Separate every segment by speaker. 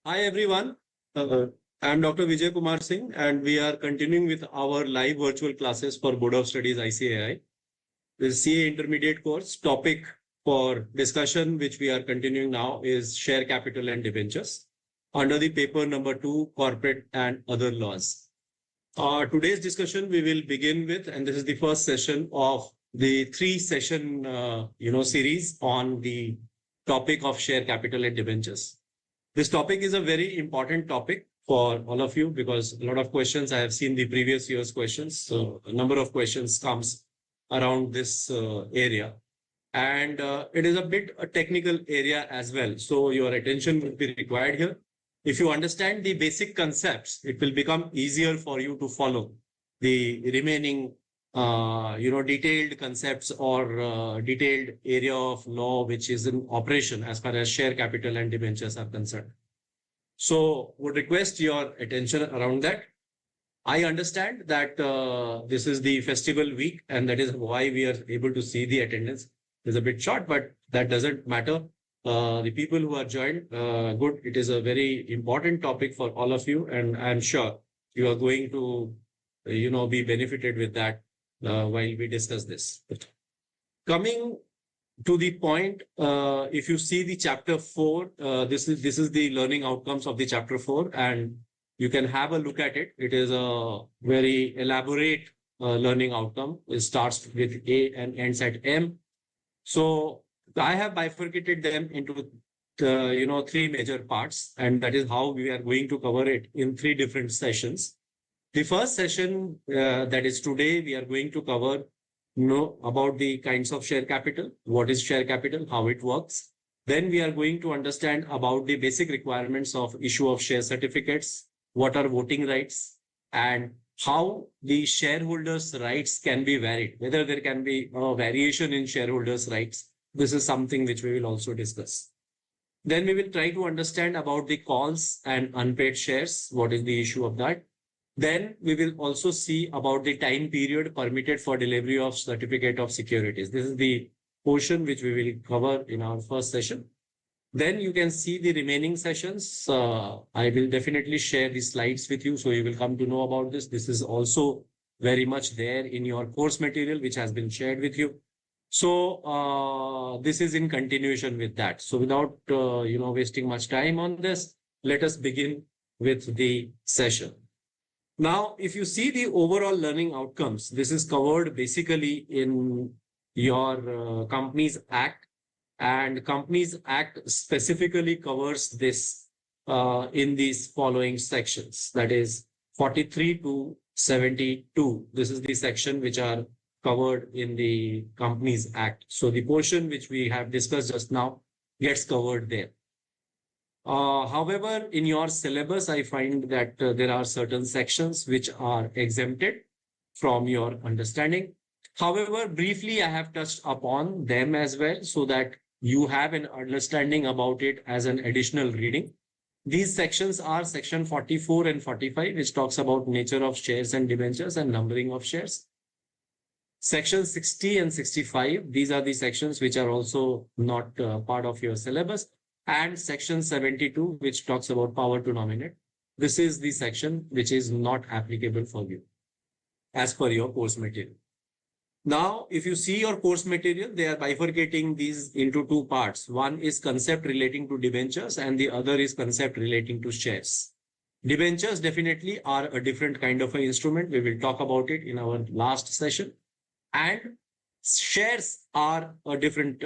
Speaker 1: Hi everyone, I'm Dr. Vijay Kumar Singh and we are continuing with our live virtual classes for Board of Studies ICAI. The CA Intermediate course topic for discussion which we are continuing now is share capital and debentures under the paper number 2, corporate and other laws. Today's discussion we will begin with, and this is the first session of the 3-session series on the topic of share capital and debentures. This topic is a very important topic for all of you because a lot of questions, I have seen the previous year's questions. So a number of questions comes around this area. And it is a bit a technical area as well. So your attention will be required here. If you understand the basic concepts, it will become easier for you to follow the remaining detailed concepts or detailed area of law which is in operation as far as share capital and debentures are concerned. So would request your attention around that. I understand that this is the festival week and that is why we are able to see the attendance is a bit short, but that doesn't matter. The people who are joined, good. It is a very important topic for all of you and I'm sure you are going to, be benefited with that while we discuss this. Coming to the point, if you see the chapter 4, this is the learning outcomes of the chapter 4 and you can have a look at it. It is a very elaborate learning outcome. It starts with A and ends at M. So I have bifurcated them into 3 major parts, and that is how we are going to cover it in 3 different sessions. The first session that is today, we are going to cover about the kinds of share capital, what is share capital, how it works. Then we are going to understand about the basic requirements of issue of share certificates, what are voting rights, and how the shareholders' rights can be varied, whether there can be a variation in shareholders' rights. This is something which we will also discuss. Then we will try to understand about the COLs and unpaid shares. What is the issue of that? Then we will also see about the time period permitted for delivery of certificate of securities. This is the portion which we will cover in our first session. Then you can see the remaining sessions. I will definitely share the slides with you, so you will come to know about this. This is also very much there in your course material, which has been shared with you. So this is in continuation with that. So without wasting much time on this, let us begin with the session. Now, if you see the overall learning outcomes, this is covered basically in your Companies Act, and Companies Act specifically covers this in these following sections, that is 43 to 72. This is the section which are covered in the Companies Act. So the portion which we have discussed just now gets covered there. However, in your syllabus, I find that there are certain sections which are exempted from your understanding. However, briefly, I have touched upon them as well so that you have an understanding about it as an additional reading. These sections are section 44 and 45, which talks about nature of shares and debentures and numbering of shares. Section 60 and 65, these are the sections which are also not part of your syllabus. And section 72, which talks about power to nominate. This is the section which is not applicable for you as per your course material. Now, if you see your course material, they are bifurcating these into 2 parts. One is concept relating to debentures and the other is concept relating to shares. Debentures definitely are a different kind of an instrument. We will talk about it in our last session. And shares are a different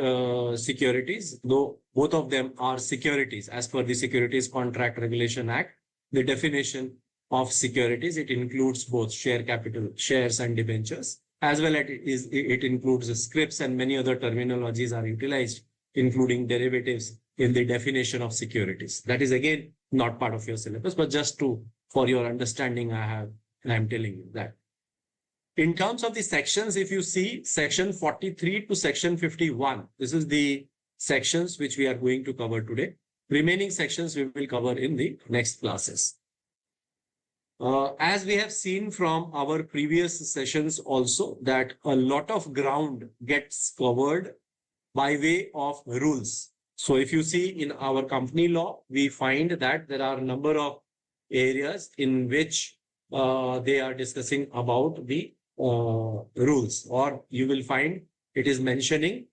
Speaker 1: securities, though both of them are securities. As per the Securities Contract Regulation Act, the definition of securities, it includes both share capital, shares and debentures, as well as it includes scrips and many other terminologies are utilized, including derivatives in the definition of securities. That is again not part of your syllabus, but just for your understanding, I'm telling you that. In terms of the sections, if you see section 43 to section 51, this is the sections which we are going to cover today. Remaining sections we will cover in the next classes. As we have seen from our previous sessions also, that a lot of ground gets covered by way of rules. So if you see in our company law, we find that there are a number of areas in which they are discussing about the rules, or you will find it is mentioning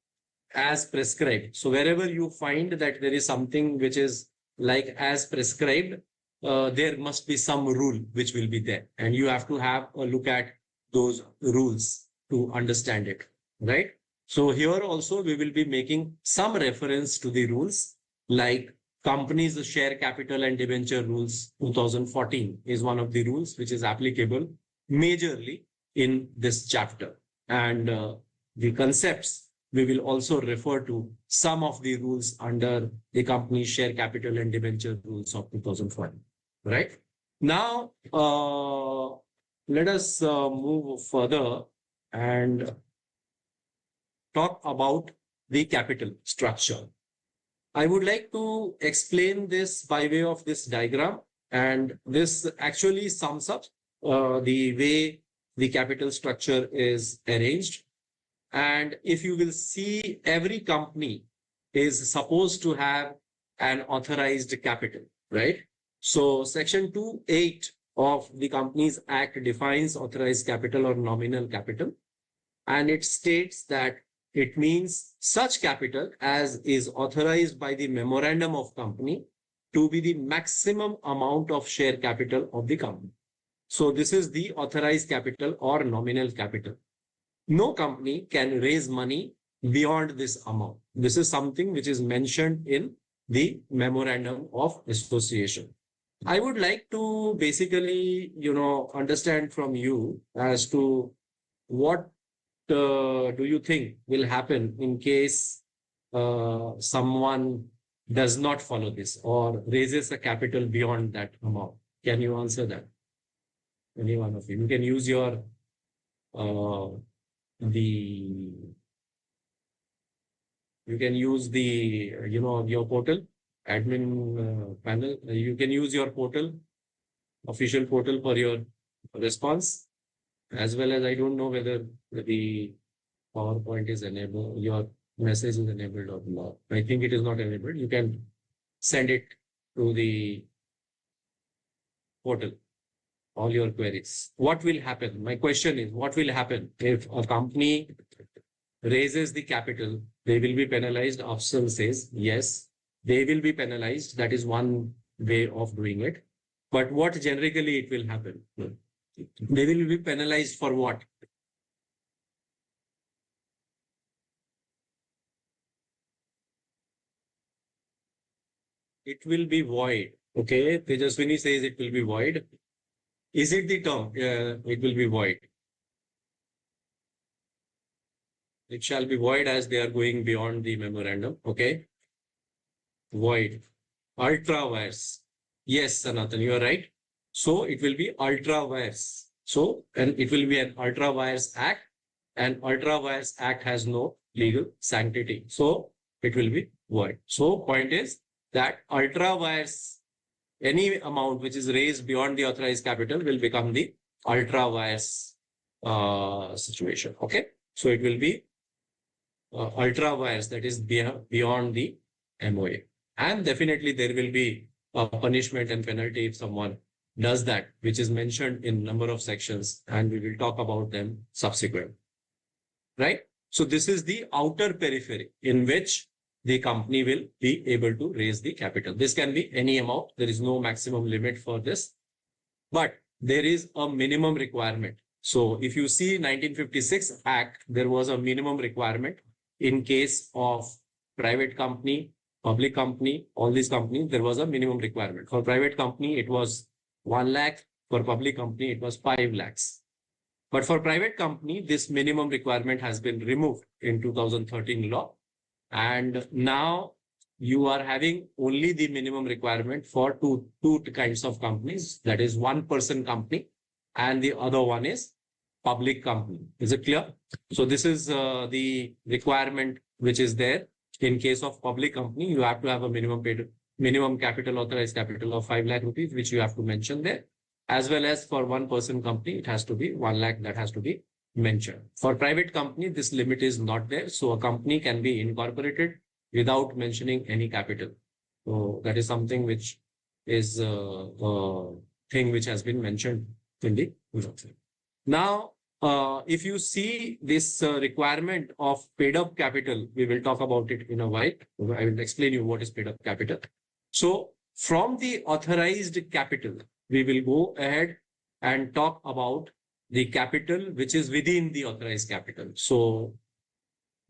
Speaker 1: as prescribed. So wherever you find that there is something which is like as prescribed, there must be some rule which will be there. And you have to have a look at those rules to understand it, right? So here also we will be making some reference to the rules, like companies share capital and debenture rules 2014 is one of the rules which is applicable majorly in this chapter. And the concepts, we will also refer to some of the rules under the company share capital and debenture rules of 2014, right? Now, let us move further and talk about the capital structure. I would like to explain this by way of this diagram, and this actually sums up the way the capital structure is arranged. And if you will see, every company is supposed to have an authorized capital, right? So Section 2(8) of the Companies Act defines authorized capital or nominal capital. And it states that it means such capital as is authorized by the memorandum of company to be the maximum amount of share capital of the company. So this is the authorized capital or nominal capital. No company can raise money beyond this amount. This is something which is mentioned in the memorandum of association. I would like to basically, understand from you as to what do you think will happen in case someone does not follow this or raises a capital beyond that amount? Can you answer that? Any one of you? You can use your your portal, admin panel. You can use your portal, official portal, for your response, as well as I don't know whether the PowerPoint is enabled, your message is enabled or not. I think it is not enabled. You can send it to the portal, all your queries. What will happen? My question is, what will happen if a company raises the capital? They will be penalized. Option says yes, they will be penalized. That is one way of doing it. But what generally it will happen? They will be penalized for what? It will be void. Okay, Tejaswini says it will be void. Is it the term? It will be void. It shall be void as they are going beyond the memorandum. Okay. Void. Ultra vires. Yes, Sanatan, you are right. So it will be ultra vires. So, and it will be an ultra vires act, and ultra vires act has no legal sanctity. So it will be void. So point is that ultra vires, any amount which is raised beyond the authorized capital will become the ultra vires situation. Okay. So it will be ultra vires, that is beyond the MOA. And definitely there will be a punishment and penalty if someone does that, which is mentioned in number of sections, and we will talk about them subsequent. Right? So this is the outer periphery in which the company will be able to raise the capital. This can be any amount. There is no maximum limit for this, but there is a minimum requirement. So if you see 1956 Act, there was a minimum requirement in case of private company, public company, all these companies, there was a minimum requirement. For private company, it was 1 lakh. For public company, it was 5 lakhs. But for private company, this minimum requirement has been removed in 2013 law. And now you are having only the minimum requirement for two kinds of companies. That is one-person company, and the other one is public company. Is it clear? So this is the requirement which is there. In case of public company, you have to have a minimum capital, authorized capital of 5 lakh rupees, which you have to mention there. As well as for one-person company, it has to be 1 lakh, that has to be mentioned. For private company, this limit is not there. So a company can be incorporated without mentioning any capital. So that is something which is a thing which has been mentioned in the results. Now, if you see this requirement of paid up capital, we will talk about it in a while. I will explain you what is paid up capital. So from the authorized capital, we will go ahead and talk about the capital which is within the authorized capital. So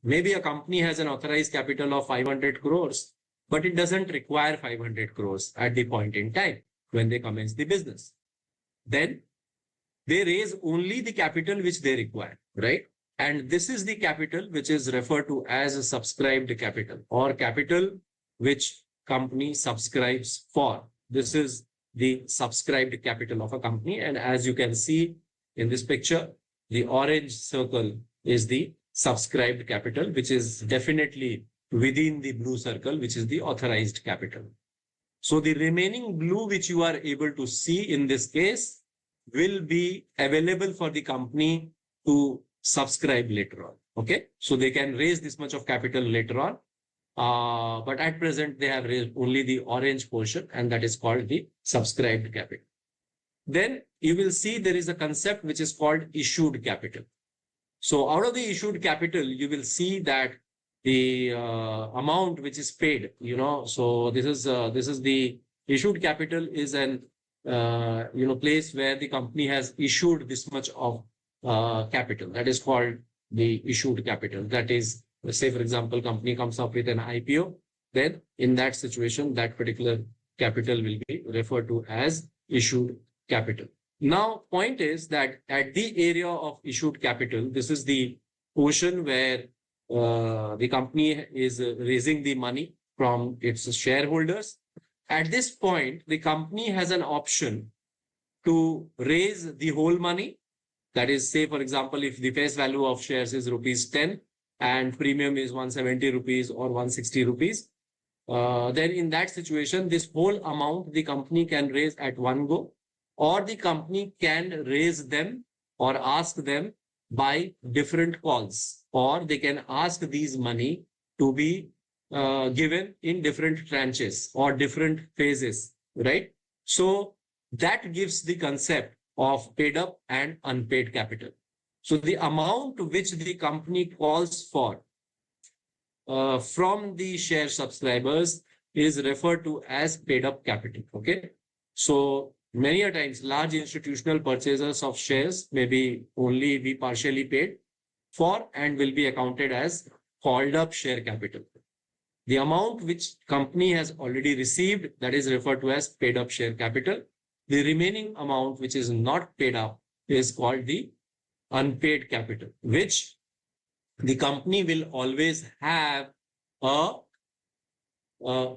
Speaker 1: maybe a company has an authorized capital of 500 crores, but it doesn't require 500 crores at the point in time when they commence the business. Then they raise only the capital which they require, right? And this is the capital which is referred to as a subscribed capital or capital which company subscribes for. This is the subscribed capital of a company. And as you can see in this picture, the orange circle is the subscribed capital, which is definitely within the blue circle, which is the authorized capital. So the remaining blue, which you are able to see in this case, will be available for the company to subscribe later on. Okay, so they can raise this much of capital later on. But at present, they have raised only the orange portion, and that is called the subscribed capital. Then you will see there is a concept which is called issued capital. So out of the issued capital, you will see that the amount which is paid, so this is the issued capital is an place where the company has issued this much of capital. That is called the issued capital. That is, let's say, for example, company comes up with an IPO. Then in that situation, that particular capital will be referred to as issued capital. Now, point is that at the area of issued capital, this is the portion where the company is raising the money from its shareholders. At this point, the company has an option to raise the whole money. That is, say, for example, if the face value of shares is rupees 10 and premium is 170 rupees or 160 rupees, then in that situation, this whole amount the company can raise at one go, or the company can raise them or ask them by different calls, or they can ask these money to be given in different tranches or different phases, right? So that gives the concept of paid up and unpaid capital. So the amount which the company calls for from the share subscribers is referred to as paid up capital. Okay. So many a times large institutional purchasers of shares may be only be partially paid for and will be accounted as called up share capital. The amount which company has already received, that is referred to as paid up share capital. The remaining amount which is not paid up is called the unpaid capital, which the company will always have a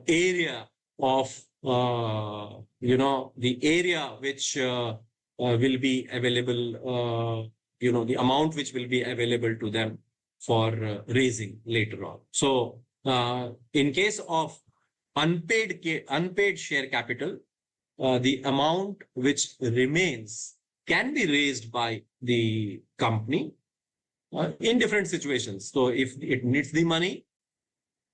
Speaker 1: area of the area which will be available, the amount which will be available to them for raising later on. So in case of unpaid share capital, the amount which remains can be raised by the company in different situations. So if it needs the money,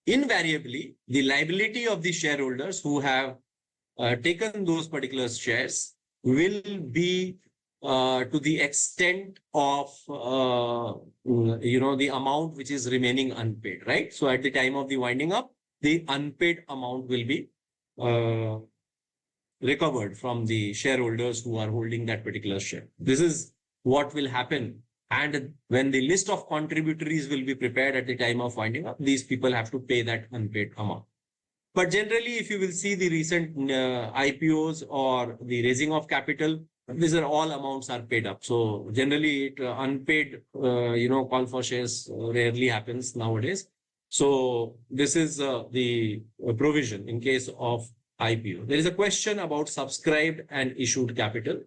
Speaker 1: invariably the liability of the shareholders who have taken those particular shares will be to the extent of the amount which is remaining unpaid, right? So at the time of the winding up, the unpaid amount will be recovered from the shareholders who are holding that particular share. This is what will happen. And when the list of contributories will be prepared at the time of winding up, these people have to pay that unpaid amount. But generally, if you will see the recent IPOs or the raising of capital, these are all amounts are paid up. So generally, unpaid, call for shares rarely happens nowadays. So this is the provision in case of IPO. There is a question about subscribed and issued capital.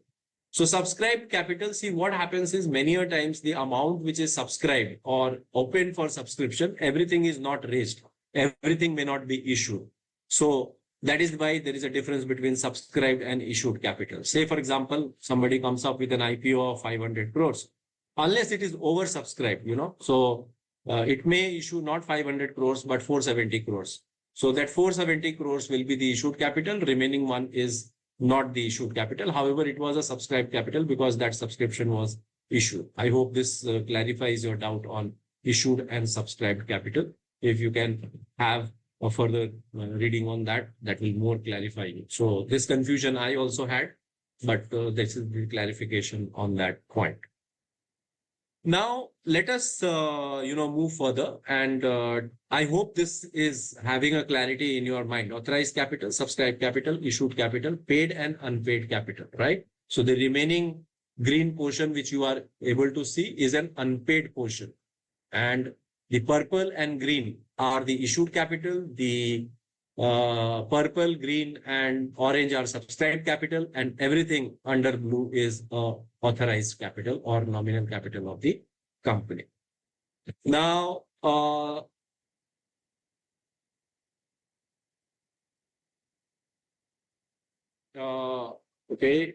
Speaker 1: So subscribed capital, see what happens is many a times the amount which is subscribed or open for subscription, everything is not raised. Everything may not be issued. So that is why there is a difference between subscribed and issued capital. Say, for example, somebody comes up with an IPO of 500 crores. Unless it is oversubscribed, so it may issue not 500 crores, but 470 crores. So that 470 crores will be the issued capital. Remaining one is not the issued capital. However, it was a subscribed capital because that subscription was issued. I hope this clarifies your doubt on issued and subscribed capital. If you can have a further reading on that, that will more clarify it. So this confusion I also had, but this is the clarification on that point. Now, let us, move further. And I hope this is having a clarity in your mind. Authorized capital, subscribed capital, issued capital, paid and unpaid capital, right? So the remaining green portion, which you are able to see, is an unpaid portion. And the purple and green are the issued capital. The purple, green, and orange are subscribed capital, and everything under blue is authorized capital or nominal capital of the company. Now, paid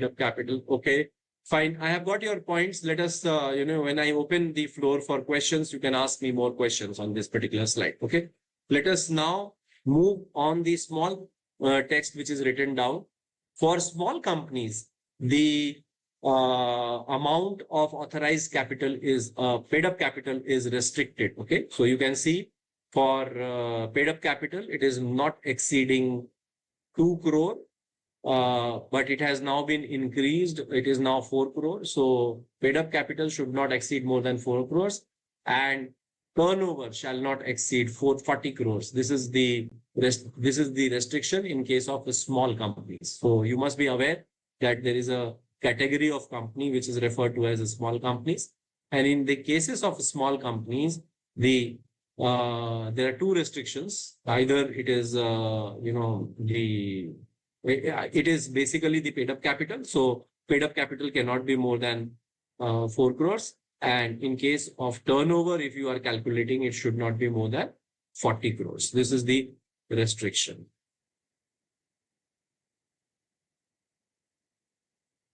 Speaker 1: up capital. Okay, fine. I have got your points. Let us, when I open the floor for questions, you can ask me more questions on this particular slide. Okay, let us now move on the small text which is written down. For small companies, the amount of authorized capital is paid up capital is restricted. Okay, so you can see for paid up capital, it is not exceeding 2 crore, but it has now been increased. It is now 4 crore. So paid up capital should not exceed more than 4 crores, and turnover shall not exceed 440 crores. This is the restriction in case of the small companies. So you must be aware that there is a category of company which is referred to as a small companies. And in the cases of small companies, there are two restrictions. Either it is, it is basically the paid up capital. So paid up capital cannot be more than 4 crores. And in case of turnover, if you are calculating, it should not be more than 40 crores. This is the restriction.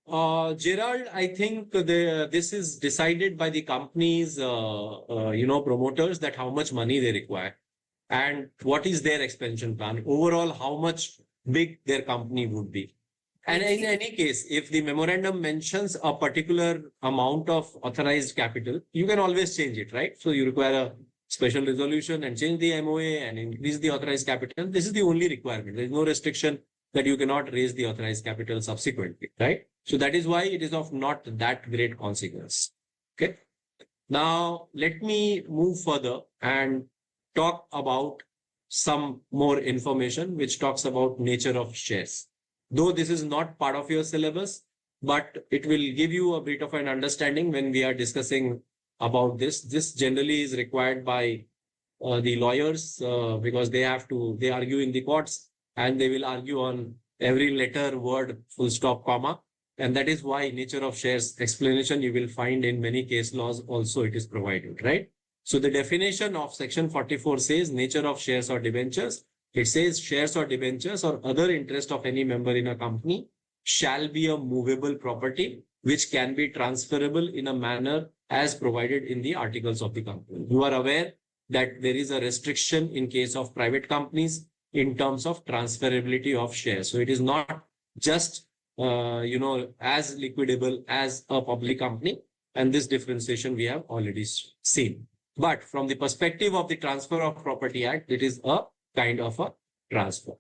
Speaker 1: Gerald, I think this is decided by the company's, promoters, that how much money they require and what is their expansion plan. Overall, how much big their company would be. And in any case, if the memorandum mentions a particular amount of authorized capital, you can always change it, right? So you require a special resolution and change the MOA and increase the authorized capital. This is the only requirement. There is no restriction that you cannot raise the authorized capital subsequently, right? So that is why it is of not that great consequence. Okay. Now, let me move further and talk about some more information which talks about nature of shares. Though this is not part of your syllabus, but it will give you a bit of an understanding when we are discussing about this. This generally is required by the lawyers because they argue in the courts and they will argue on every letter, word, full stop, comma. And that is why nature of shares explanation you will find in many case laws also it is provided, right? So the definition of section 44 says nature of shares or debentures. It says shares or debentures or other interest of any member in a company shall be a movable property which can be transferable in a manner as provided in the articles of the company. You are aware that there is a restriction in case of private companies in terms of transferability of shares. So it is not just, as liquidable as a public company. And this differentiation we have already seen. But from the perspective of the Transfer of Property Act, it is a kind of a transfer.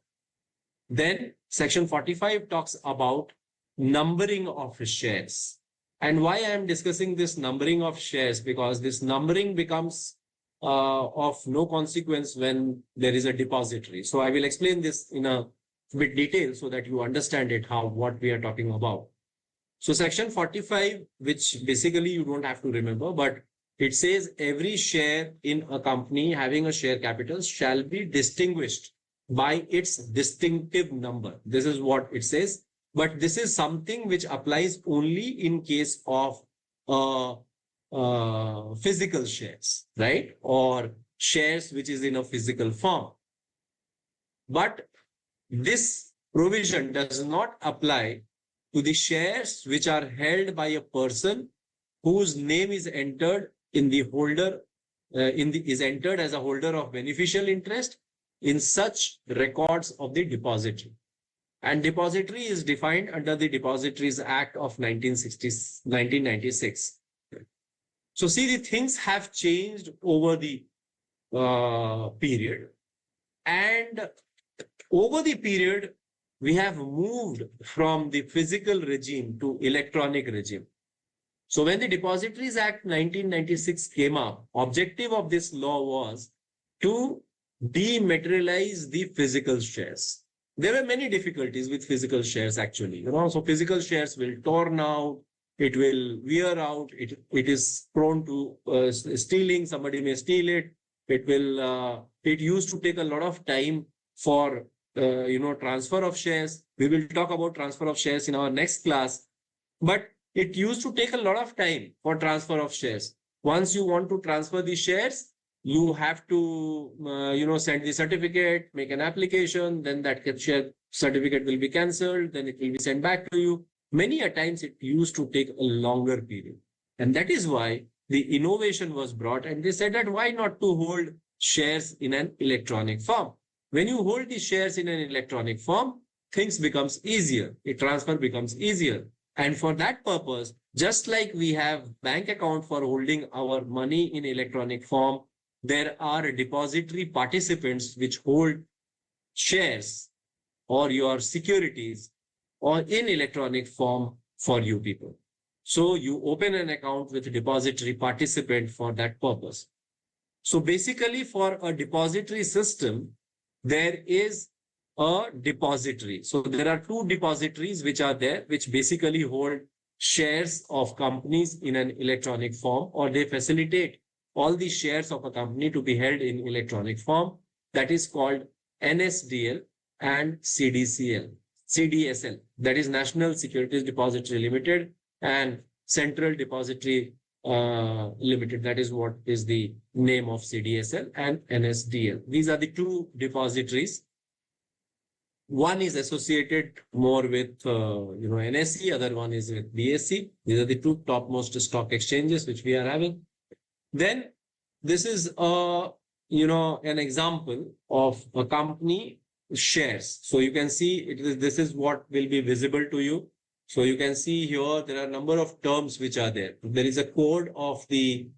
Speaker 1: Then section 45 talks about numbering of shares. And why I am discussing this numbering of shares, because this numbering becomes of no consequence when there is a depository. So I will explain this in a bit detail so that you understand it, what we are talking about. So section 45, which basically you don't have to remember, but it says every share in a company having a share capital shall be distinguished by its distinctive number. This is what it says. But this is something which applies only in case of physical shares, right? Or shares which is in a physical form. But this provision does not apply to the shares which are held by a person whose name is entered in the holder is entered as a holder of beneficial interest in such records of the depository. And depository is defined under the Depositories Act of 1996. So see, the things have changed over the period. And over the period, we have moved from the physical regime to electronic regime. So when the Depositories Act 1996 came up, objective of this law was to dematerialize the physical shares. There were many difficulties with physical shares actually. So physical shares will torn out, it will wear out, it is prone to stealing, somebody may steal it. It used to take a lot of time for transfer of shares. We will talk about transfer of shares in our next class, but it used to take a lot of time for transfer of shares. Once you want to transfer the shares, you have to send the certificate, make an application, then that share certificate will be cancelled, then it will be sent back to you. Many a times it used to take a longer period. And that is why the innovation was brought, and they said that why not to hold shares in an electronic form? When you hold the shares in an electronic form, things becomes easier. The transfer becomes easier. And for that purpose, just like we have bank account for holding our money in electronic form, there are depository participants which hold shares or your securities or in electronic form for you people. So you open an account with a depository participant for that purpose. So basically for a depository system, there is a depository. So there are two depositories which are there, which basically hold shares of companies in an electronic form, or they facilitate all the shares of a company to be held in electronic form. That is called NSDL and CDSL. That is National Securities Depository Limited and Central Depository Limited. That is what is the name of CDSL and NSDL. These are the two depositories. One is associated more with NSE, other one is with BSE. These are the two topmost stock exchanges which we are having. Then this is an example of a company shares. So you can see this is what will be visible to you. So you can see here there are a number of terms which are there. There is a code of the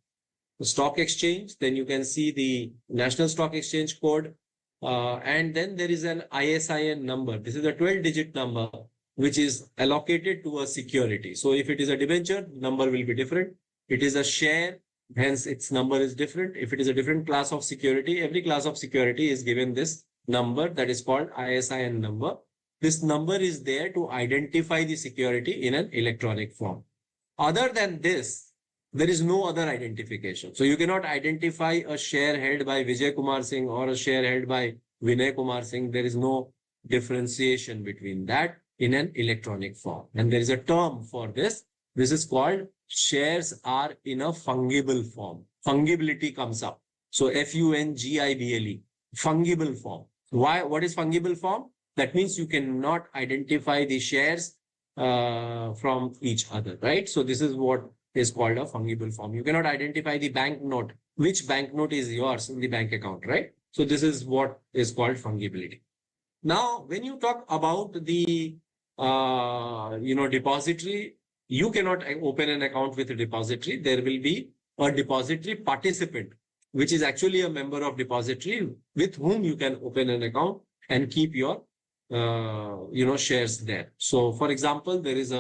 Speaker 1: stock exchange. Then you can see the National Stock Exchange code. And then there is an ISIN number. This is a 12-digit number which is allocated to a security. So if it is a debenture, number will be different. It is a share, hence its number is different. If it is a different class of security, every class of security is given this number that is called ISIN number. This number is there to identify the security in an electronic form. Other than this, there is no other identification. So you cannot identify a share held by Vijay Kumar Singh or a share held by Vinay Kumar Singh. There is no differentiation between that in an electronic form. And there is a term for this. This is called shares are in a fungible form. Fungibility comes up. So FUNGIBLE, fungible form. Why? What is fungible form? That means you cannot identify the shares from each other, right? So this is what is called a fungible form. You cannot identify the banknote, which banknote is yours in the bank account, right? So this is what is called fungibility. Now, when you talk about the depository, you cannot open an account with a depository. There will be a depository participant, which is actually a member of depository with whom you can open an account and keep your shares there. So for example, there is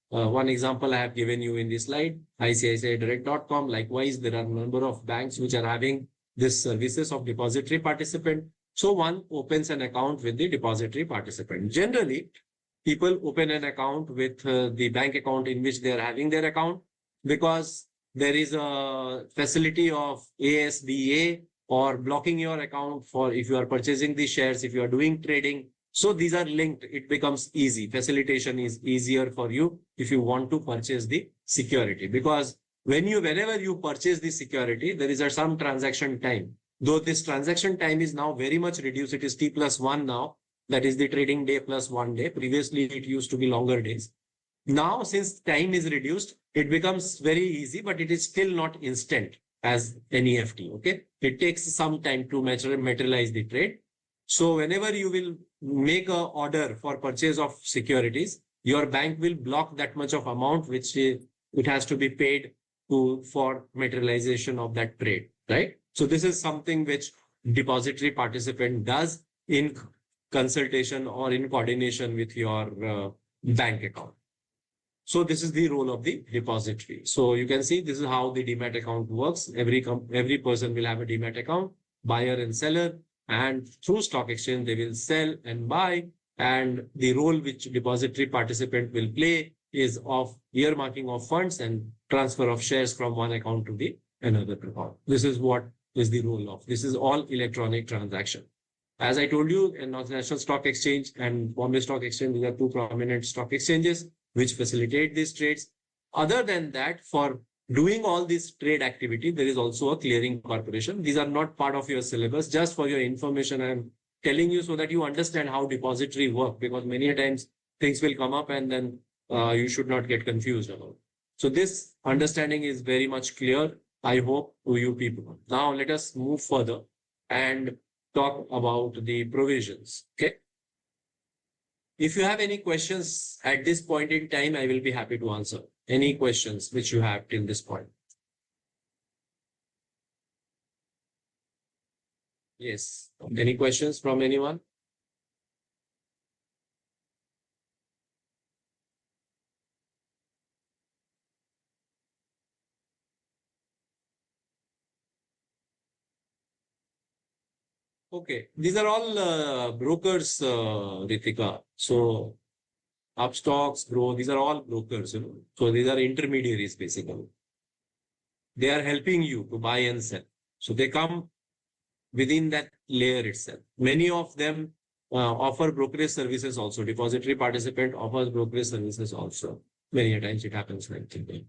Speaker 1: one example I have given you in this slide, ICICIdirect.com. Likewise, there are a number of banks which are having this services of depository participant. So one opens an account with the depository participant. Generally, people open an account with the bank account in which they are having their account, because there is a facility of ASBA or blocking your account for if you are purchasing the shares, if you are doing trading. So these are linked. It becomes easy. Facilitation is easier for you if you want to purchase the security, because whenever you purchase the security, there is some transaction time. Though this transaction time is now very much reduced, it is T+1 now. That is the trading day plus 1 day. Previously, it used to be longer days. Now, since time is reduced, it becomes very easy, but it is still not instant. as NEFT. Okay. It takes some time to materialize the trade. So whenever you will make a order for purchase of securities, your bank will block that much of amount which it has to be paid to for materialization of that trade, right? So this is something which depository participant does in consultation or in coordination with your bank account. So this is the role of the depository. So you can see this is how the demat account works. Every person will have a demat account, buyer and seller, and through stock exchange they will sell and buy. And the role which depository participant will play is of earmarking of funds and transfer of shares from one account to the another account. This is what is the role of. This is all electronic transaction. As I told you, National Stock Exchange and Bombay Stock Exchange, these are two prominent stock exchanges which facilitate these trades. Other than that, for doing all this trade activity, there is also a clearing corporation. These are not part of your syllabus. Just for your information, I'm telling you so that you understand how depository work, because many times things will come up and then you should not get confused about. So this understanding is very much clear, I hope, to you people. Now let us move further and talk about the provisions. Okay. If you have any questions at this point in time, I will be happy to answer any questions which you have till this point. Yes. Any questions from anyone? Okay. These are all brokers, Ritika. So Upstocks, Grow, these are all brokers, you know. So these are intermediaries basically. They are helping you to buy and sell. So they come within that layer itself. Many of them offer brokerage services also. Depository participant offers brokerage services also. Many a times it happens like that.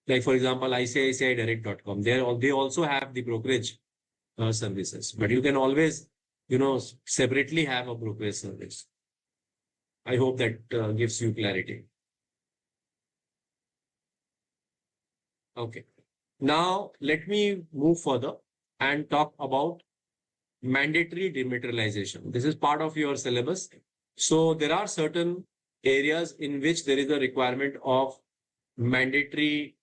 Speaker 1: Like for example, ICICIdirect.com. They also have the brokerage services, but you can always, you know, separately have a brokerage service. I hope that gives you clarity. Okay. Now let me move further and talk about mandatory dematerialization. This is part of your syllabus. So there are certain areas in which there is a requirement of mandatory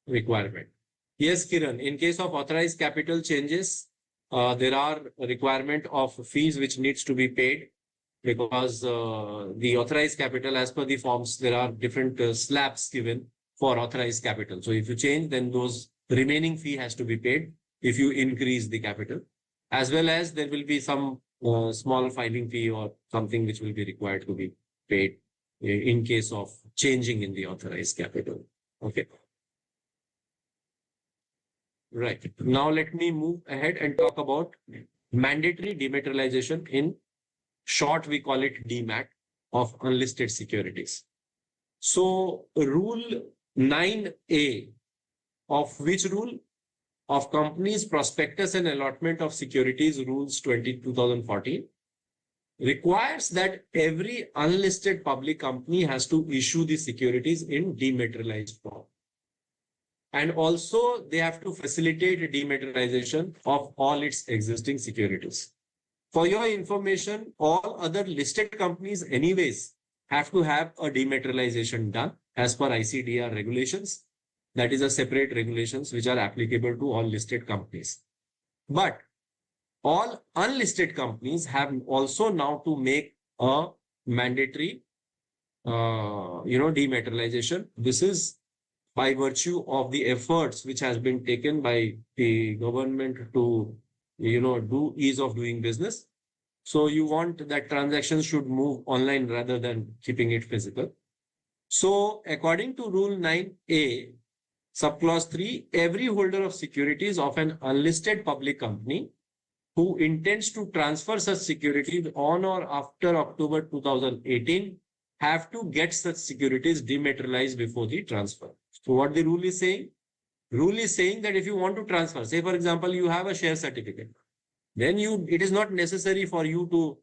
Speaker 1: requirement. Yes, Kiran, in case of authorized capital changes, there are a requirement of fees which needs to be paid, because the authorized capital, as per the forms, there are different slabs given for authorized capital. So if you change, then those remaining fee has to be paid if you increase the capital, as well as there will be some small filing fee or something which will be required to be paid in case of changing in the authorized capital. Okay. Right. Now let me move ahead and talk about mandatory dematerialization. In short, we call it DMAT, of unlisted securities. So Rule 9A of which rule? Of Companies Prospectus and Allotment of Securities Rules 2014 requires that every unlisted public company has to issue the securities in dematerialized form. And also they have to facilitate dematerialization of all its existing securities. For your information, all other listed companies anyways have to have a dematerialization done as per ICDR regulations. That is a separate regulations which are applicable to all listed companies. But all unlisted companies have also now to make a mandatory, dematerialization. This is by virtue of the efforts which has been taken by the government to, do ease of doing business. So you want that transactions should move online rather than keeping it physical. So according to Rule 9A, Subclause 3, every holder of securities of an unlisted public company who intends to transfer such securities on or after October 2018 have to get such securities dematerialized before the transfer. So what the rule is saying? Rule is saying that if you want to transfer, say for example, you have a share certificate, then it is not necessary for you to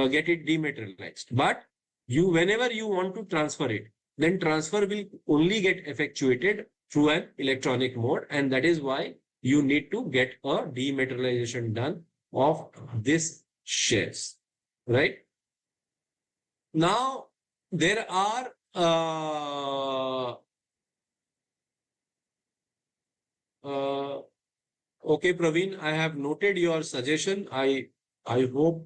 Speaker 1: get it dematerialized. But whenever you want to transfer it, then transfer will only get effectuated through an electronic mode. And that is why you need to get a dematerialization done of this shares, right? Now, there are okay, Praveen, I have noted your suggestion. I hope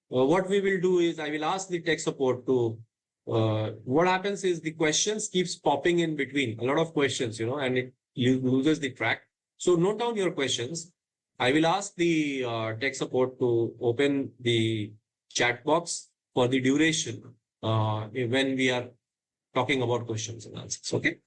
Speaker 1: what we will do is I will ask the tech support to what happens is the questions keeps popping in between, a lot of questions, and it loses the track. So note down your questions. I will ask the tech support to open the chat box for the duration when we are talking about questions and answers. Okay.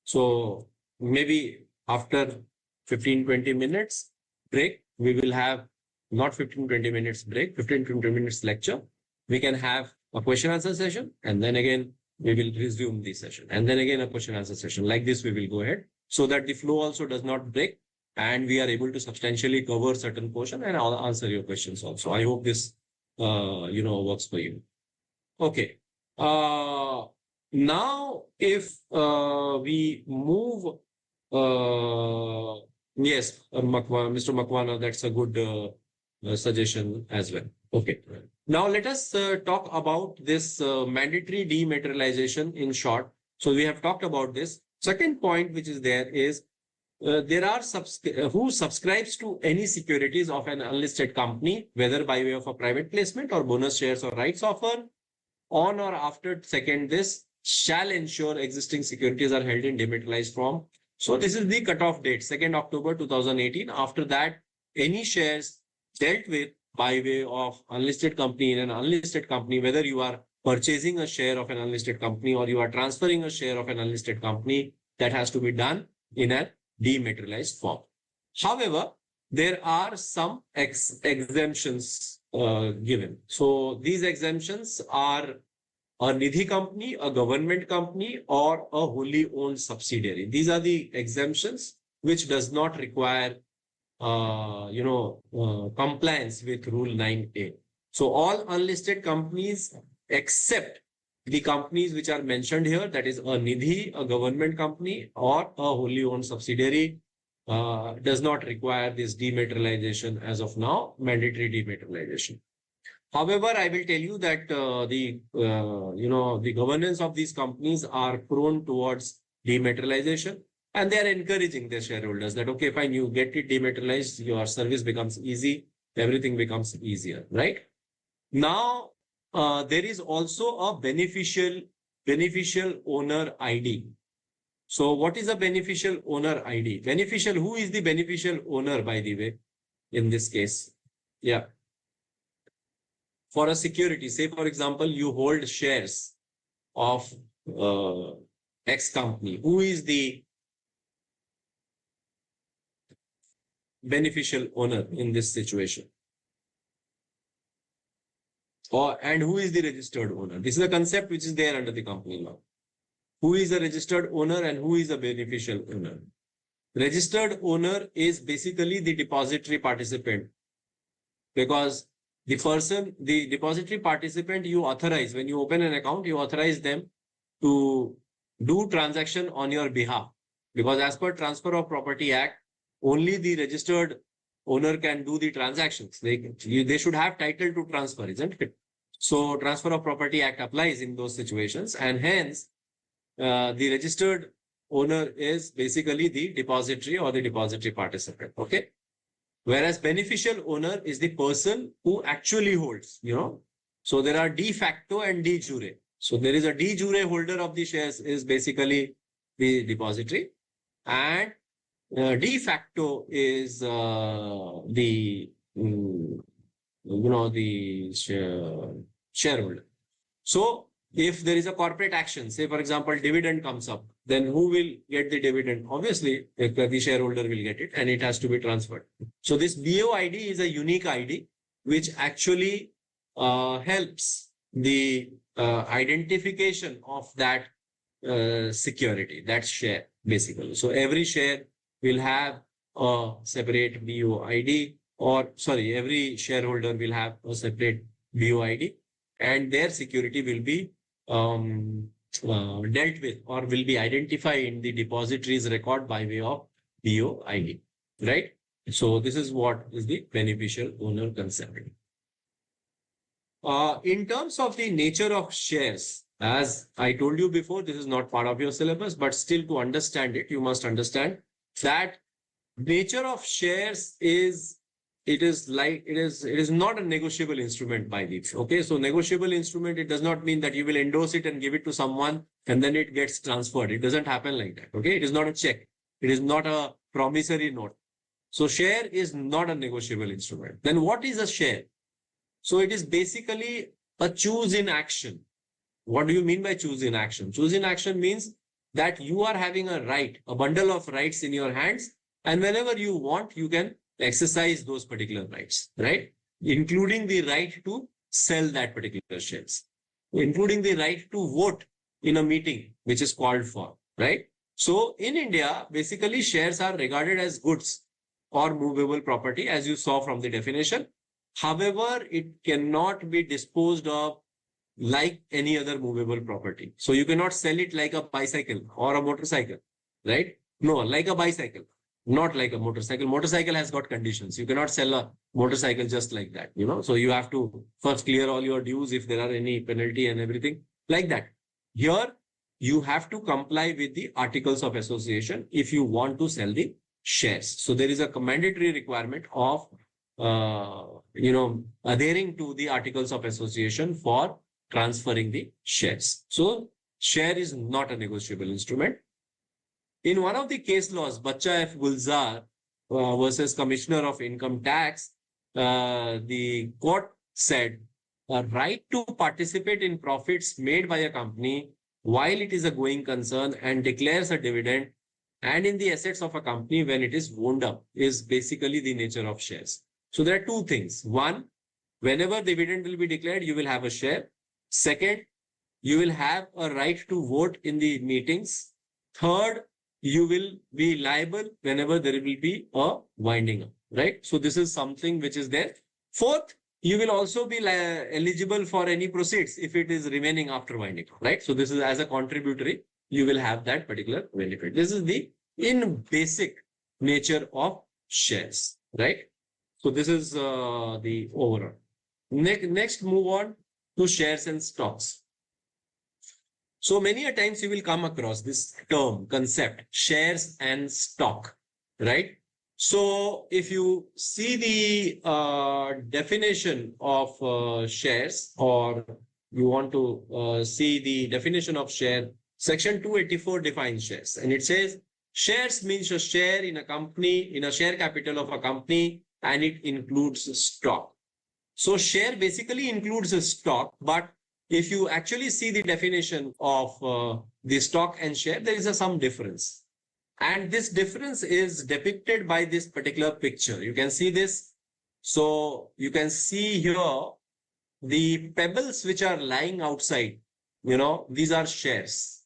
Speaker 1: So maybe after 15-20 minutes break, we will have not 15-20 minutes break, 15-20 minutes lecture. We can have a question answer session, and then again we will resume the session, and then again a question answer session. Like this, we will go ahead so that the flow also does not break, and we are able to substantially cover certain portion and I'll answer your questions also. I hope this works for you. Okay. Now, if we move, yes, Mr. Makwana, that's a good suggestion as well. Okay. Now, let us talk about this mandatory dematerialization in short. So, we have talked about this. Second point which is there is there are who subscribes to any securities of an unlisted company, whether by way of a private placement or bonus shares or rights offer, on or after second this shall ensure existing securities are held in dematerialized form. So this is the cutoff date, 2nd October 2018. After that, any shares dealt with by way of unlisted company in an unlisted company, whether you are purchasing a share of an unlisted company or you are transferring a share of an unlisted company, that has to be done in a dematerialized form. However, there are some exemptions given. So these exemptions are a Nidhi company, a government company, or a wholly owned subsidiary. These are the exemptions which does not require compliance with Rule 9A. So all unlisted companies except the companies which are mentioned here, that is a Nidhi, a government company, or a wholly owned subsidiary, does not require this dematerialization as of now, mandatory dematerialization. However, I will tell you that the governance of these companies are prone towards dematerialization, and they are encouraging their shareholders that, okay, fine, you get it dematerialized, your service becomes easy, everything becomes easier, right? Now, there is also a beneficial owner ID. So what is a beneficial owner ID? Beneficial, who is the beneficial owner, by the way, in this case? Yeah. For a security, say, for example, you hold shares of X company. Who is the beneficial owner in this situation? And who is the registered owner? This is a concept which is there under the company law. Who is the registered owner and who is the beneficial owner? Registered owner is basically the depository participant, because the depository participant you authorize, when you open an account, you authorize them to do transaction on your behalf, because as per Transfer of Property Act, only the registered owner can do the transactions. They should have title to transfer, isn't it? So Transfer of Property Act applies in those situations, and hence the registered owner is basically the depository or the depository participant. Okay. Whereas beneficial owner is the person who actually holds, So there are de facto and de jure. So there is a de jure holder of the shares is basically the depository, and de facto is the shareholder. So if there is a corporate action, say for example, dividend comes up, then who will get the dividend? Obviously, the shareholder will get it, and it has to be transferred. So this BO ID is a unique ID which actually helps the identification of that security, that share basically. So every share will have a separate BO ID, or sorry, every shareholder will have a separate BO ID, and their security will be dealt with or will be identified in the depositories record by way of BOID, right? So this is what is the beneficial owner concept. In terms of the nature of shares, as I told you before, this is not part of your syllabus, but still to understand it, you must understand that nature of shares is it is not a negotiable instrument by the okay. So negotiable instrument, it does not mean that you will endorse it and give it to someone and then it gets transferred. It doesn't happen like that. Okay, it is not a check. It is not a promissory note. So share is not a negotiable instrument. Then what is a share? So it is basically a choose in action. What do you mean by choose in action? Choose in action means that you are having a right, a bundle of rights in your hands, and whenever you want, you can exercise those particular rights, right? Including the right to sell that particular shares, including the right to vote in a meeting which is called for, right? So in India, basically shares are regarded as goods or movable property, as you saw from the definition. However, it cannot be disposed of like any other movable property. So you cannot sell it like a bicycle or a motorcycle, right? No, like a bicycle, not like a motorcycle. Motorcycle has got conditions. You cannot sell a motorcycle just like that, you know. So you have to first clear all your dues if there are any penalty and everything like that. Here, you have to comply with the articles of association if you want to sell the shares. So there is a mandatory requirement of adhering to the articles of association for transferring the shares. So share is not a negotiable instrument. In one of the case laws, Bacha F. Gulzar versus Commissioner of Income Tax, the court said a right to participate in profits made by a company while it is a going concern and declares a dividend and in the assets of a company when it is wound up is basically the nature of shares. So there are two things. One, whenever dividend will be declared, you will have a share. Second, you will have a right to vote in the meetings. Third, you will be liable whenever there will be a winding up, right? So this is something which is there. Fourth, you will also be eligible for any proceeds if it is remaining after winding up, right? So this is as a contributory, you will have that particular benefit. This is the in basic nature of shares, right? So this is the overall. Next, move on to shares and stocks. So many a times you will come across this term, concept, shares and stock, right? So if you see the definition of shares, or you want to see the definition of share, section 284 defines shares, and it says shares means a share in a company, in a share capital of a company, and it includes stock. So share basically includes a stock, but if you actually see the definition of the stock and share, there is some difference. And this difference is depicted by this particular picture. You can see this. So you can see here the pebbles which are lying outside, these are shares.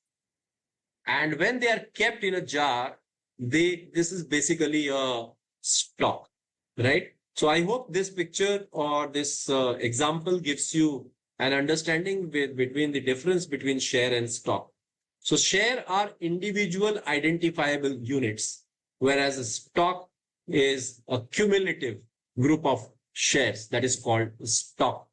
Speaker 1: And when they are kept in a jar, this is basically a stock, right? So I hope this picture or this example gives you an understanding between the difference between share and stock. So share are individual identifiable units, whereas a stock is a cumulative group of shares that is called stock.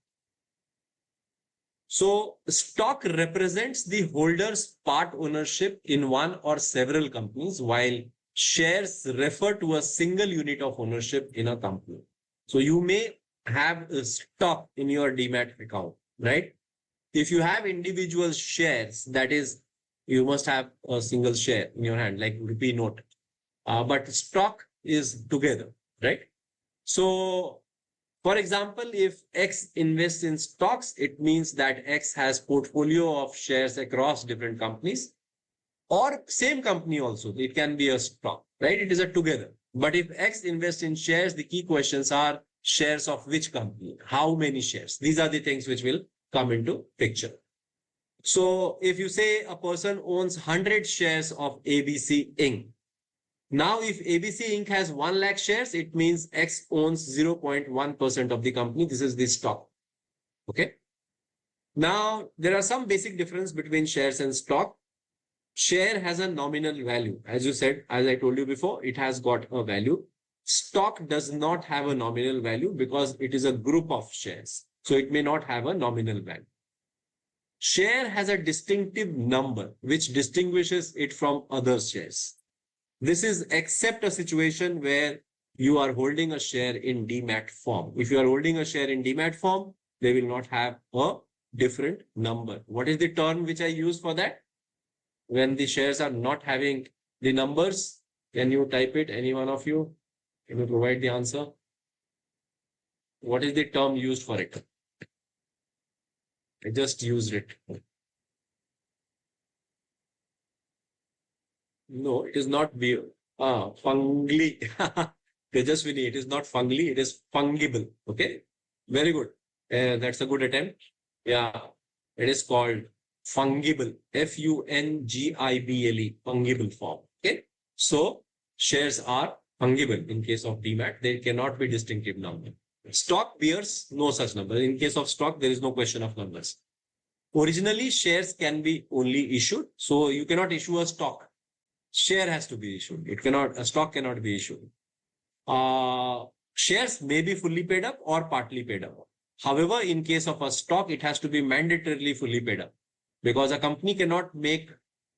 Speaker 1: So stock represents the holder's part ownership in one or several companies, while shares refer to a single unit of ownership in a company. So you may have a stock in your demat account, right? If you have individual shares, that is, you must have a single share in your hand, like rupee note. But stock is together, right? So, for example, if X invests in stocks, it means that X has portfolio of shares across different companies, or same company also. It can be a stock, right? It is a together. But if X invests in shares, the key questions are shares of which company, how many shares. These are the things which will come into picture. So if you say a person owns 100 shares of ABC Inc. Now, if ABC Inc. has 1 lakh shares, it means X owns 0.1% of the company. This is the stock. Okay. Now, there are some basic difference between shares and stock. Share has a nominal value. As you said, as I told you before, it has got a value. Stock does not have a nominal value because it is a group of shares. So it may not have a nominal value. Share has a distinctive number which distinguishes it from other shares. This is except a situation where you are holding a share in demat form. If you are holding a share in demat form, they will not have a different number. What is the term which I use for that? When the shares are not having the numbers, can you type it? Any one of you? Can you provide the answer? What is the term used for it? I just used it. No, it is not beer. Fungly. Tejaswini, it is not fungly, it is fungible. Okay. Very good. That's a good attempt. Yeah. It is called fungible. Fungible. Fungible form. Okay. So shares are fungible in case of demat. There cannot be distinctive number. Stock bears no such number. In case of stock, there is no question of numbers. Originally, shares can be only issued. So you cannot issue a stock. Share has to be issued. A stock cannot be issued. Shares may be fully paid up or partly paid up. However, in case of a stock, it has to be mandatorily fully paid up because a company cannot make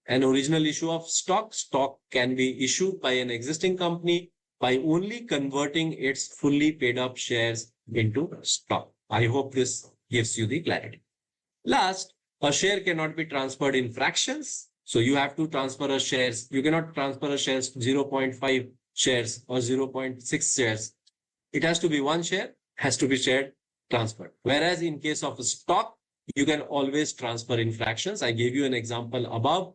Speaker 1: an original issue of stock. Stock can be issued by an existing company by only converting its fully paid up shares into stock. I hope this gives you the clarity. Last, a share cannot be transferred in fractions. So you have to transfer a shares. You cannot transfer a shares 0.5 shares or 0.6 shares. It has to be one share, has to be shared, transferred. Whereas in case of a stock, you can always transfer in fractions. I gave you an example above.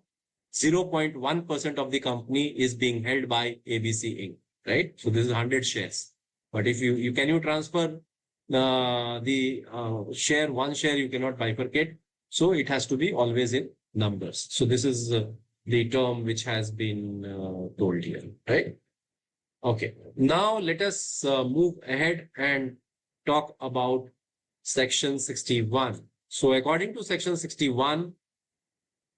Speaker 1: 0.1% of the company is being held by ABC Inc. Right? So this is 100 shares. But if you can you transfer the share, one share, you cannot bifurcate. So it has to be always in numbers. So this is the term which has been told here, right? Okay. Now let us move ahead and talk about section 61. So according to section 61,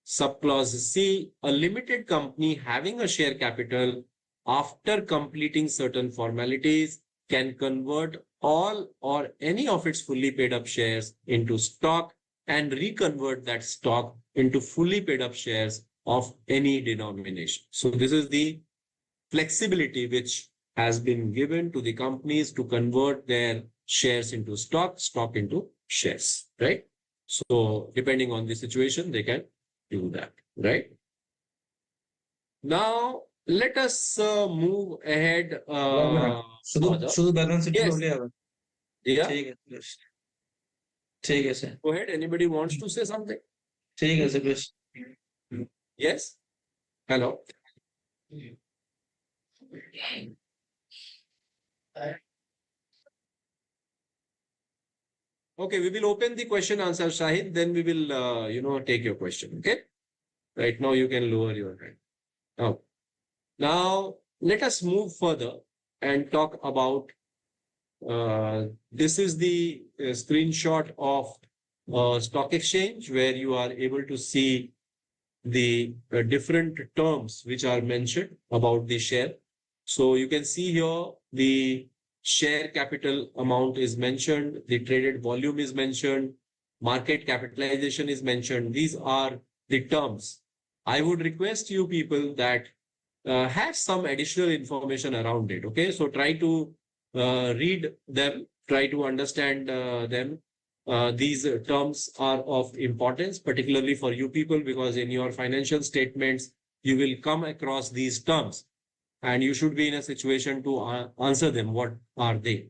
Speaker 1: subclause C, a limited company having a share capital after completing certain formalities can convert all or any of its fully paid up shares into stock and reconvert that stock into fully paid up shares of any denomination. So this is the flexibility which has been given to the companies to convert their shares into stock, stock into shares, right? So depending on the situation, they can do that, right? Now, let us move ahead.
Speaker 2: शुद्ध balance sheet
Speaker 1: Yes.
Speaker 2: हो लिया
Speaker 1: Yeah.
Speaker 2: ठीक है sir
Speaker 1: Go ahead. Anybody wants to say something?
Speaker 2: ठीक है sir please
Speaker 1: Yes. Hello. Okay, we will open the question answer, Shahid. Then we will, take your question. Okay. Right now, you can lower your hand. Now, let us move further and talk about. This is the screenshot of stock exchange where you are able to see the different terms which are mentioned about the share. So you can see here the share capital amount is mentioned, the traded volume is mentioned, market capitalization is mentioned. These are the terms. I would request you people that have some additional information around it. Okay, so try to read them, try to understand them. These terms are of importance, particularly for you people, because in your financial statements, you will come across these terms and you should be in a situation to answer them. What are they?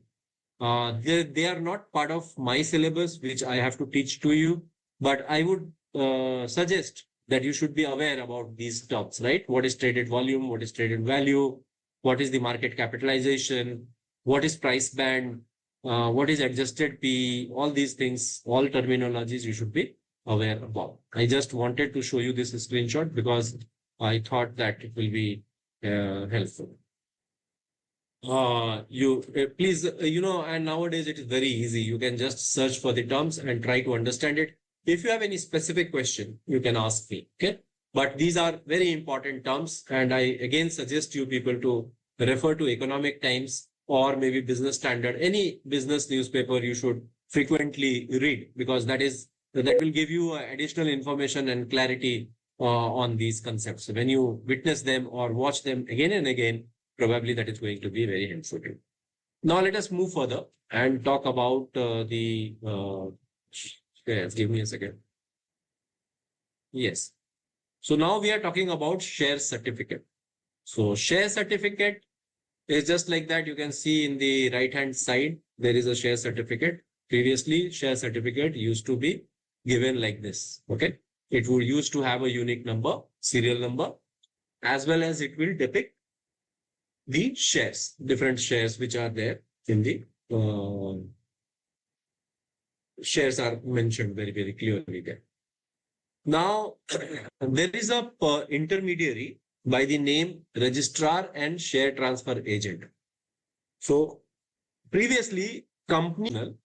Speaker 1: They are not part of my syllabus, which I have to teach to you, but I would suggest that you should be aware about these terms, right? What is traded volume? What is traded value? What is the market capitalization? What is price band? What is adjusted P? All these things, all terminologies you should be aware about. I just wanted to show you this screenshot because I thought that it will be helpful. Please, and nowadays it is very easy. You can just search for the terms and try to understand it. If you have any specific question, you can ask me. Okay. But these are very important terms. And I again suggest you people to refer to Economic Times or maybe Business Standard, any business newspaper you should frequently read, because that will give you additional information and clarity on these concepts. So when you witness them or watch them again and again, probably that is going to be very helpful. Now let us move further and talk about give me a second. Yes. So now we are talking about share certificate. So share certificate is just like that. You can see in the right hand side, there is a share certificate. Previously, share certificate used to be given like this. Okay. It would used to have a unique number, serial number, as well as it will depict the shares, different shares which are there in the shares are mentioned very, very clearly there. Now, there is a intermediary by the name registrar and share transfer agent. So previously, company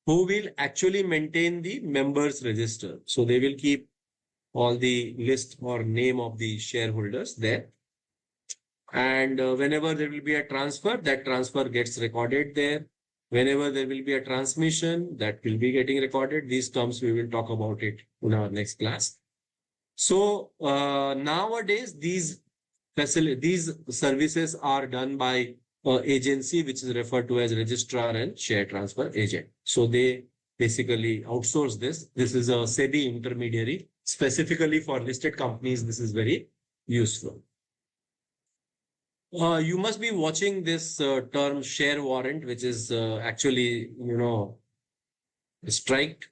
Speaker 1: who will actually maintain the members register. So they will keep all the list or name of the shareholders there. And whenever there will be a transfer, that transfer gets recorded there. Whenever there will be a transmission, that will be getting recorded. These terms, we will talk about it in our next class. So nowadays, these services are done by an agency which is referred to as registrar and share transfer agent. So they basically outsource this. This is a SEBI intermediary. Specifically for listed companies, this is very useful. You must be watching this term share warrant, which is actually, striked.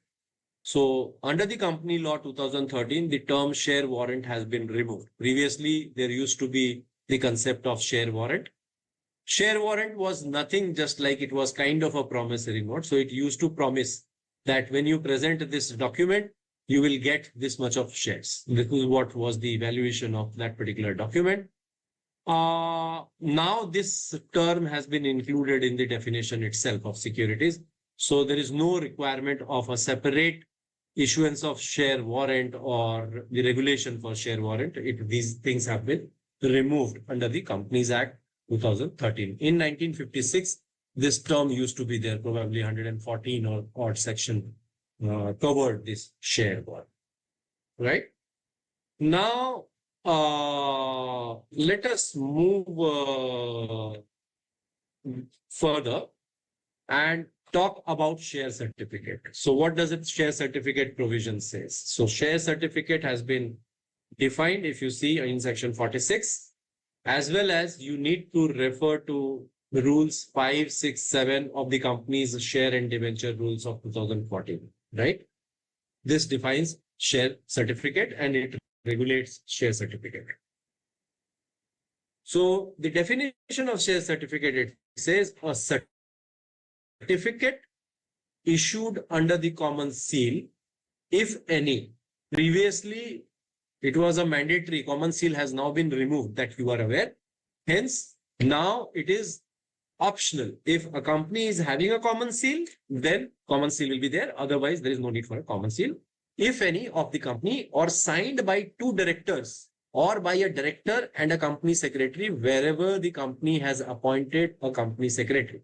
Speaker 1: So under the company law 2013, the term share warrant has been removed. Previously, there used to be the concept of share warrant. Share warrant was nothing, just like it was kind of a promissory note. So it used to promise that when you present this document, you will get this much of shares. This is what was the valuation of that particular document. Now this term has been included in the definition itself of securities. So there is no requirement of a separate issuance of share warrant or the regulation for share warrant. These things have been removed under the Companies Act 2013. In 1956, this term used to be there, probably 114 or odd section covered this share warrant. Right? Now, let us move further and talk about share certificate. So what does its share certificate provision says? So share certificate has been defined, if you see in section 46, as well as you need to refer to the rules 5, 6, 7 of the company's share and debenture rules of 2014, right? This defines share certificate and it regulates share certificate. So the definition of share certificate, it says a certificate issued under the common seal, if any. Previously, it was a mandatory. Common seal has now been removed, that you are aware. Hence, now it is optional. If a company is having a common seal, then common seal will be there. Otherwise, there is no need for a common seal. If any of the company, or signed by two directors or by a director and a company secretary, wherever the company has appointed a company secretary,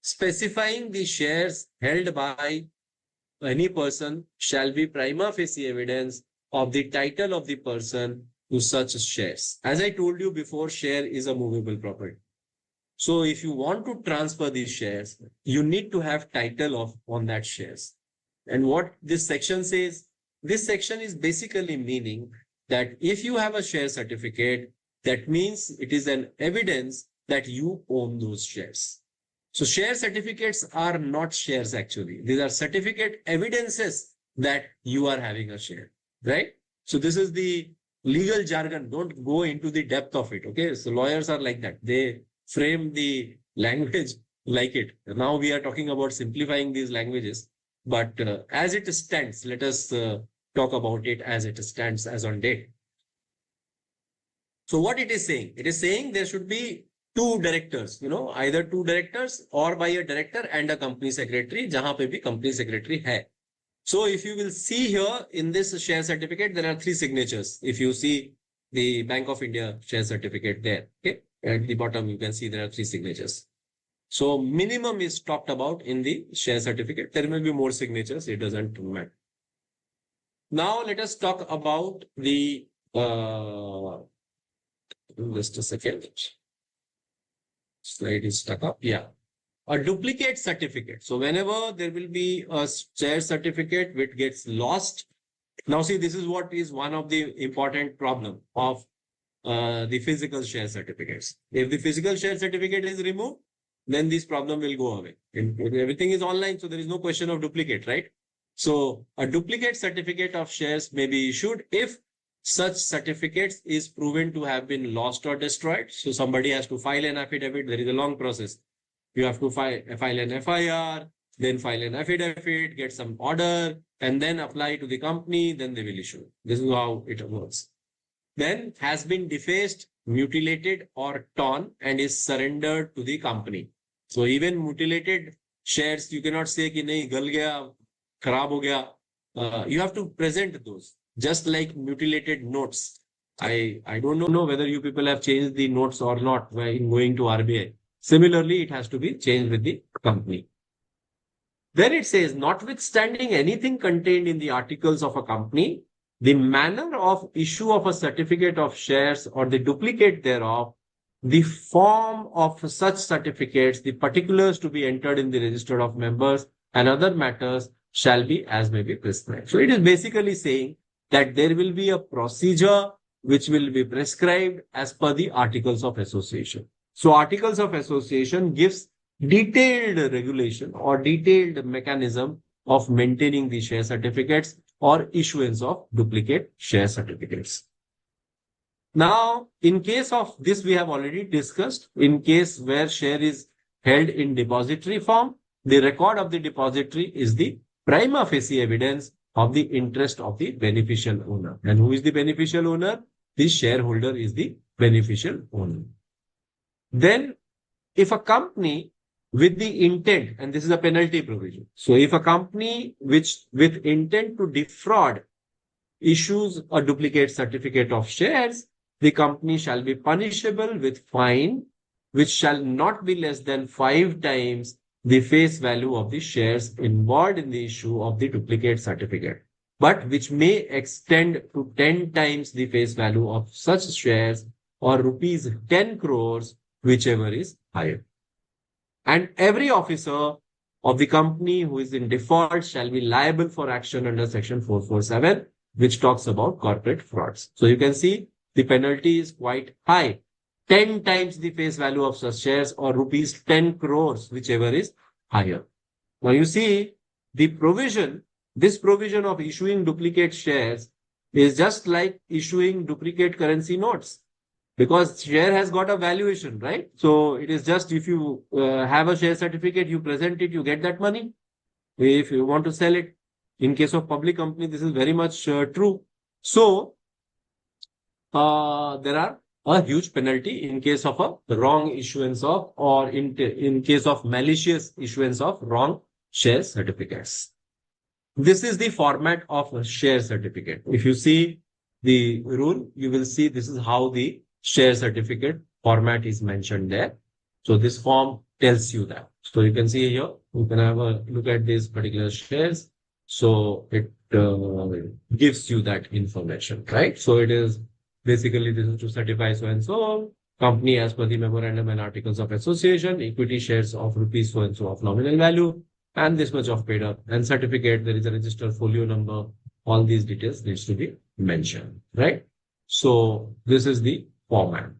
Speaker 1: specifying the shares held by any person shall be prima facie evidence of the title of the person to such shares. As I told you before, share is a movable property. So if you want to transfer these shares, you need to have title on that shares. And what this section says, this section is basically meaning that if you have a share certificate, that means it is an evidence that you own those shares. So share certificates are not shares actually. These are certificate evidences that you are having a share, right? So this is the legal jargon. Don't go into the depth of it, okay? So lawyers are like that. They frame the language like it. Now we are talking about simplifying these languages. But as it stands, let us talk about it as it stands as on date. So what it is saying? It is saying there should be two directors, either two directors or by a director and a company secretary, jahan pe bhi company secretary hai. So if you will see here in this share certificate, there are 3 signatures. If you see the Bank of India share certificate there, okay, at the bottom, you can see there are 3 signatures. So minimum is talked about in the share certificate. There may be more signatures. It doesn't matter. Now let us talk about the, just a second. Slide is stuck up. Yeah. A duplicate certificate. So whenever there will be a share certificate which gets lost. Now see, this is what is one of the important problem of the physical share certificates. If the physical share certificate is removed, then this problem will go away. Everything is online, so there is no question of duplicate, right? So a duplicate certificate of shares may be issued if such certificates is proven to have been lost or destroyed. So somebody has to file an affidavit. There is a long process. You have to file an FIR, then file an affidavit, get some order, and then apply to the company, then they will issue. This is how it works. Then has been defaced, mutilated, or torn and is surrendered to the company. So even mutilated shares, you cannot say कि नहीं गल गया, खराब हो गया. You have to present those, just like mutilated notes. I don't know whether you people have changed the notes or not in going to RBI. Similarly, it has to be changed with the company. Then it says, notwithstanding anything contained in the articles of a company, the manner of issue of a certificate of shares or the duplicate thereof, the form of such certificates, the particulars to be entered in the register of members, and other matters shall be as may be prescribed. So it is basically saying that there will be a procedure which will be prescribed as per the articles of association. So articles of association gives detailed regulation or detailed mechanism of maintaining the share certificates or issuance of duplicate share certificates. Now, in case of this, we have already discussed, in case where share is held in depository form, the record of the depository is the prima facie evidence of the interest of the beneficial owner. And who is the beneficial owner? The shareholder is the beneficial owner. Then, if a company with the intent, and this is a penalty provision. So if a company which with intent to defraud issues a duplicate certificate of shares, the company shall be punishable with fine, which shall not be less than 5 times the face value of the shares involved in the issue of the duplicate certificate, but which may extend to 10 times the face value of such shares or rupees 10 crores, whichever is higher. And every officer of the company who is in default shall be liable for action under section 447, which talks about corporate frauds. So you can see the penalty is quite high, 10 times the face value of such shares or rupees 10 crores, whichever is higher. Now you see the provision, this provision of issuing duplicate shares is just like issuing duplicate currency notes. Because share has got a valuation, right? So it is just if you have a share certificate, you present it, you get that money. If you want to sell it, in case of public company, this is very much true. So there are a huge penalty in case of a wrong issuance of, or in case of malicious issuance of wrong share certificates. This is the format of a share certificate. If you see the rule, you will see this is how the share certificate format is mentioned there. So this form tells you that. So you can see here, you can have a look at these particular shares. So it gives you that information, right? So it is basically this is to certify so and so company as per the memorandum and articles of association, equity shares of rupees so and so of nominal value, and this much of paid up, and certificate, there is a register folio number. All these details needs to be mentioned, right? So this is the format.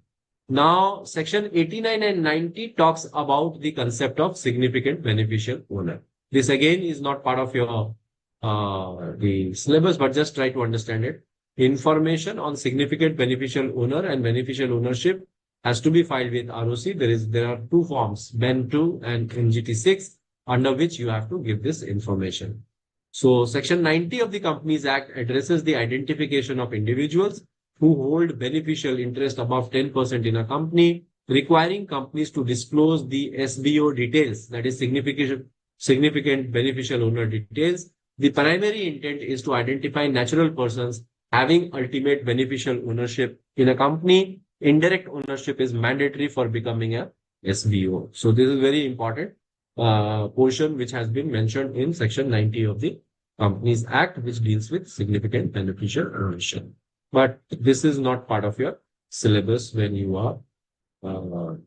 Speaker 1: Now, section 89 and 90 talks about the concept of significant beneficial owner. This again is not part of your the syllabus, but just try to understand it. Information on significant beneficial owner and beneficial ownership has to be filed with ROC. There are 2 forms, BEN 2 and NGT 6, under which you have to give this information. So, section 90 of the Companies Act addresses the identification of individuals who hold beneficial interest above 10% in a company, requiring companies to disclose the SBO details, that is significant beneficial owner details, The primary intent is to identify natural persons having ultimate beneficial ownership in a company. Indirect ownership is mandatory for becoming a SBO. So this is very important portion which has been mentioned in Section 90 of the Companies Act, which deals with significant beneficial ownership. But this is not part of your syllabus when you are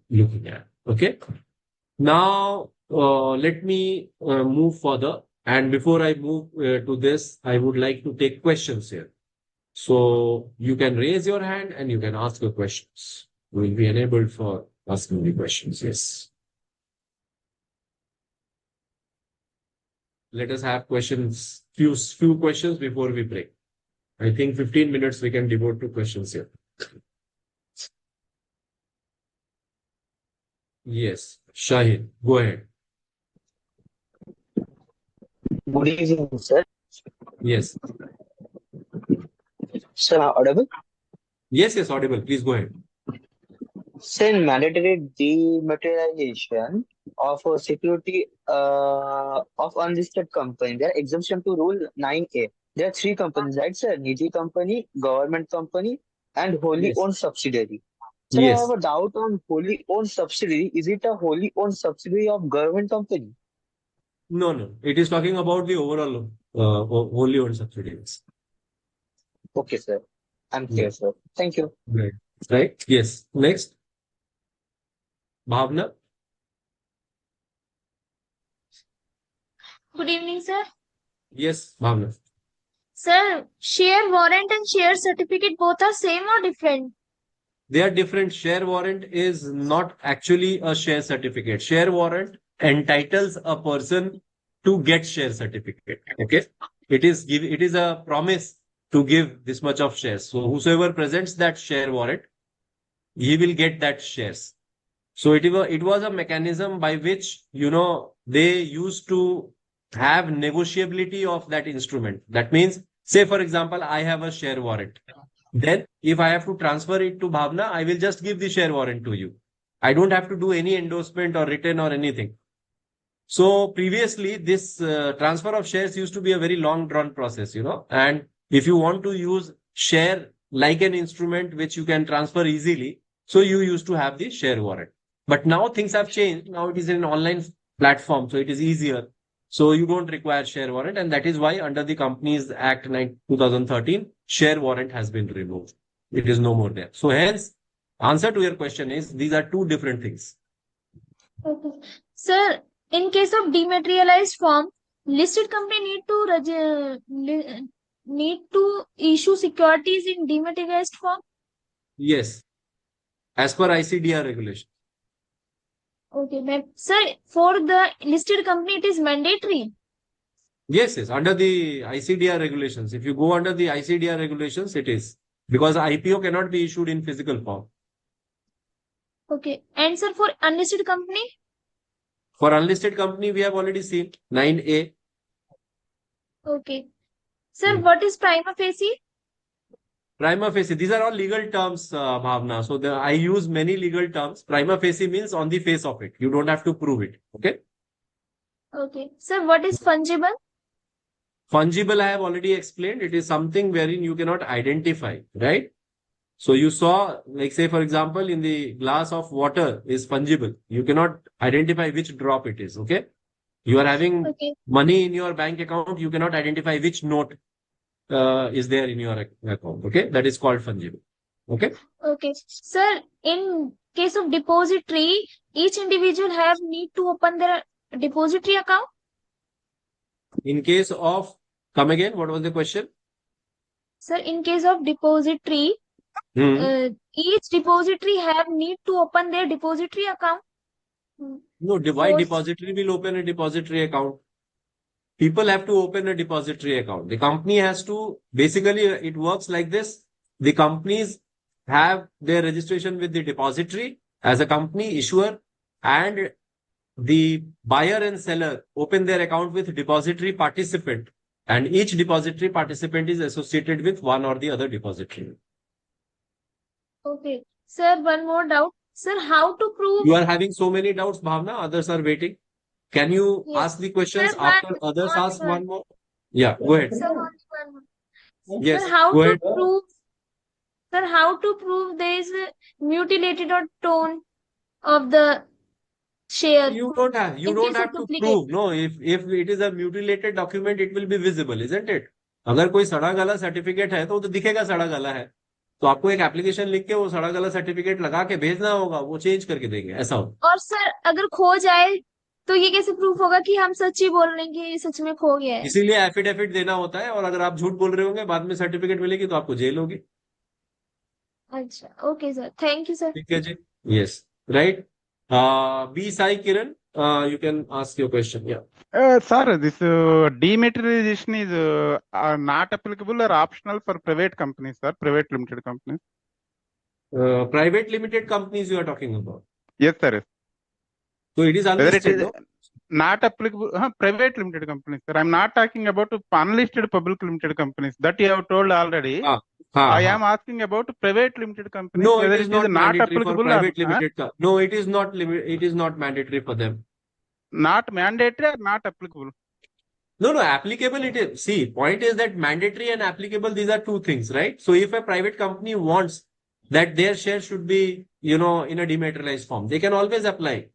Speaker 1: looking at. Okay. Now, let me move further. And before I move to this, I would like to take questions here. So you can raise your hand and you can ask your questions. You will be enabled for asking the questions. Yes. Let us have questions, few questions before we break. I think 15 minutes we can devote to questions here. Yes, Shahid, go ahead.
Speaker 3: Good evening, sir.
Speaker 1: Yes.
Speaker 3: Sir, am I audible?
Speaker 1: Yes, audible. Please go ahead.
Speaker 3: Sir, in mandatory dematerialization of a security of unlisted company, there are exemption to Rule 9A. There are three companies, right, sir? Niji company, government company, and wholly
Speaker 1: Yes.
Speaker 3: owned subsidiary. Sir, I have
Speaker 1: Yes.
Speaker 3: a doubt on wholly owned subsidiary. Is it a wholly owned subsidiary of government company?
Speaker 1: No. It is talking about the overall wholly owned subsidiaries.
Speaker 3: Okay, sir. I'm
Speaker 1: Yeah.
Speaker 3: clear, sir. Thank you.
Speaker 1: Right. Right. Yes. Next. Bhavna.
Speaker 4: Good evening, sir.
Speaker 1: Yes, Bhavna.
Speaker 4: Sir, share warrant and share certificate both are same or different?
Speaker 1: They are different. Share warrant is not actually a share certificate. Share warrant entitles a person to get share certificate. Okay. It is a promise to give this much of shares. So whosoever presents that share warrant, he will get that shares. So it was a mechanism by which, they used to have negotiability of that instrument. That means, say, for example, I have a share warrant. Then if I have to transfer it to Bhavna, I will just give the share warrant to you. I don't have to do any endorsement or written or anything. So previously, this transfer of shares used to be a very long drawn process, and if you want to use share like an instrument which you can transfer easily, so you used to have the share warrant. But now things have changed. Now it is an online platform, so it is easier. So you don't require share warrant, and that is why under the Companies Act 2013, share warrant has been removed. It is no more there. So hence, answer to your question is these are two different things.
Speaker 4: Okay. Sir, in case of dematerialized form, listed company need to issue securities in dematerialized form.
Speaker 1: Yes, as per ICDR regulation.
Speaker 4: Okay, ma'am. Sir, for the listed company, it is mandatory.
Speaker 1: Yes, under the ICDR regulations. If you go under the ICDR regulations, it is because IPO cannot be issued in physical form.
Speaker 4: Okay. And sir, for unlisted company?
Speaker 1: For unlisted company, we have already seen 9A.
Speaker 4: Okay. Sir, what is prima facie?
Speaker 1: Prima facie. These are all legal terms, Bhavna. So I use many legal terms. Prima facie means on the face of it. You don't have to prove it. Okay.
Speaker 4: Okay. Sir, what is fungible?
Speaker 1: Fungible, I have already explained. It is something wherein you cannot identify, right? So you saw, like say, for example, in the glass of water is fungible. You cannot identify which drop it is. Okay. You are having money in your bank account. You cannot identify which note is there in your account. Okay. That is called fungible. Okay.
Speaker 4: Okay. Sir, in case of depository, each individual have need to open their depository account?
Speaker 1: In case of, come again, what was the question?
Speaker 4: Sir, in case of depository, each depository have need to open their depository account?
Speaker 1: No, why depository will open a depository account? People have to open a depository account. The company has to, basically, it works like this. The companies have their registration with the depository as a company issuer, and the buyer and seller open their account with depository participant, and each depository participant is associated with one or the other depository.
Speaker 4: Okay. Sir, one more doubt. Sir, how to prove?
Speaker 1: You are having so many doubts, Bhavna. Others are waiting. Can you ask the questions
Speaker 4: Sir,
Speaker 1: after others ask one more? Yeah, go ahead.
Speaker 4: Sir, only one more.
Speaker 1: Yes,
Speaker 4: Sir, how
Speaker 1: go
Speaker 4: to
Speaker 1: ahead.
Speaker 4: prove? Sir, how to prove there is a mutilated or tone of the share
Speaker 1: You don't have
Speaker 4: in case of
Speaker 1: to
Speaker 4: duplicate?
Speaker 1: prove. No, if it is a mutilated document, it will be visible, isn't it? अगर कोई सड़ा गला certificate है तो दिखेगा सड़ा गला है, तो आपको एक एप्लीकेशन लिख के वो सड़ा गला सर्टिफिकेट लगा के भेजना होगा, वो चेंज करके देंगे, ऐसा हो।
Speaker 4: और सर अगर खो जाए तो ये कैसे प्रूफ होगा कि हम सच ही बोल रहे हैं कि ये सच में खो गया है?
Speaker 1: इसीलिए एफिडेविट देना होता है, और अगर आप झूठ बोल रहे होंगे बाद में सर्टिफिकेट मिलेगी तो आपको जेल होगी।
Speaker 4: अच्छा, okay sir, thank you sir.
Speaker 1: ठीक है जी, yes, right. B Sai Kiran, you can ask your question. Yeah.
Speaker 5: Sir, this dematerialization is not applicable or optional for private companies, sir, private limited companies.
Speaker 1: Private limited companies you are talking about.
Speaker 5: Yes, sir.
Speaker 1: So it is
Speaker 5: Whether it
Speaker 1: unlisted,
Speaker 5: is
Speaker 1: no?
Speaker 5: not applicable, private limited companies, sir. I'm not talking about unlisted public limited companies. That you have told already. I am asking about private limited companies.
Speaker 1: No,
Speaker 5: whether
Speaker 1: it is not
Speaker 5: not
Speaker 1: mandatory for
Speaker 5: applicable
Speaker 1: private
Speaker 5: or
Speaker 1: limited. No, it is not it is not mandatory for them.
Speaker 5: not mandatory or not applicable.
Speaker 1: No, applicable it is. See, point is that mandatory and applicable, these are two things, right? So if a private company wants that their share should be, in a dematerialized form, they can always apply.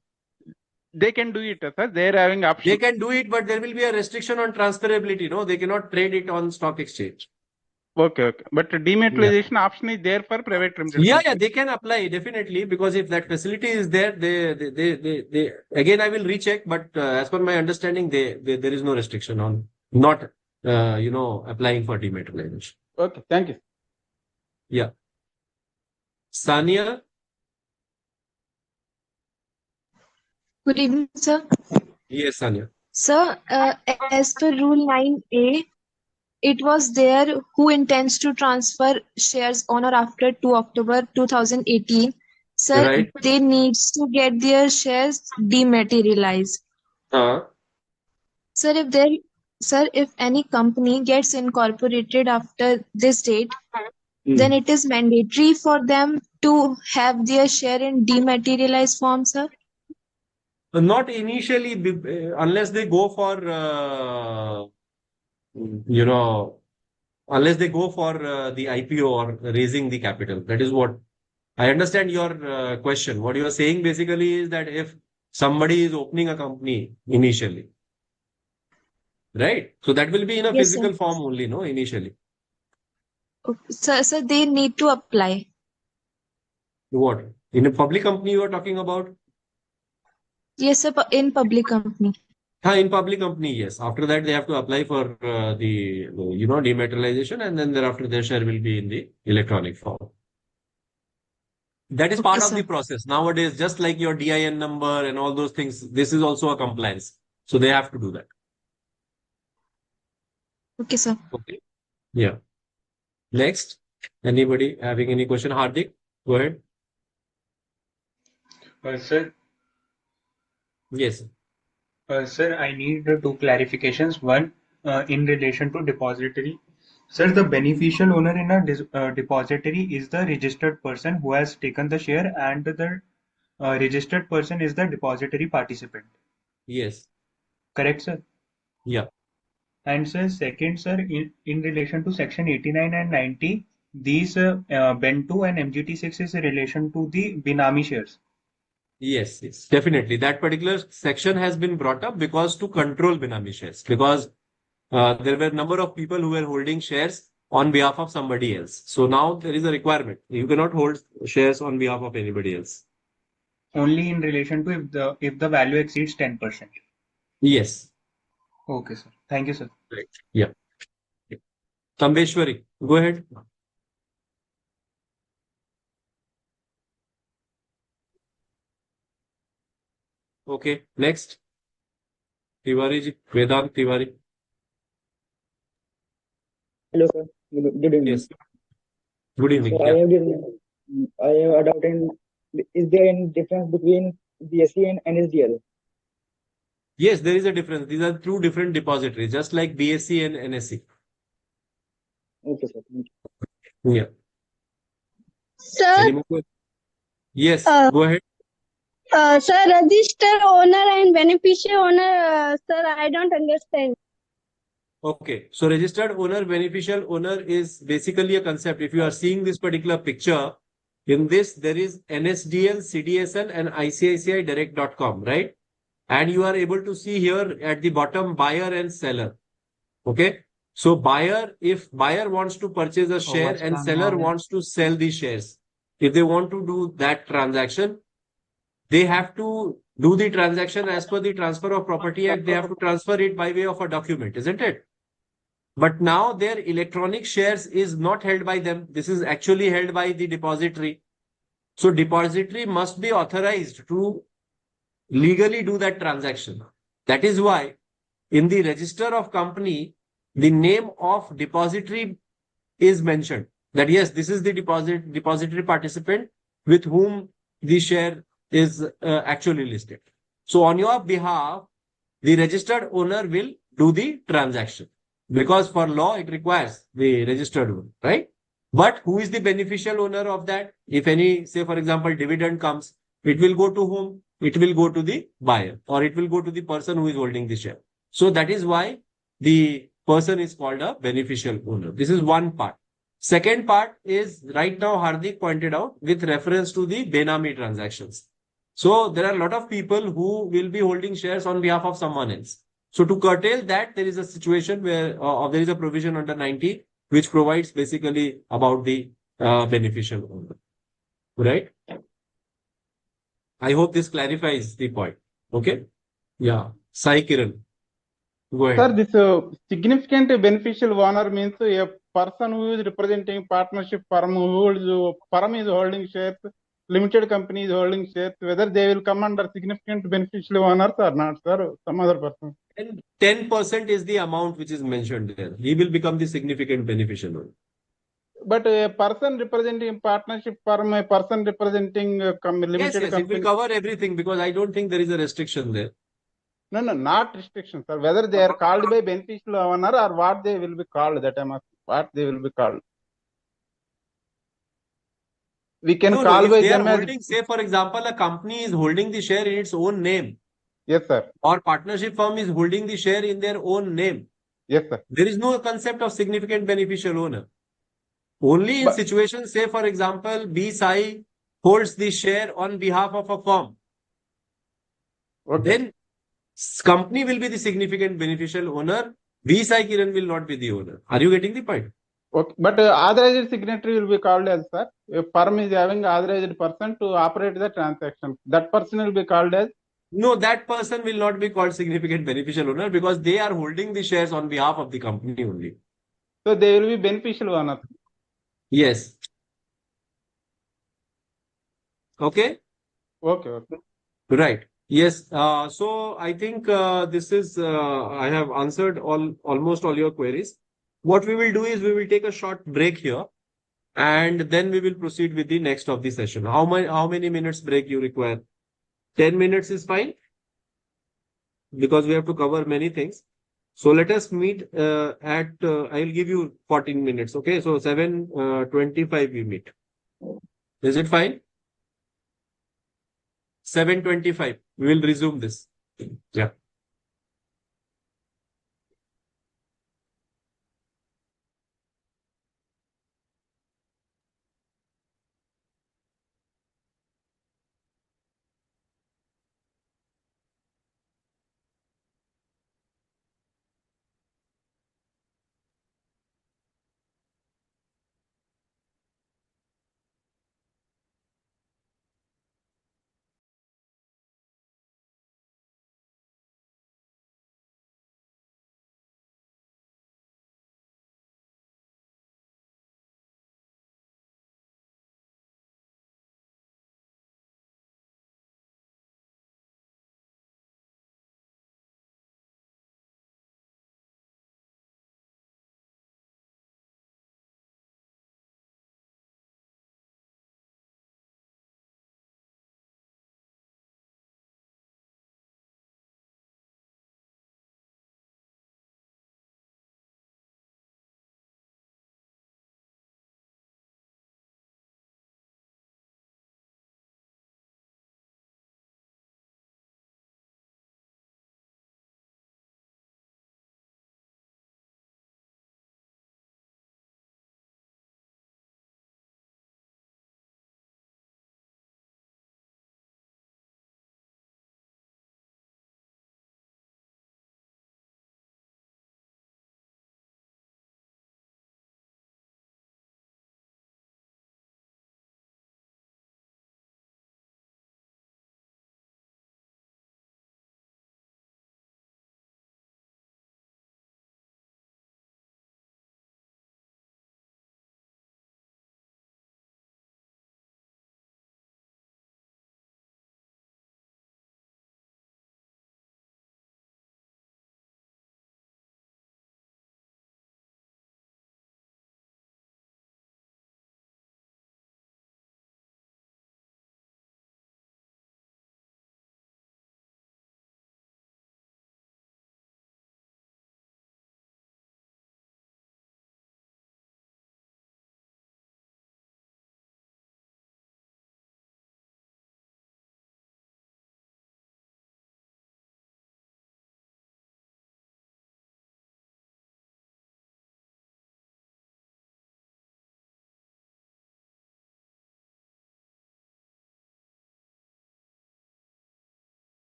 Speaker 5: They can do it, sir. They're having option.
Speaker 1: They can do it, but there will be a restriction on transferability. No, they cannot trade it on stock exchange.
Speaker 5: Okay. But dematerialization option is there for private limited.
Speaker 1: Yeah, they can apply definitely, because if that facility is there, they again I will recheck, but as per my understanding, there is no restriction on not applying for dematerialization.
Speaker 5: Okay, thank you.
Speaker 1: Yeah. Sania.
Speaker 6: Good evening, sir.
Speaker 1: Yes, Sania.
Speaker 6: Sir, as per Rule 9A, it was there who intends to transfer shares on or after 2 October 2018. Sir,
Speaker 1: Right.
Speaker 6: they needs to get their shares dematerialized. Sir, if any company gets incorporated after this date, then it is mandatory for them to have their share in dematerialized form, sir?
Speaker 1: Not initially, unless they go for, unless they go for the IPO or raising the capital. That is what I understand your question. What you are saying basically is that if somebody is opening a company initially, right? So that will be in a
Speaker 6: Yes,
Speaker 1: physical
Speaker 6: sir.
Speaker 1: form only, no, initially.
Speaker 6: Sir, they need to apply.
Speaker 1: What? In a public company you are talking about?
Speaker 6: Yes, sir, in public company.
Speaker 1: In public company, yes. After that, they have to apply for the dematerialization, and then thereafter their share will be in the electronic form. That is
Speaker 6: Okay,
Speaker 1: part of
Speaker 6: sir.
Speaker 1: the process. Nowadays, just like your DIN number and all those things, this is also a compliance. So they have to do that.
Speaker 6: Okay, sir.
Speaker 1: Okay. Yeah. Next, anybody having any question? Hardik, go ahead.
Speaker 7: Sir,
Speaker 1: Yes.
Speaker 7: sir, I need two clarifications. One, in relation to depository. Sir, the beneficial owner in a depository is the registered person who has taken the share, and the registered person is the depository participant.
Speaker 1: Yes.
Speaker 7: Correct, sir?
Speaker 1: Yeah.
Speaker 7: And sir, second, sir, in relation to section 89 and 90, these Ben 2 and MGT 6 is in relation to the Binami shares.
Speaker 1: Yes, definitely. That particular section has been brought up because to control Binami shares, because there were a number of people who were holding shares on behalf of somebody else. So now there is a requirement. You cannot hold shares on behalf of anybody else.
Speaker 7: Only in relation to if the value exceeds 10%.
Speaker 1: Yes.
Speaker 7: Okay, sir. Thank you, sir.
Speaker 1: Right. Yeah. Kambeshwari, go ahead. Okay. Next. Tiwari ji, Vedant Tiwari.
Speaker 8: Hello, sir. Good evening.
Speaker 1: Yes. Good evening.
Speaker 8: So I have a doubt in, is there any difference between BSE and NSDL?
Speaker 1: Yes, there is a difference. These are two different depositories, just like BSE and NSE.
Speaker 8: Okay, sir. Thank
Speaker 1: you. Yeah.
Speaker 9: Sir,
Speaker 1: Any more questions? Yes, go ahead.
Speaker 9: Sir, register owner and beneficiary owner, sir, I don't understand.
Speaker 1: Okay, so registered owner, beneficial owner is basically a concept. If you are seeing this particular picture, in this there is NSDL, CDSL and ICICI Direct.com, right? And you are able to see here at the bottom buyer and seller. Okay. So buyer, if buyer wants to purchase a share and seller wants to sell the shares, if they want to do that transaction, they have to do the transaction as per the Transfer of Property Act. They have to transfer it by way of a document, isn't it? But now their electronic shares is not held by them. This is actually held by the depository. So depository must be authorized to legally do that transaction. That is why in the register of company, the name of depository is mentioned. That yes, this is the depository participant with whom the share is actually listed. So on your behalf, the registered owner will do the transaction because for law it requires the registered owner, right? But who is the beneficial owner of that? If any, say for example, dividend comes, it will go to whom? It will go to the buyer or it will go to the person who is holding the share. So that is why the person is called a beneficial owner. This is one part. Second part is right now Hardik pointed out with reference to the Benami transactions. So there are a lot of people who will be holding shares on behalf of someone else. So to curtail that, there is a situation where there is a provision under 90 which provides basically about the beneficial owner. Right? I hope this clarifies the point. Okay? Yeah. Sai Kiran. Go ahead.
Speaker 5: Sir, this significant beneficial owner means a person who is representing partnership firm firm is holding shares, limited company is holding shares, whether they will come under significant beneficial owners or not, sir, some other person.
Speaker 1: 10% is the amount which is mentioned there. He will become the significant beneficial owner.
Speaker 5: But a person representing partnership firm, a person representing limited
Speaker 1: yes,
Speaker 5: company.
Speaker 1: It will cover everything because I don't think there is a restriction there.
Speaker 5: No, not restriction, sir. Whether they are called by beneficial owner or what they will be called, that I must, what they will be called. We can call by them as.
Speaker 1: Holding, say for example, a company is holding the share in its own name.
Speaker 5: Yes, sir.
Speaker 1: Or partnership firm is holding the share in their own name.
Speaker 5: Yes, sir.
Speaker 1: There is no concept of significant beneficial owner. Only in situations, say for example, BSI holds the share on behalf of a firm. Okay. Then company will be the significant beneficial owner. BSI Kiran will not be the owner. Are you getting the point?
Speaker 5: Okay, but authorized signatory will be called as, sir. A firm is having authorized person to operate the transaction. That person will be called as.
Speaker 1: No, that person will not be called significant beneficial owner because they are holding the shares on behalf of the company only.
Speaker 5: So they will be beneficial owner.
Speaker 1: Yes. Okay.
Speaker 5: Okay.
Speaker 1: Right. Yes. So I think this is I have answered almost all your queries. What we will do is we will take a short break here, and then we will proceed with the next of the session. How many minutes break you require? 10 minutes is fine because we have to cover many things. So let us meet at I will give you 14 minutes. Okay. So 7:25 we meet. Is it fine? 7:25. We will resume this. Yeah.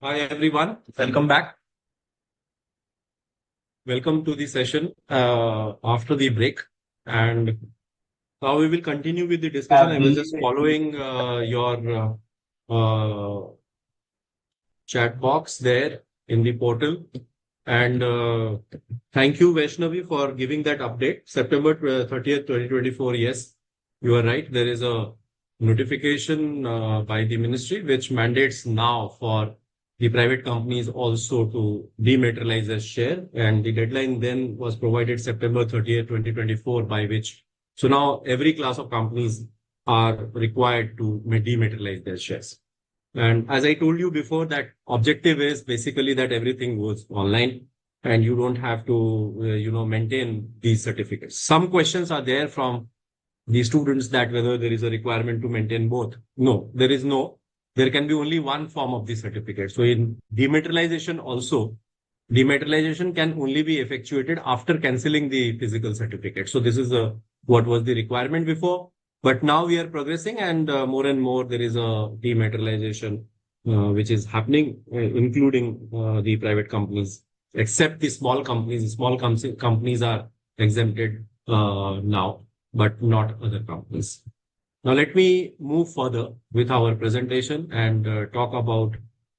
Speaker 1: Hi everyone, welcome back. Welcome to the session after the break. And now we will continue with the discussion. I was just following your chat box there in the portal. And thank you, Vaishnavi, for giving that update. September 30th, 2024. Yes, you are right. There is a notification by the ministry which mandates now for the private companies also to dematerialize their share. And the deadline then was provided September 30th, 2024, by which so now every class of companies are required to dematerialize their shares. And as I told you before, that objective is basically that everything goes online and you don't have to, maintain these certificates. Some questions are there from the students that whether there is a requirement to maintain both. No, there is no. There can be only one form of the certificate. So in dematerialization also, dematerialization can only be effectuated after cancelling the physical certificate. So this is what was the requirement before. But now we are progressing and more there is a dematerialization which is happening, including the private companies, except the small companies. The small companies are exempted now, but not other companies. Now let me move further with our presentation and talk about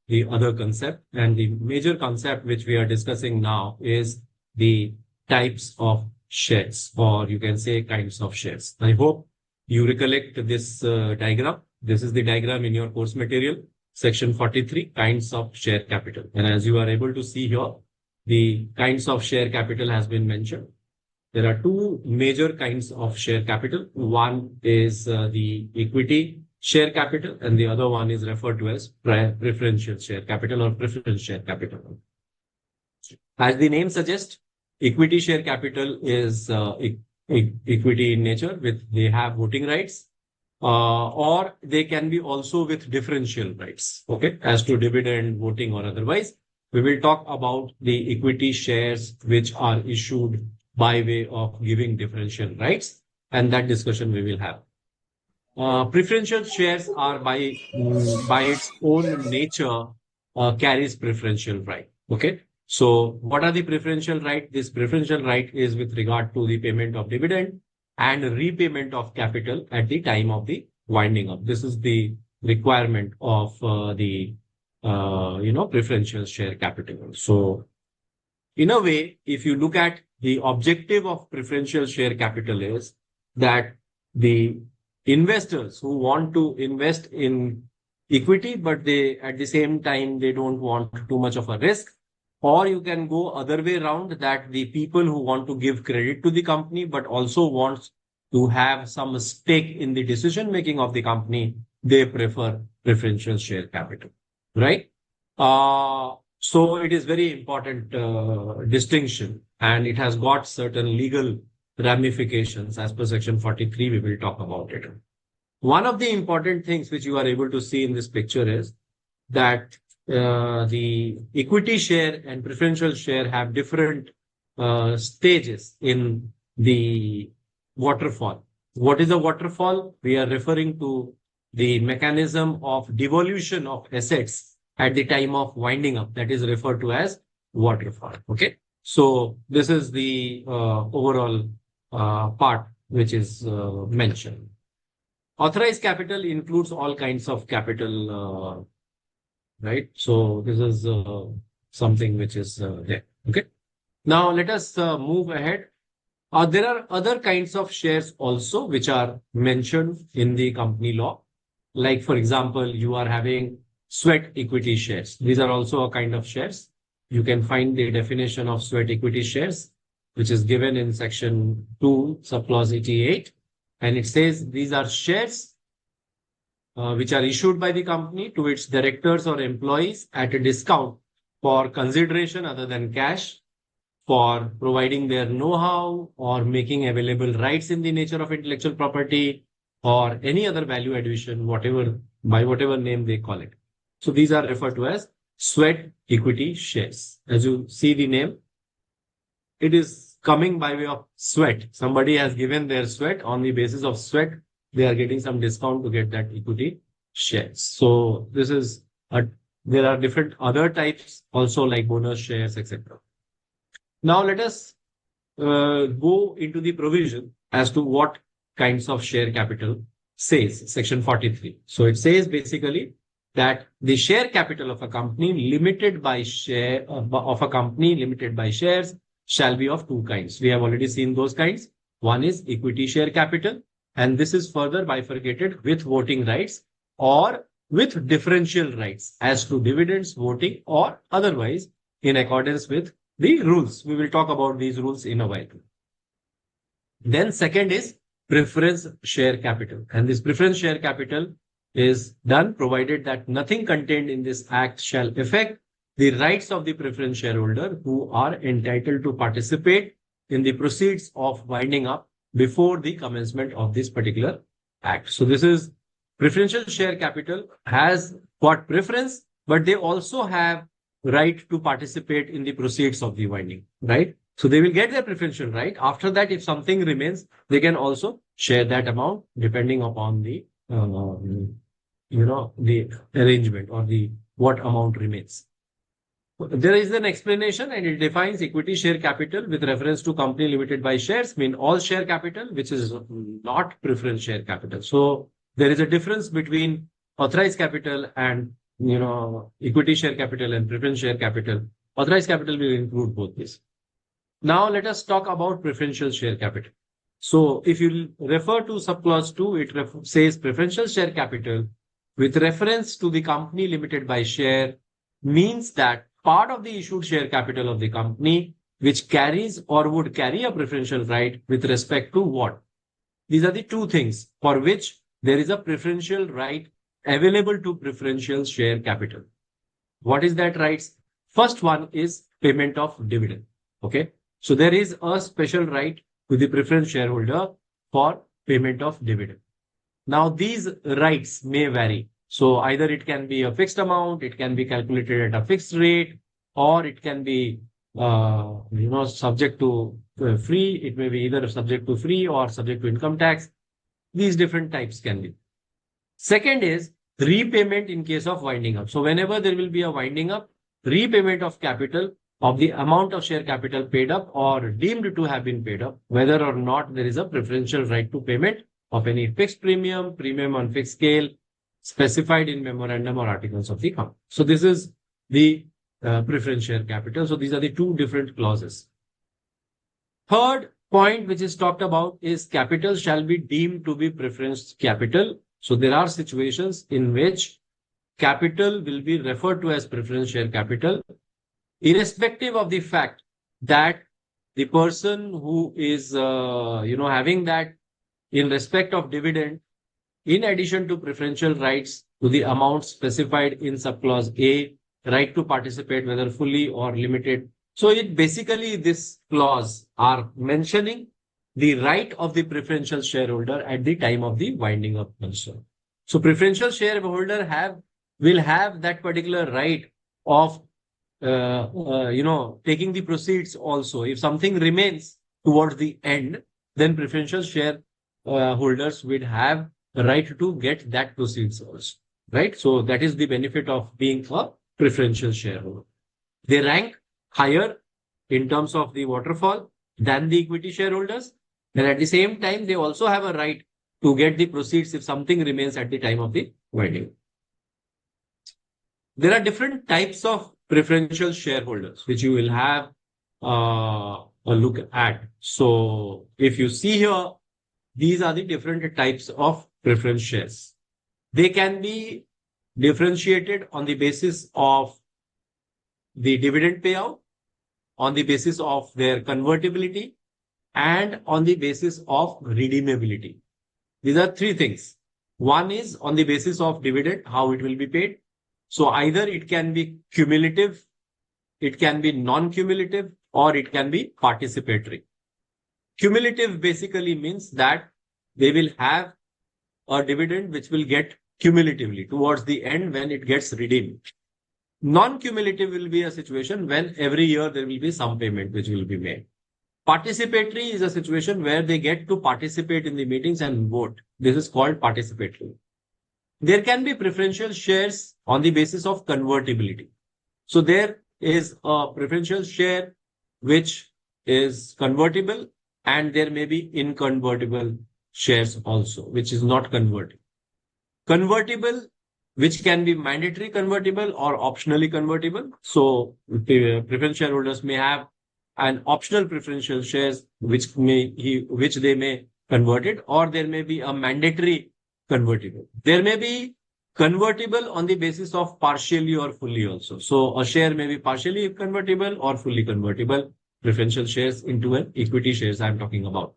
Speaker 1: the other concept. And the major concept which we are discussing now is the types of shares, or you can say kinds of shares. I hope you recollect this diagram. This is the diagram in your course material, section 43, kinds of share capital. And as you are able to see here, the kinds of share capital has been mentioned. There are two major kinds of share capital. One is the equity share capital, and the other one is referred to as preferential share capital or preference share capital. As the name suggests, equity share capital is equity in nature, they have voting rights, or they can be also with differential rights, okay, as to dividend, voting, or otherwise. We will talk about the equity shares which are issued by way of giving differential rights, and that discussion we will have. Preferential shares are by its own nature carries preferential right. Okay. So what are the preferential right? This preferential right is with regard to the payment of dividend and repayment of capital at the time of the winding up. This is the requirement of the preferential share capital. So in a way, if you look at the objective of preferential share capital is that the investors who want to invest in equity, but they at the same time, they don't want too much of a risk. Or you can go other way around, that the people who want to give credit to the company, but also wants to have some stake in the decision making of the company, they prefer preferential share capital, right? So it is very important distinction, and it has got certain legal ramifications. As per section 43, we will talk about it. One of the important things which you are able to see in this picture is that the equity share and preferential share have different stages in the waterfall. What is a waterfall? We are referring to the mechanism of devolution of assets at the time of winding up. That is referred to as waterfall. Okay. So this is the overall part which is mentioned. Authorized capital includes all kinds of capital, right? So this is something which is there. Okay. Now let us move ahead. There are other kinds of shares also which are mentioned in the company law. Like, for example, you are having sweat equity shares. These are also a kind of shares. You can find the definition of sweat equity shares, which is given in section 2, subclause 88. And it says these are shares which are issued by the company to its directors or employees at a discount for consideration other than cash, for providing their know-how or making available rights in the nature of intellectual property or any other value addition, by whatever name they call it. So these are referred to as sweat equity shares. As you see the name, it is coming by way of sweat. Somebody has given their sweat. On the basis of sweat, they are getting some discount to get that equity shares. So this is a there are different other types also like bonus shares, etc. Now let us go into the provision as to what kinds of share capital says, section 43. So it says basically that the share capital of a company limited by shares shall be of two kinds. We have already seen those kinds. One is equity share capital, and this is further bifurcated with voting rights or with differential rights as to dividends, voting, or otherwise in accordance with the rules. We will talk about these rules in a while. Then second is preference share capital. And this preference share capital is done provided that nothing contained in this act shall affect the rights of the preference shareholder who are entitled to participate in the proceeds of winding up before the commencement of this particular act. So this is preferential share capital has got preference, but they also have right to participate in the proceeds of the winding, right? So they will get their preferential right. After that, if something remains, they can also share that amount depending upon the, the arrangement or the what amount remains. There is an explanation and it defines equity share capital with reference to company limited by shares, mean all share capital, which is not preference share capital. So there is a difference between authorized capital and equity share capital and preference share capital. Authorized capital will include both these. Now let us talk about preferential share capital. So if you refer to subclause 2, it says preferential share capital with reference to the company limited by share means that part of the issued share capital of the company which carries or would carry a preferential right with respect to what? These are the two things for which there is a preferential right available to preferential share capital. What is that rights? First one is payment of dividend. Okay. So there is a special right to the preference shareholder for payment of dividend. Now these rights may vary. So either it can be a fixed amount, it can be calculated at a fixed rate, or it can be, subject to free. It may be either subject to free or subject to income tax. These different types can be. Second is repayment in case of winding up. So whenever there will be a winding up, repayment of capital of the amount of share capital paid up or deemed to have been paid up, whether or not there is a preferential right to payment of any fixed premium, premium on fixed scale, specified in memorandum or articles of the company. So this is the preference share capital. So these are the two different clauses. Third point which is talked about is capital shall be deemed to be preference capital. So there are situations in which capital will be referred to as preference share capital, irrespective of the fact that the person who is, having that in respect of dividend, in addition to preferential rights to the amount specified in subclause A, right to participate whether fully or limited. So it basically this clause are mentioning the right of the preferential shareholder at the time of the winding up also. So preferential shareholder will have that particular right of taking the proceeds also. If something remains towards the end, then preferential shareholders would have the right to get that proceeds also, right? So that is the benefit of being a preferential shareholder. They rank higher in terms of the waterfall than the equity shareholders. And at the same time, they also have a right to get the proceeds if something remains at the time of the winding. There are different types of preferential shareholders, which you will have a look at. So if you see here, these are the different types of preference shares. They can be differentiated on the basis of the dividend payout, on the basis of their convertibility, and on the basis of redeemability. These are three things. One is on the basis of dividend, how it will be paid. So either it can be cumulative, it can be non-cumulative, or it can be participatory. Cumulative basically means that they will have a dividend which will get cumulatively towards the end when it gets redeemed. Non-cumulative will be a situation when every year there will be some payment which will be made. Participatory is a situation where they get to participate in the meetings and vote. This is called participatory. there can be preferential shares on the basis of convertibility. So there is a preferential share which is convertible, and there may be inconvertible shares also, which is not convertible. Convertible, which can be mandatory convertible or optionally convertible. So preference shareholders may have an optional preferential shares which they may convert it, or there may be a mandatory convertible. There may be convertible on the basis of partially or fully also. So a share may be partially convertible or fully convertible preferential shares into an equity shares I'm talking about.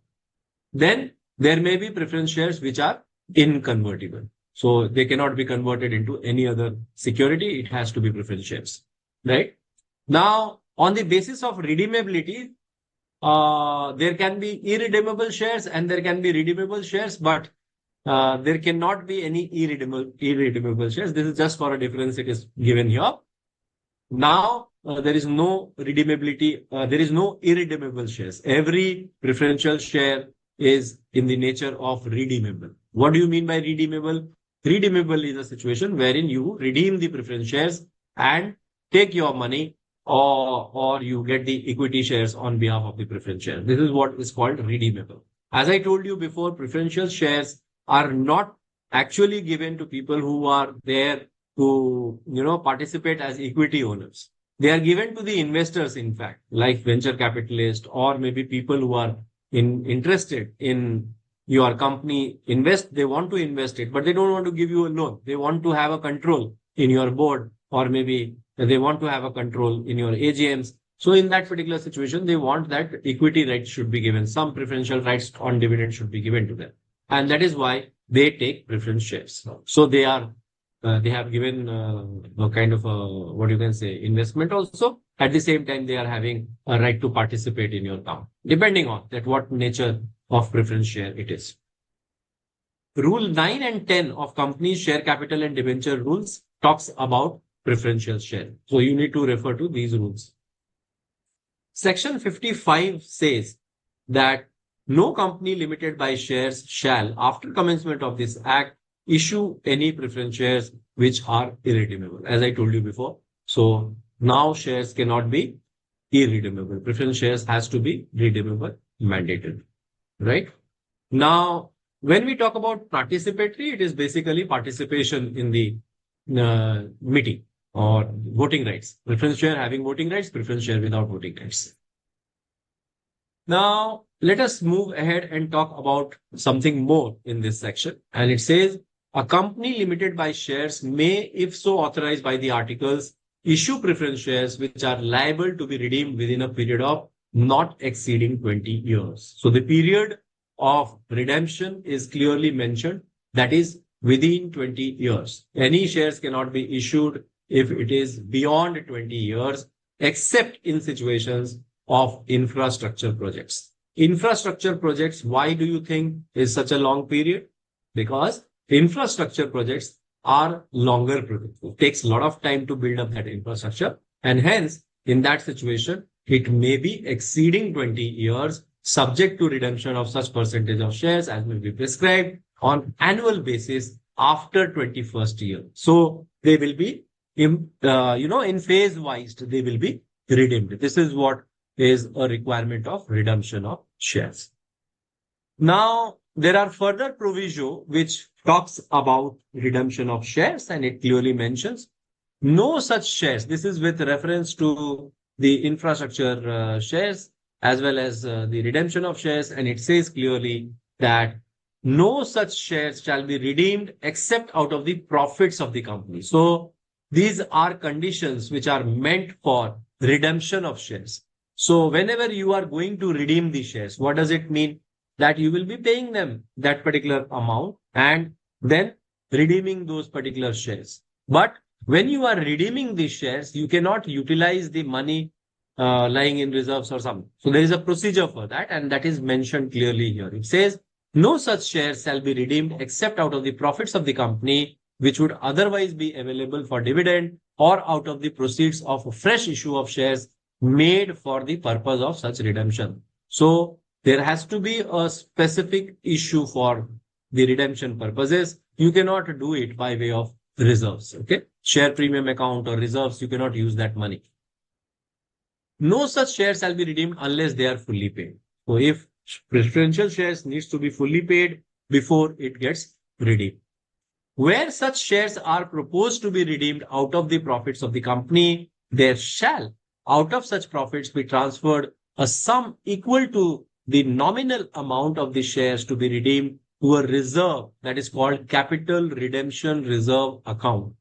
Speaker 1: Then there may be preference shares which are inconvertible. So they cannot be converted into any other security. It has to be preference shares, right? Now, on the basis of redeemability, there can be irredeemable shares and there can be redeemable shares, but there cannot be any irredeemable shares. This is just for a difference it is given here. Now, there is no redeemability. There is no irredeemable shares. Every preferential share is in the nature of redeemable. What do you mean by redeemable? Redeemable is a situation wherein you redeem the preference shares and take your money, or you get the equity shares on behalf of the preference share. This is what is called redeemable. As I told you before, preferential shares are not actually given to people who are there to, participate as equity owners. They are given to the investors, in fact, like venture capitalists, or maybe people who are interested in your company they want to invest it, but they don't want to give you a loan. They want to have a control in your board, or maybe they want to have a control in your AGMs. So in that particular situation, they want that equity rights should be given. Some preferential rights on dividend should be given to them. And that is why they take preference shares. So they have given a kind of what you can say, investment also. At the same time, they are having a right to participate in your account, depending on that what nature of preference share it is. Rule 9 and 10 of companies share capital and debenture rules talks about preferential share. So you need to refer to these rules. Section 55 says that no company limited by shares shall, after commencement of this act, issue any preference shares which are irredeemable, as I told you before. So now shares cannot be irredeemable. Preference shares has to be redeemable, mandatory. Right? Now, when we talk about participatory, it is basically participation in the meeting or voting rights. Preference share having voting rights, preference share without voting rights. Now, let us move ahead and talk about something more in this section. And it says, a company limited by shares may, if so authorized by the articles, issue preference shares which are liable to be redeemed within a period of not exceeding 20 years. So the period of redemption is clearly mentioned, that is within 20 years. Any shares cannot be issued if it is beyond 20 years, except in situations of infrastructure projects. Infrastructure projects, why do you think is such a long period? Because infrastructure projects are longer projects. It takes a lot of time to build up that infrastructure, and hence in that situation, it may be exceeding 20 years, subject to redemption of such percentage of shares as may be prescribed on annual basis after 21st year. So they will be, in phase wise, they will be redeemed. This is what is a requirement of redemption of shares. Now, there are further proviso which talks about redemption of shares, and it clearly mentions no such shares. This is with reference to the infrastructure shares as well as the redemption of shares. And it says clearly that no such shares shall be redeemed except out of the profits of the company. So these are conditions which are meant for redemption of shares. So whenever you are going to redeem the shares, what does it mean? That you will be paying them that particular amount and then redeeming those particular shares. But when you are redeeming these shares, you cannot utilize the money lying in reserves or something. So there is a procedure for that, and that is mentioned clearly here. It says, no such shares shall be redeemed except out of the profits of the company, which would otherwise be available for dividend, or out of the proceeds of a fresh issue of shares made for the purpose of such redemption. So there has to be a specific issue for the redemption purposes. you cannot do it by way of reserves. Okay. Share premium account or reserves, you cannot use that money. No such shares shall be redeemed unless they are fully paid. So if preferential shares needs to be fully paid before it gets redeemed. Where such shares are proposed to be redeemed out of the profits of the company, there shall, out of such profits, be transferred a sum equal to the nominal amount of the shares to be redeemed to a reserve that is called capital redemption reserve account.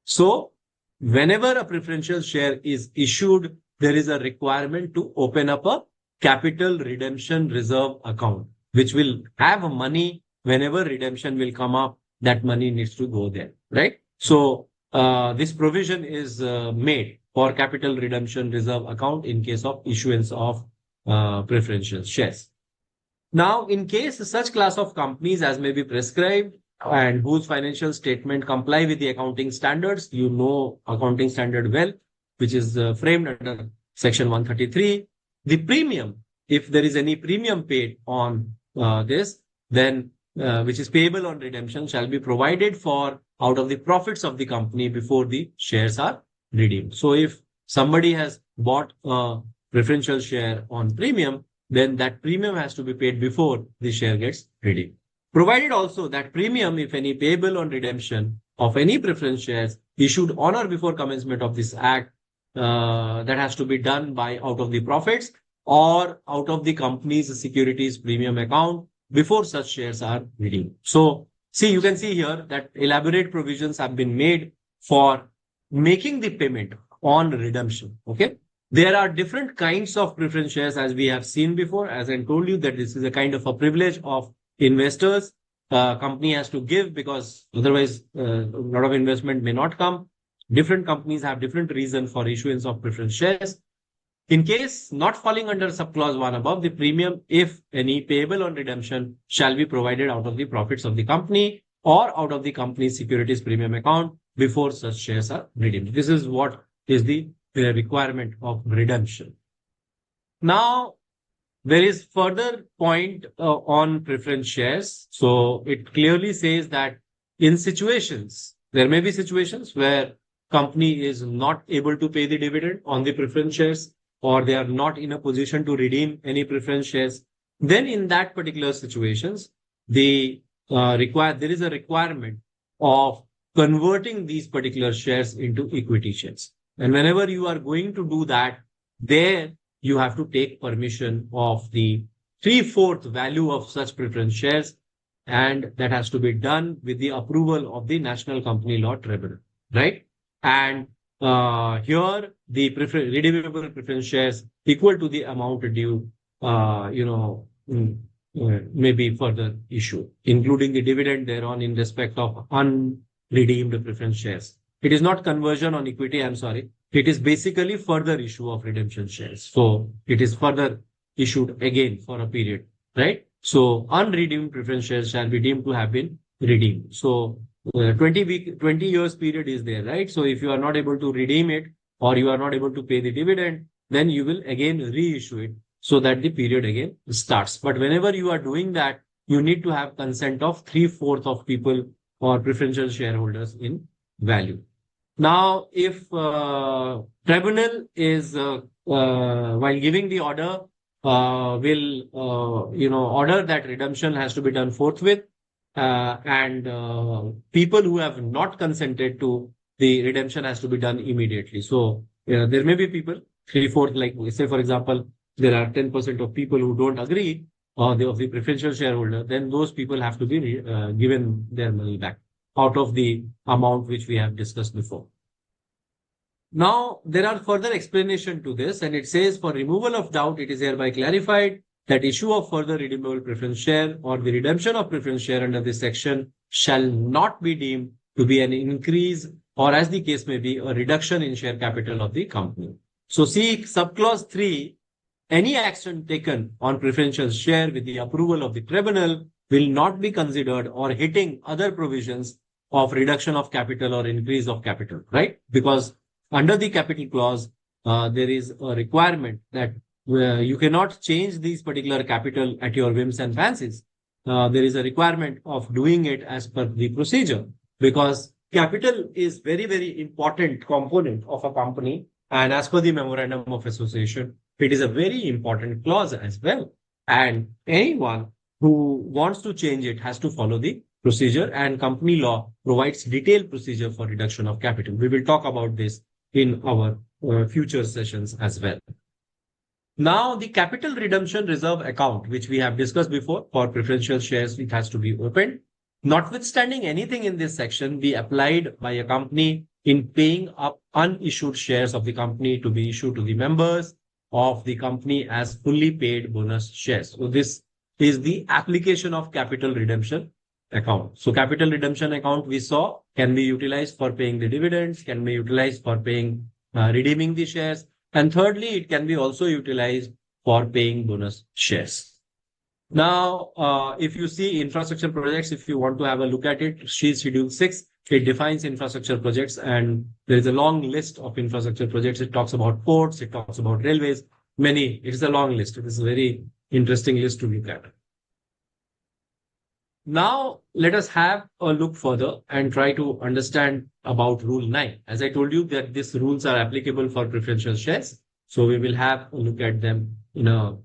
Speaker 1: So, whenever a preferential share is issued, there is a requirement to open up a capital redemption reserve account, which will have money whenever redemption will come up. That money needs to go there, right? So this provision is made for capital redemption reserve account in case of issuance of preferential shares. Now, in case such class of companies as may be prescribed and whose financial statement comply with the accounting standards, you know accounting standard well, which is framed under section 133, the premium, if there is any premium paid on this, then which is payable on redemption, shall be provided for out of the profits of the company before the shares are redeemed. So if somebody has bought a preferential share on premium, then that premium has to be paid before the share gets redeemed. Provided also that premium, if any, payable on redemption of any preference shares issued on or before commencement of this act, that has to be done by out of the profits or out of the company's securities premium account before such shares are redeemed. So, see, you can see here that elaborate provisions have been made for making the payment on redemption. Okay. There are different kinds of preference shares as we have seen before. As I told you that this is a kind of a privilege of investors. Company has to give because otherwise a lot of investment may not come. Different companies have different reasons for issuance of preference shares. In case not falling under subclause 1 above, the premium, if any, payable on redemption shall be provided out of the profits of the company or out of the company's securities premium account before such shares are redeemed. This is what is the requirement of redemption. Now, there is further point on preference shares. So it clearly says that in situations, there may be situations where company is not able to pay the dividend on the preference shares, or they are not in a position to redeem any preference shares. Then in that particular situations, there is a requirement of converting these particular shares into equity shares. And whenever you are going to do that, there you have to take permission of the 3/4 value of such preference shares, and that has to be done with the approval of the National Company Law Tribunal, right? And here the redeemable preference shares equal to the amount due, may be further issued, including the dividend thereon in respect of unredeemed preference shares. It is not conversion on equity, I'm sorry. It is basically further issue of redemption shares. So it is further issued again for a period, right? So unredeemed preference shares shall be deemed to have been redeemed. So 20 years period is there, right? So if you are not able to redeem it or you are not able to pay the dividend, then you will again reissue it so that the period again starts. But whenever you are doing that, you need to have consent of 3/4 of people or preferential shareholders in value. Now, if tribunal is, while giving the order, will, order that redemption has to be done forthwith, and people who have not consented to the redemption has to be done immediately. So there may be people, 3/4, like say, for example, there are 10% of people who don't agree of the preferential shareholder, then those people have to be given their money back out of the amount which we have discussed before. Now, there are further explanation to this, and it says, for removal of doubt, it is hereby clarified that issue of further redeemable preference share or the redemption of preference share under this section shall not be deemed to be an increase or, as the case may be, a reduction in share capital of the company. So see subclause 3, any action taken on preferential share with the approval of the tribunal will not be considered or hitting other provisions of reduction of capital or increase of capital, right? Because under the capital clause, there is a requirement that you cannot change these particular capital at your whims and fancies. there is a requirement of doing it as per the procedure, because capital is very, very important component of a company. And as per the memorandum of association, it is a very important clause as well. And anyone who wants to change it has to follow the procedure, and company law provides detailed procedure for reduction of capital. We will talk about this in our future sessions as well. Now, the capital redemption reserve account, which we have discussed before, for preferential shares, it has to be opened. Notwithstanding anything in this section be applied by a company in paying up unissued shares of the company to be issued to the members of the company as fully paid bonus shares. So this is the application of capital redemption account. So capital redemption account we saw can be utilized for paying the dividends, can be utilized for paying, redeeming the shares. And thirdly, it can be also utilized for paying bonus shares. Now, if you see infrastructure projects, if you want to have a look at it, Schedule 6, it defines infrastructure projects, and there is a long list of infrastructure projects. It talks about ports, it talks about railways, many. It is a long list. It is a very interesting list to look at. Now, let us have a look further and try to understand about Rule 9. As I told you that these rules are applicable for preferential shares. So we will have a look at them in a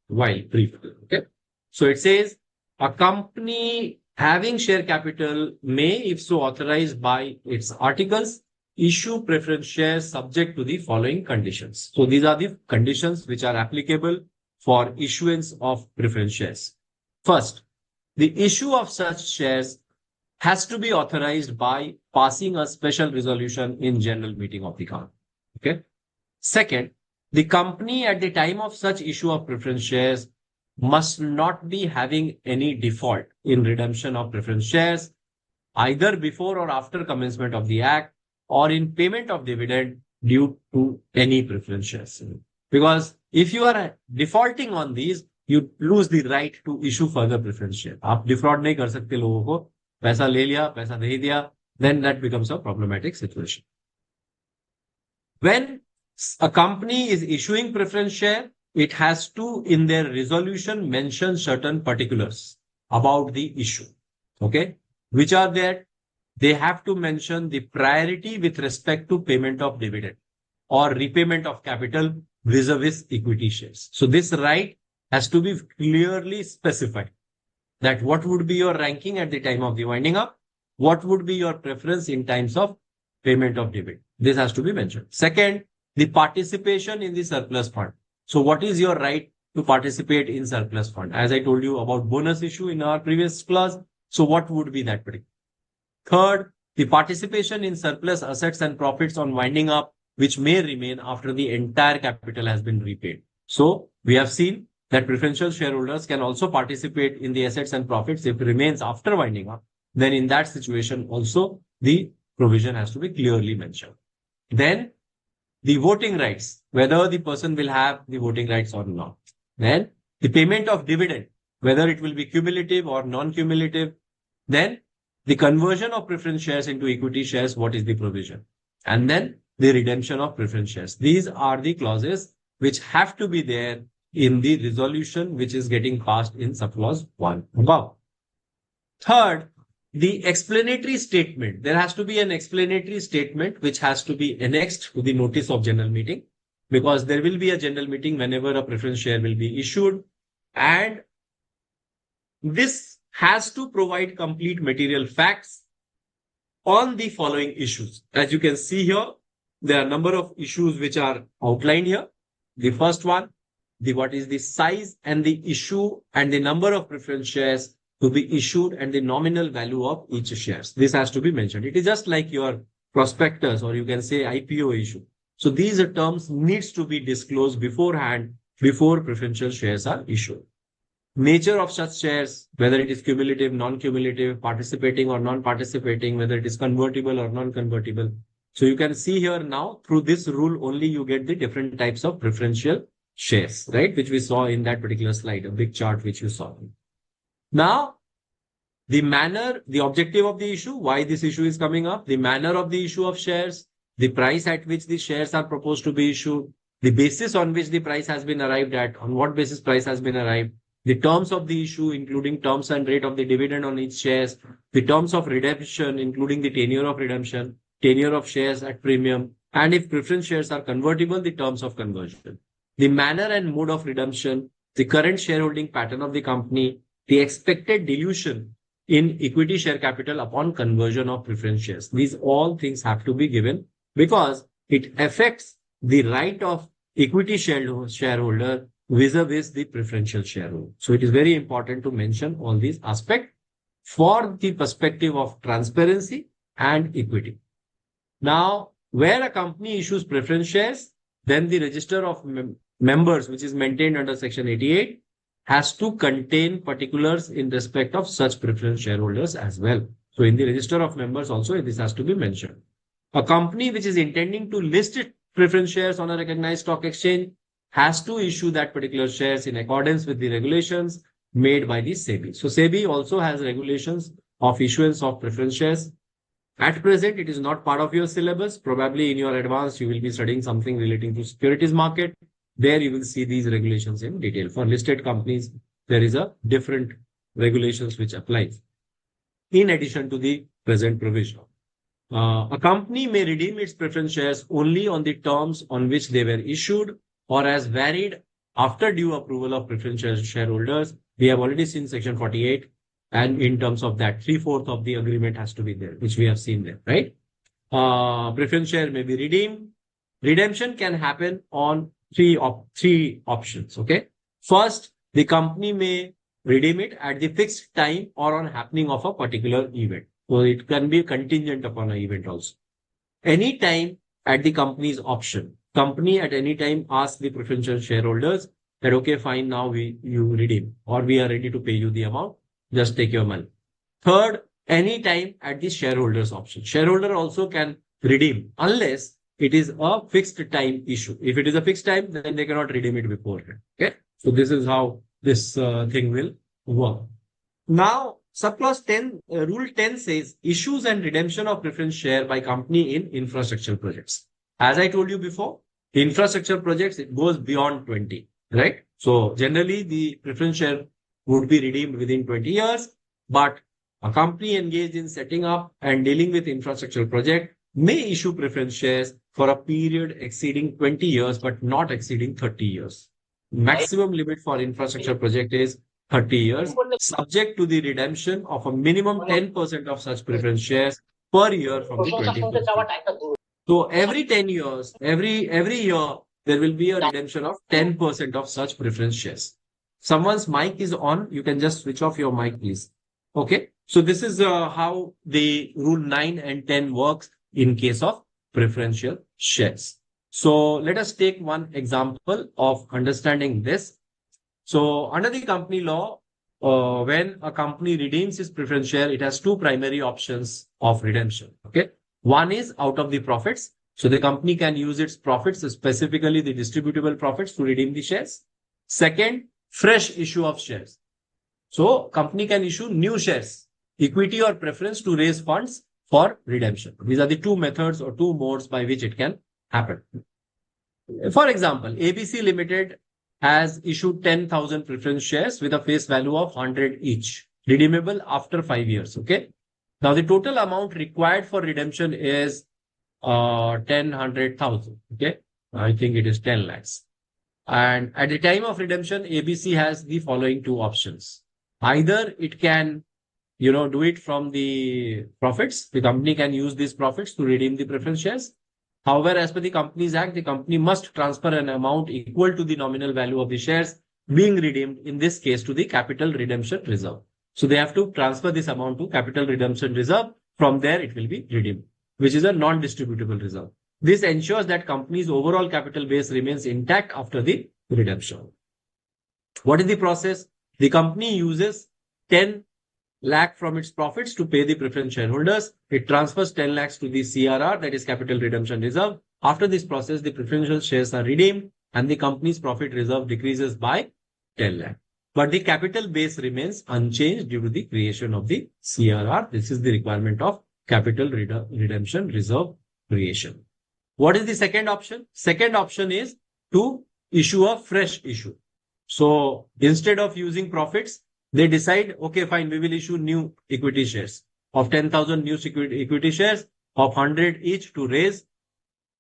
Speaker 1: while briefly. Okay. So it says a company having share capital may, if so authorized by its articles, issue preference shares subject to the following conditions. So these are the conditions which are applicable for issuance of preference shares. First, the issue of such shares has to be authorized by passing a special resolution in general meeting of the company. Okay. Second, the company at the time of such issue of preference shares must not be having any default in redemption of preference shares, either before or after commencement of the act, or in payment of dividend due to any preference shares. Because if you are defaulting on these, you lose the right to issue further preference share. आप defraud नहीं कर सकते लोगों को, पैसा ले लिया, पैसा नहीं दिया, then that becomes a problematic situation. When a company is issuing preference share, it has to, in their resolution, mention certain particulars about the issue. Okay. Which are there? They have to mention the priority with respect to payment of dividend or repayment of capital vis-a-vis equity shares. So this right has to be clearly specified, that what would be your ranking at the time of the winding up, what would be your preference in times of payment of dividend. This has to be mentioned. Second, the participation in the surplus fund. So what is your right to participate in surplus fund? As I told you about bonus issue in our previous class. So what would be that particular? Third, the participation in surplus assets and profits on winding up, which may remain after the entire capital has been repaid. So we have seen that preferential shareholders can also participate in the assets and profits if it remains after winding up. Then in that situation also, the provision has to be clearly mentioned. Then the voting rights, whether the person will have the voting rights or not. Then the payment of dividend, whether it will be cumulative or non-cumulative. Then the conversion of preference shares into equity shares, what is the provision? And then the redemption of preference shares. These are the clauses which have to be there in the resolution which is getting passed in subclause 1 above. Third, the explanatory statement. There has to be an explanatory statement which has to be annexed to the notice of general meeting, because there will be a general meeting whenever a preference share will be issued, and this has to provide complete material facts on the following issues. As you can see here, there are a number of issues which are outlined here. The first one, what is the size and the issue and the number of preference shares to be issued and the nominal value of each shares. This has to be mentioned. It is just like your prospectus, or you can say IPO issue. So these terms needs to be disclosed beforehand before preferential shares are issued. Nature of such shares, whether it is cumulative, non-cumulative, participating or non-participating, whether it is convertible or non-convertible. So you can see here now, through this rule only you get the different types of preferential shares, right? Which we saw in that particular slide, a big chart which you saw. Now, the manner, the objective of the issue, why this issue is coming up, the manner of the issue of shares, the price at which the shares are proposed to be issued, the basis on which the price has been arrived at, on what basis price has been arrived, the terms of the issue, including terms and rate of the dividend on each shares, the terms of redemption, including the tenure of redemption, tenure of shares at premium, and if preference shares are convertible, the terms of conversion, the manner and mode of redemption, the current shareholding pattern of the company, the expected dilution in equity share capital upon conversion of preference shares. These all things have to be given because it affects the right of equity shareholder vis-a-vis the preferential shareholder. So it is very important to mention all these aspects for the perspective of transparency and equity. Now, where a company issues preference shares, then the register of members, which is maintained under Section 88, has to contain particulars in respect of such preference shareholders as well. So in the register of members also, this has to be mentioned. A company which is intending to list its preference shares on a recognized stock exchange has to issue that particular shares in accordance with the regulations made by the SEBI. So SEBI also has regulations of issuance of preference shares. At present, it is not part of your syllabus. Probably in your advance, you will be studying something relating to securities market. There you will see these regulations in detail. For listed companies, there is a different regulations which applies in addition to the present provision. A company may redeem its preference shares only on the terms on which they were issued or as varied after due approval of preference shareholders. We have already seen Section 48. And in terms of that, 3/4 of the agreement has to be there, which we have seen there, right? Preference share may be redeemed. Redemption can happen on three options, okay? First, the company may redeem it at the fixed time or on happening of a particular event. So it can be contingent upon an event also. Any time at the company's option. Company at any time asks the preferential shareholders that, okay, fine, now you redeem or we are ready to pay you the amount. Just take your money. Third, any time at the shareholder's option. Shareholder also can redeem unless it is a fixed time issue. If it is a fixed time, then they cannot redeem it beforehand. Okay. So this is how this thing will work. Now, subclause 10, rule 10 says issues and redemption of preference share by company in infrastructure projects. As I told you before, infrastructure projects, it goes beyond 20, right? So generally the preference share would be redeemed within 20 years, but a company engaged in setting up and dealing with infrastructure project may issue preference shares for a period exceeding 20 years, but not exceeding 30 years. Maximum limit for infrastructure project is 30 years, subject to the redemption of a minimum 10% of such preference shares per year from the 2015. So every 10 years, every year, there will be a redemption of 10% of such preference shares. Someone's mic is on. You can just switch off your mic, please. Okay. So this is how the rule 9 and 10 works in case of preferential shares. So let us take one example of understanding this. So under the company law, when a company redeems its preference share, it has two primary options of redemption. Okay. One is out of the profits. So the company can use its profits, specifically the distributable profits, to redeem the shares. Second, fresh issue of shares. So company can issue new shares, equity or preference, to raise funds for redemption. These are the two methods or two modes by which it can happen. For example, ABC Limited has issued 10,000 preference shares with a face value of 100 each, redeemable after 5 years. Okay. Now the total amount required for redemption is 100,000. Okay. I think it is 10 lakhs. And at the time of redemption, ABC has the following two options. Either it can, do it from the profits. The company can use these profits to redeem the preference shares. However, as per the Companies Act, the company must transfer an amount equal to the nominal value of the shares being redeemed, in this case to the capital redemption reserve. So they have to transfer this amount to capital redemption reserve. From there, it will be redeemed, which is a non-distributable reserve. This ensures that company's overall capital base remains intact after the redemption. What is the process? The company uses 10 lakh from its profits to pay the preference shareholders. It transfers 10 lakhs to the CRR, that is capital redemption reserve. After this process, the preferential shares are redeemed and the company's profit reserve decreases by 10 lakh. But the capital base remains unchanged due to the creation of the CRR. This is the requirement of capital redemption reserve creation. What is the second option? Second option is to issue a fresh issue. So instead of using profits, they decide, okay, fine, we will issue new equity shares of 10,000 new equity shares of 100 each to raise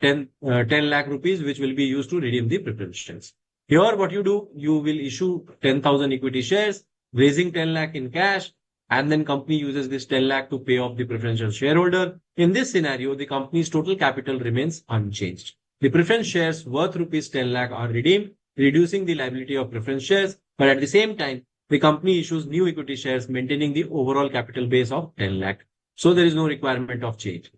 Speaker 1: 10 lakh rupees, which will be used to redeem the preference shares. Here, what you do, you will issue 10,000 equity shares, raising 10 lakh in cash, and then company uses this 10 lakh to pay off the preferential shareholder. In this scenario, the company's total capital remains unchanged. The preference shares worth rupees 10 lakh are redeemed, reducing the liability of preference shares, but at the same time, the company issues new equity shares, maintaining the overall capital base of 10 lakh. So there is no requirement of change.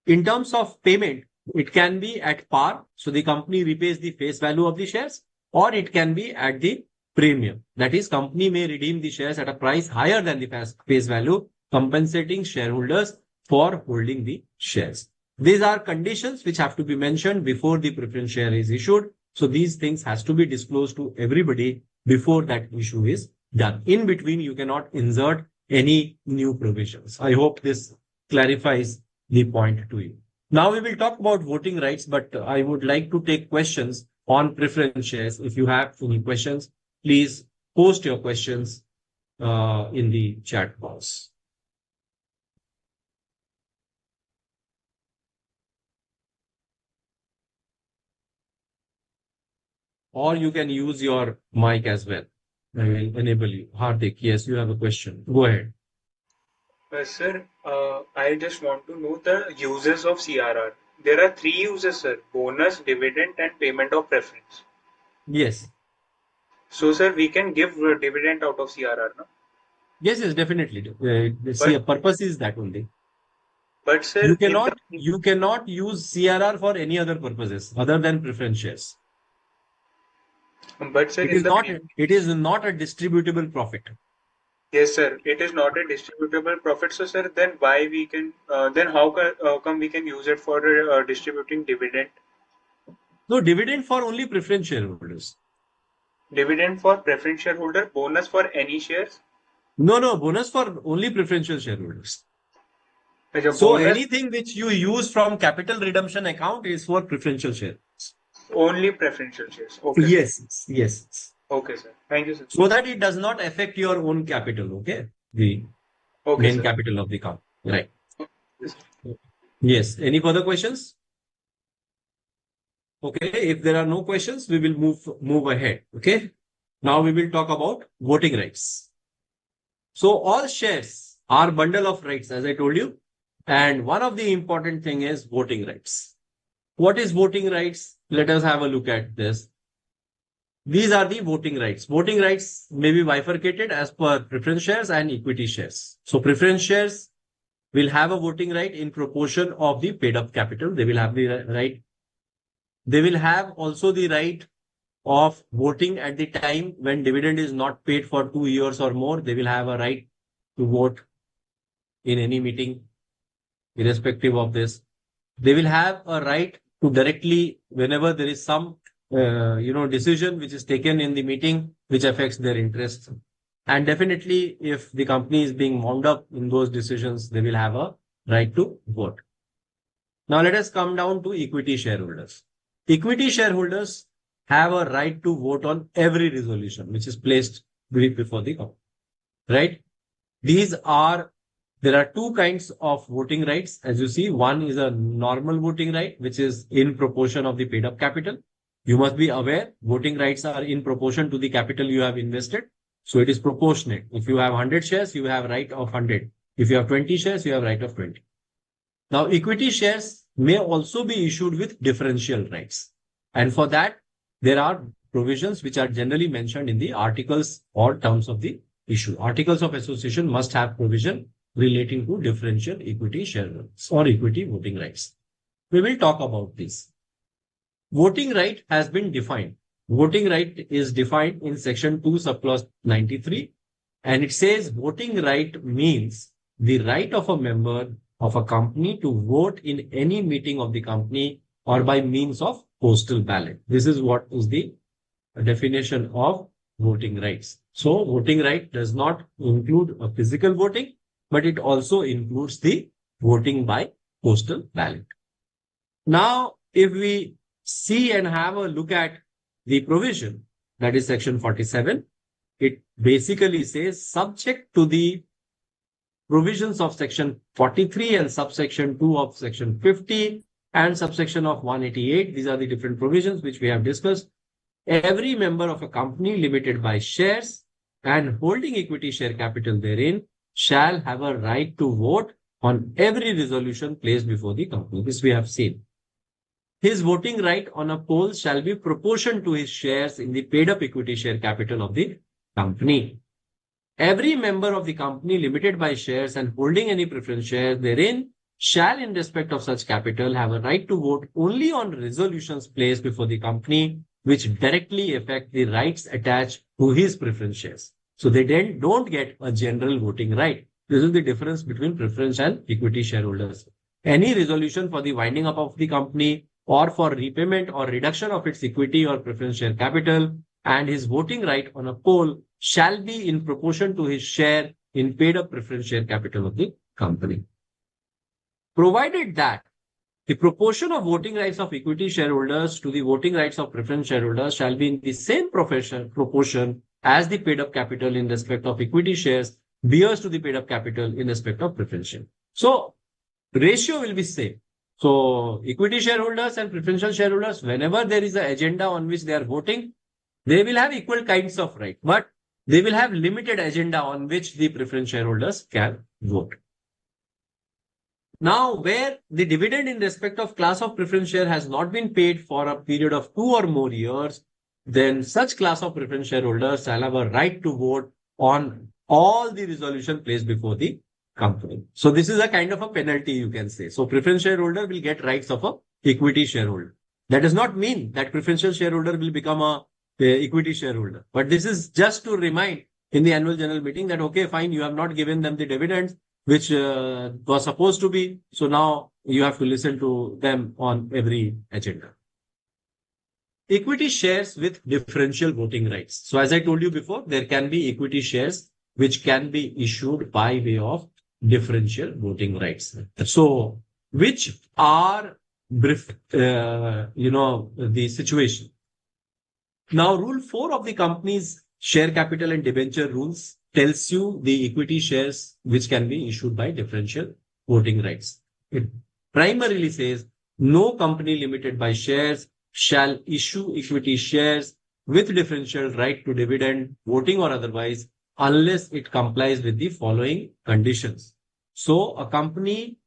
Speaker 1: In terms of payment, it can be at par, so the company repays the face value of the shares, or it can be at the premium. That is, company may redeem the shares at a price higher than the face value, compensating shareholders for holding the shares. These are conditions which have to be mentioned before the preference share is issued. So these things has to be disclosed to everybody before that issue is done. In between, you cannot insert any new provisions. I hope this clarifies the point to you. Now we will talk about voting rights, but I would like to take questions on preference shares. If you have any questions, please post your questions in the chat box. Or you can use your mic as well. I will enable you. Hardik, yes, you have a question. Go ahead.
Speaker 7: Sir, I just want to know the uses of CRR. There are three uses, sir: bonus, dividend, and payment of preference.
Speaker 1: Yes.
Speaker 7: So, sir, we can give dividend out of CRR, no?
Speaker 1: Yes, definitely. See, a purpose is that only.
Speaker 7: But, sir,
Speaker 1: you cannot use CRR for any other purposes other than preference shares.
Speaker 7: But, sir,
Speaker 1: it is not a distributable profit.
Speaker 7: Yes, sir. It is not a distributable profit. So, sir, then why we can? Then how come we can use it for distributing dividend?
Speaker 1: No, dividend for only preference shareholders.
Speaker 7: Dividend for preference shareholder, bonus for any shares?
Speaker 1: No, bonus for only preferential shareholders. So anything which you use from capital redemption account is for preferential shares.
Speaker 7: Only preferential shares. Okay.
Speaker 1: Yes.
Speaker 7: Okay, sir. Thank you, sir.
Speaker 1: So that it does not affect your own capital, okay? The main capital of the company. Right. Yes. Any further questions? Okay. If there are no questions, we will move ahead. Okay. Now we will talk about voting rights. So all shares are bundle of rights, as I told you. And one of the important thing is voting rights. What is voting rights? Let us have a look at this. These are the voting rights. Voting rights may be bifurcated as per preference shares and equity shares. So preference shares will have a voting right in proportion of the paid up capital. They will have the right. They will have also the right of voting at the time when dividend is not paid for 2 years or more. They will have a right to vote in any meeting, irrespective of this. They will have a right to directly, whenever there is some decision which is taken in the meeting which affects their interests. And definitely, if the company is being wound up in those decisions, they will have a right to vote. Now let us come down to equity shareholders. Equity shareholders have a right to vote on every resolution which is placed before the company. Right? There are two kinds of voting rights. As you see, one is a normal voting right, which is in proportion of the paid up capital. You must be aware voting rights are in proportion to the capital you have invested. So it is proportionate. If you have 100 shares, you have right of 100. If you have 20 shares, you have right of 20. Now, equity shares may also be issued with differential rights. And for that, there are provisions which are generally mentioned in the articles or terms of the issue. Articles of association must have provision relating to differential equity shareholders or equity voting rights. We will talk about this. Voting right has been defined. Voting right is defined in section 2 subclause 93, and it says voting right means the right of a member of a company to vote in any meeting of the company or by means of postal ballot. This is what is the definition of voting rights. So voting right does not include a physical voting, but it also includes the voting by postal ballot. Now, if we see and have a look at the provision, that is section 47, it basically says subject to the provisions of section 43 and subsection 2 of section 50 and subsection of 188. These are the different provisions which we have discussed. Every member of a company limited by shares and holding equity share capital therein shall have a right to vote on every resolution placed before the company. This we have seen. His voting right on a poll shall be proportion to his shares in the paid up equity share capital of the company. Every member of the company limited by shares and holding any preference share therein shall in respect of such capital have a right to vote only on resolutions placed before the company which directly affect the rights attached to his preference shares. So they then don't get a general voting right. This is the difference between preference and equity shareholders. Any resolution for the winding up of the company or for repayment or reduction of its equity or preference share capital and his voting right on a poll shall be in proportion to his share in paid up preference share capital of the company. Provided that the proportion of voting rights of equity shareholders to the voting rights of preference shareholders shall be in the same proportion as the paid up capital in respect of equity shares bears to the paid up capital in respect of preference share. So ratio will be same. So equity shareholders and preferential shareholders, whenever there is an agenda on which they are voting, they will have equal kinds of right, but they will have limited agenda on which the preference shareholders can vote. Now, where the dividend in respect of class of preference share has not been paid for a period of 2 or more years, then such class of preference shareholders shall have a right to vote on all the resolution placed before the company. So this is a kind of a penalty, you can say. So preference shareholder will get rights of a equity shareholder. That does not mean that preferential shareholder will become a equity shareholder. But this is just to remind in the annual general meeting that, okay, fine, you have not given them the dividends, which was supposed to be. So now you have to listen to them on every agenda. Equity shares with differential voting rights. So as I told you before, there can be equity shares which can be issued by way of differential voting rights. So which are, the situation. Now, Rule 4 of the company's share capital and debenture rules tells you the equity shares which can be issued by differential voting rights. It primarily says no company limited by shares shall issue equity shares with differential right to dividend, voting or otherwise, unless it complies with the following conditions. So a company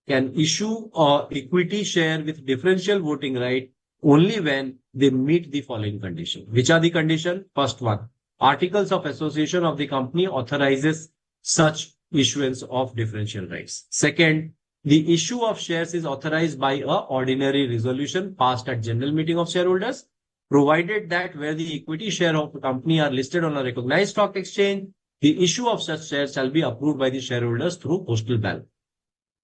Speaker 1: can issue a equity share with differential voting right only when they meet the following condition. Which are the condition? First one, Articles of Association of the company authorizes such issuance of differential rights. Second, the issue of shares is authorized by a ordinary resolution passed at general meeting of shareholders, provided that where the equity share of the company are listed on a recognized stock exchange, the issue of such shares shall be approved by the shareholders through postal ballot.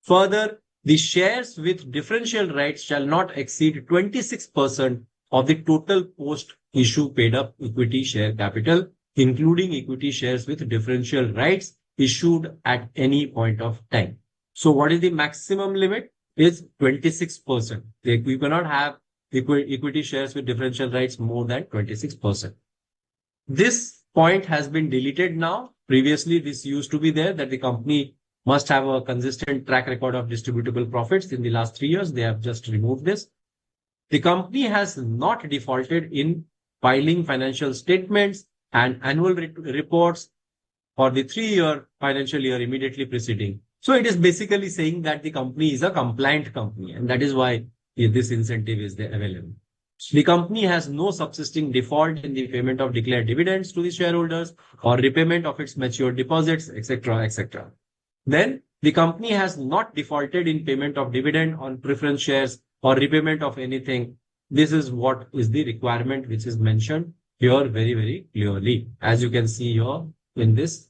Speaker 1: Further, the shares with differential rights shall not exceed 26% of the total post-issue paid-up equity share capital, including equity shares with differential rights issued at any point of time. So what is the maximum limit? Is 26%. You cannot have equity shares with differential rights more than 26%. This point has been deleted now. Previously, this used to be there that the company must have a consistent track record of distributable profits. In the last 3 years, they have just removed this. The company has not defaulted in filing financial statements and annual reports for the 3-year financial year immediately preceding. So it is basically saying that the company is a compliant company, and that is why this incentive is there available. The company has no subsisting default in the payment of declared dividends to the shareholders or repayment of its matured deposits, etc., etc. Then the company has not defaulted in payment of dividend on preference shares or repayment of anything. This is what is the requirement which is mentioned here very, very clearly, as you can see here in this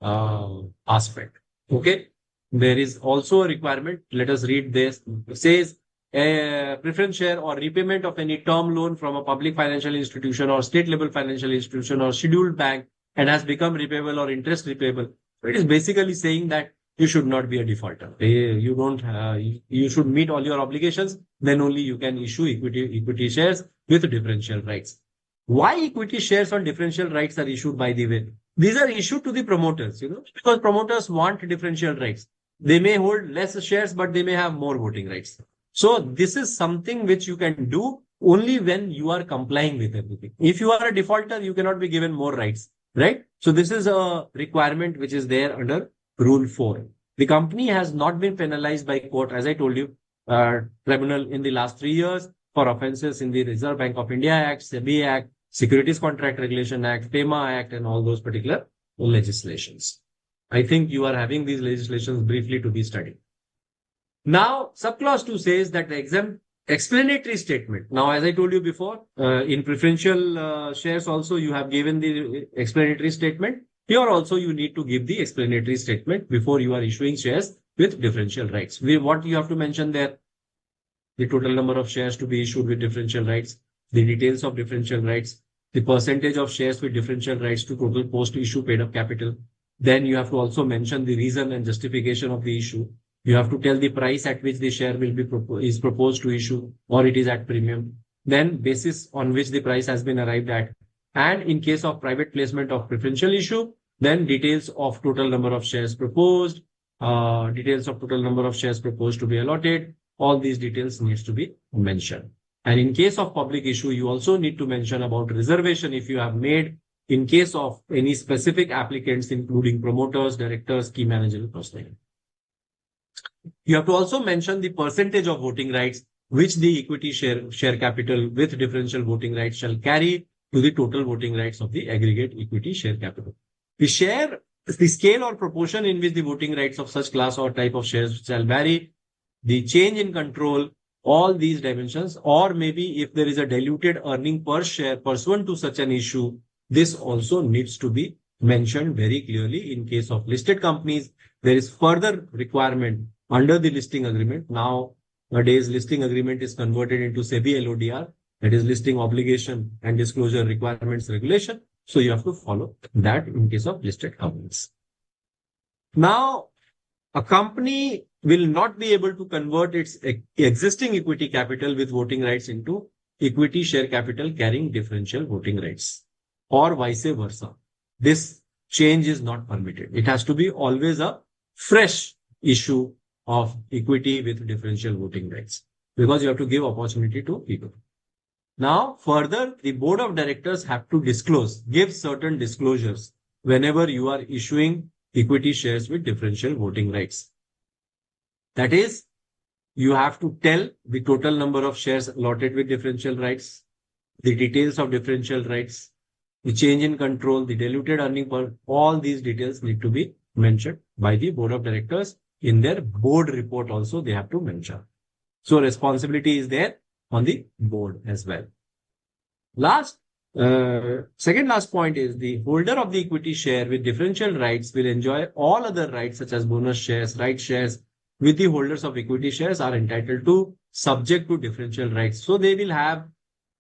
Speaker 1: aspect. Okay. There is also a requirement. Let us read this. It says a preference share or repayment of any term loan from a public financial institution or state level financial institution or scheduled bank and has become repayable or interest repayable. So it is basically saying that you should not be a defaulter. You should meet all your obligations. Then only you can issue equity shares with differential rights. Why equity shares on differential rights are issued, by the way? These are issued to the promoters, because promoters want differential rights. They may hold less shares, but they may have more voting rights. So this is something which you can do only when you are complying with everything. If you are a defaulter, you cannot be given more rights, right? So this is a requirement which is there under Rule 4. The company has not been penalized by court, as I told you, tribunal in the last 3 years for offences in the Reserve Bank of India Act, SEBI Act, Securities Contract Regulation Act, FEMA Act, and all those particular legislations. I think you are having these legislations briefly to be studied. Now, subclause 2 says that the explanatory statement. Now, as I told you before, in preferential shares also, you have given the explanatory statement. Here also, you need to give the explanatory statement before you are issuing shares with differential rights. What you have to mention there? The total number of shares to be issued with differential rights, the details of differential rights, the percentage of shares with differential rights to total post-issue paid-up capital. Then you have to also mention the reason and justification of the issue. You have to tell the price at which the share will be is proposed to issue, or it is at premium. Then basis on which the price has been arrived at. And in case of private placement of preferential issue, then details of total number of shares proposed, details of total number of shares proposed to be allotted. All these details needs to be mentioned. And in case of public issue, you also need to mention about reservation if you have made in case of any specific applicants, including promoters, directors, key managerial personnel. You have to also mention the percentage of voting rights which the equity share capital with differential voting rights shall carry to the total voting rights of the aggregate equity share capital. The scale or proportion in which the voting rights of such class or type of shares shall vary, the change in control, all these dimensions, or maybe if there is a diluted earning per share pursuant to such an issue, this also needs to be mentioned very clearly. In case of listed companies, there is further requirement under the listing agreement. Nowadays, listing agreement is converted into SEBI LODR, that is listing obligation and disclosure requirements regulation. So you have to follow that in case of listed companies. Now, a company will not be able to convert its existing equity capital with voting rights into equity share capital carrying differential voting rights, or vice versa. This change is not permitted. It has to be always a fresh issue of equity with differential voting rights, because you have to give opportunity to people. Now, further, the board of directors have to give certain disclosures whenever you are issuing equity shares with differential voting rights. That is, you have to tell the total number of shares allotted with differential rights, the details of differential rights, the change in control, the diluted earning per, all these details need to be mentioned by the board of directors. In their board report also, they have to mention. So responsibility is there on the board as well. Second last point is the holder of the equity share with differential rights will enjoy all other rights such as bonus shares, right shares, with the holders of equity shares are entitled to subject to differential rights. So they will have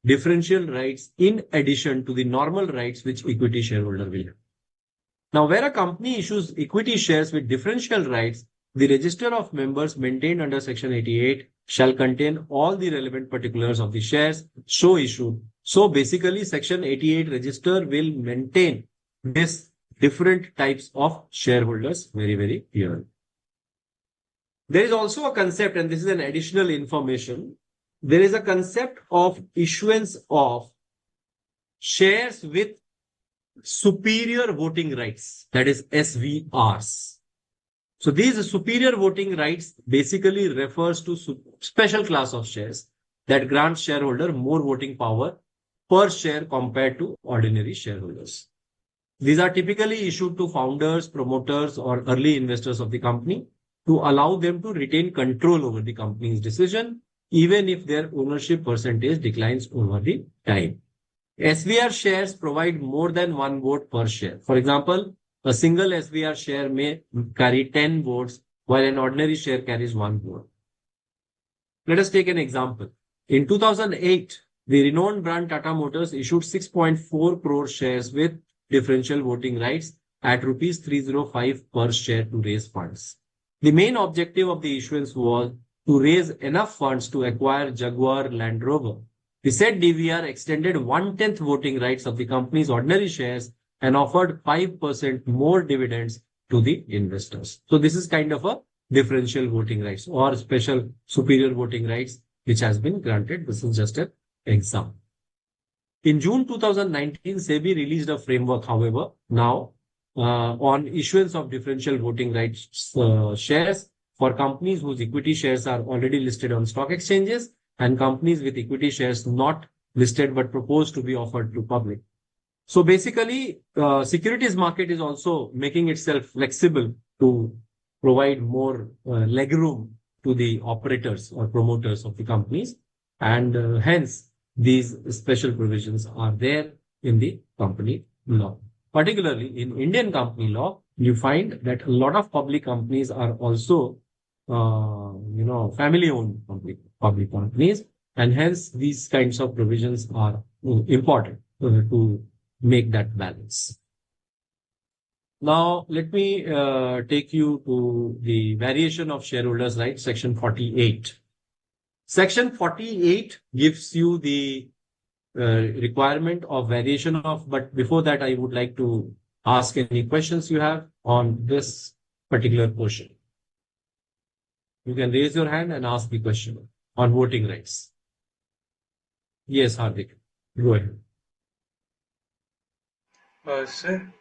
Speaker 1: differential rights in addition to the normal rights which equity shareholder will have. Now, where a company issues equity shares with differential rights, the register of members maintained under Section 88 shall contain all the relevant particulars of the shares so issued. So basically, Section 88 register will maintain this different types of shareholders very, very clearly. There is also a concept, and this is an additional information. There is a concept of issuance of shares with superior voting rights, that is SVRs. So these superior voting rights basically refers to special class of shares that grants shareholder more voting power per share compared to ordinary shareholders. These are typically issued to founders, promoters, or early investors of the company to allow them to retain control over the company's decision, even if their ownership percentage declines over the time. SVR shares provide more than one vote per share. For example, a single SVR share may carry 10 votes, while an ordinary share carries 1 vote. Let us take an example. In 2008, the renowned brand Tata Motors issued 6.4 crore shares with differential voting rights at rupees 305 per share to raise funds. The main objective of the issuance was to raise enough funds to acquire Jaguar Land Rover. The said DVR extended 1/10 voting rights of the company's ordinary shares and offered 5% more dividends to the investors. So this is kind of a differential voting rights or special superior voting rights which has been granted. This is just an example. In June 2019, SEBI released a framework, however, now on issuance of differential voting rights shares for companies whose equity shares are already listed on stock exchanges and companies with equity shares not listed but proposed to be offered to public. So basically, securities market is also making itself flexible to provide more legroom to the operators or promoters of the companies, and hence these special provisions are there in the company law. Particularly in Indian company law, you find that a lot of public companies are also, family-owned public companies, and hence these kinds of provisions are important to make that balance. Now, let me take you to the variation of shareholders' rights, section 48. Section 48 gives you the requirement of variation of, but before that, I would like to ask any questions you have on this particular portion. You can raise your hand and ask the question on voting rights. Yes, Hardik, go ahead.
Speaker 7: Sir,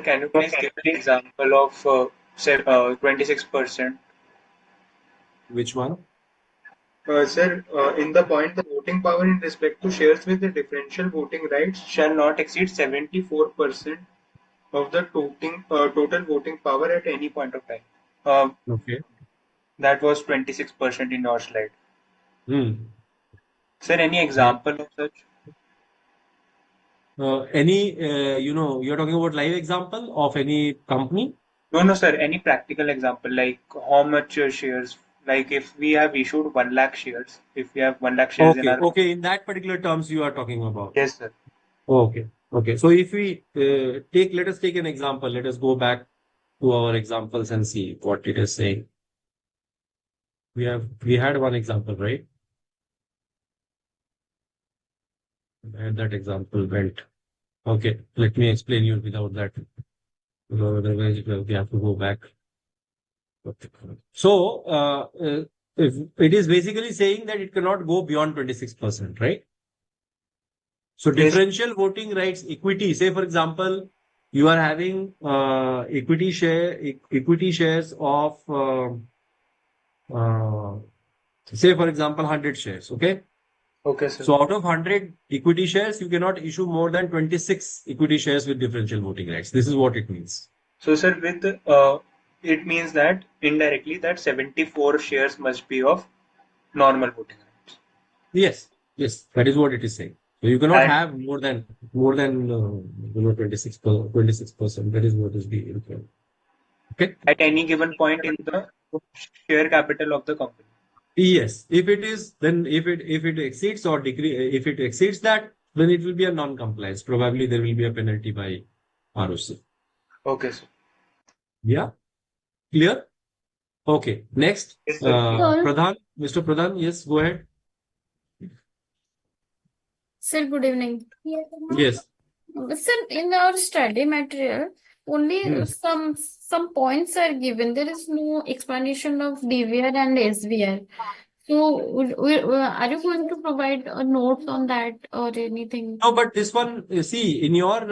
Speaker 7: can you please give an example of 26%?
Speaker 1: Which one?
Speaker 7: Sir, in the point, the voting power in respect to shares with the differential voting rights shall not exceed 74% of the total voting power at any point of time.
Speaker 1: Okay.
Speaker 7: That was 26% in your slide. Sir, any example of such?
Speaker 1: You're talking about live example of any company?
Speaker 7: No, sir. Any practical example, like how much shares? Like if we have issued 1 lakh shares, if we have 1 lakh shares in our...
Speaker 1: Okay, in that particular terms you are talking about.
Speaker 7: Yes, sir.
Speaker 1: Okay. So if we let us take an example. Let us go back to our examples and see what it is saying. We had one example, right? And that example went. Okay, let me explain you without that. Otherwise, we have to go back. So, if it is basically saying that it cannot go beyond 26%, right? So, differential voting rights, equity. Say, for example, you are having equity shares of, say, for example, 100 shares. Okay.
Speaker 7: Okay, sir.
Speaker 1: So out of 100 equity shares, you cannot issue more than 26 equity shares with differential voting rights. This is what it means.
Speaker 7: So, sir, with it means that indirectly that 74 shares must be of normal voting rights.
Speaker 1: Yes, that is what it is saying. So you cannot have more than 26%. That is what is the requirement. Okay.
Speaker 7: At any given point in the share capital of the company.
Speaker 1: Yes, if it exceeds or if it exceeds that, then it will be a non-compliance. Probably there will be a penalty by ROC.
Speaker 7: Okay, sir.
Speaker 1: Yeah, clear? Okay, next,
Speaker 7: Yes,
Speaker 1: Pradhan, Mr. Pradhan, yes, go ahead.
Speaker 10: Sir, good evening.
Speaker 1: Yes.
Speaker 10: Sir, in our study material, only some points are given. There is no explanation of DVR and SVR. So, are you going to provide notes on that or anything?
Speaker 1: No, but this one, see, in your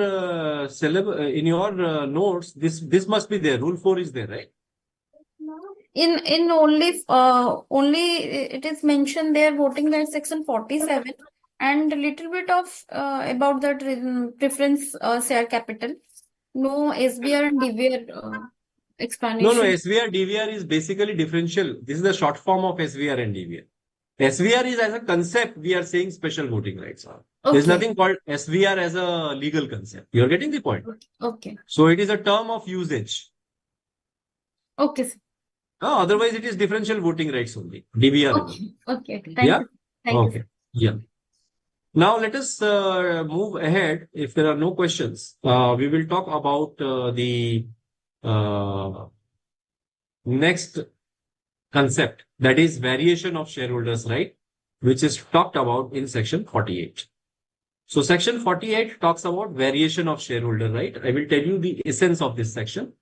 Speaker 1: notes, this must be there. Rule 4 is there, right?
Speaker 10: In only it is mentioned there voting rights section 47 and a little bit of about that preference share capital. No SBR and DVR explanation.
Speaker 1: No, SVR, DVR is basically differential. This is the short form of SVR and DVR. SVR is as a concept, we are saying special voting rights.
Speaker 10: Okay.
Speaker 1: There's nothing called SVR as a legal concept. You're getting the point?
Speaker 10: Okay.
Speaker 1: So it is a term of usage.
Speaker 10: Okay, sir.
Speaker 1: Otherwise, it is differential voting rights only. DVR.
Speaker 10: Okay. Thank you. Thank you.
Speaker 1: Yeah. Now let us move ahead. If there are no questions, we will talk about the next concept, that is variation of shareholders' right. which is talked about in section 48. So section 48 talks about variation of shareholder right. I will tell you the essence of this section.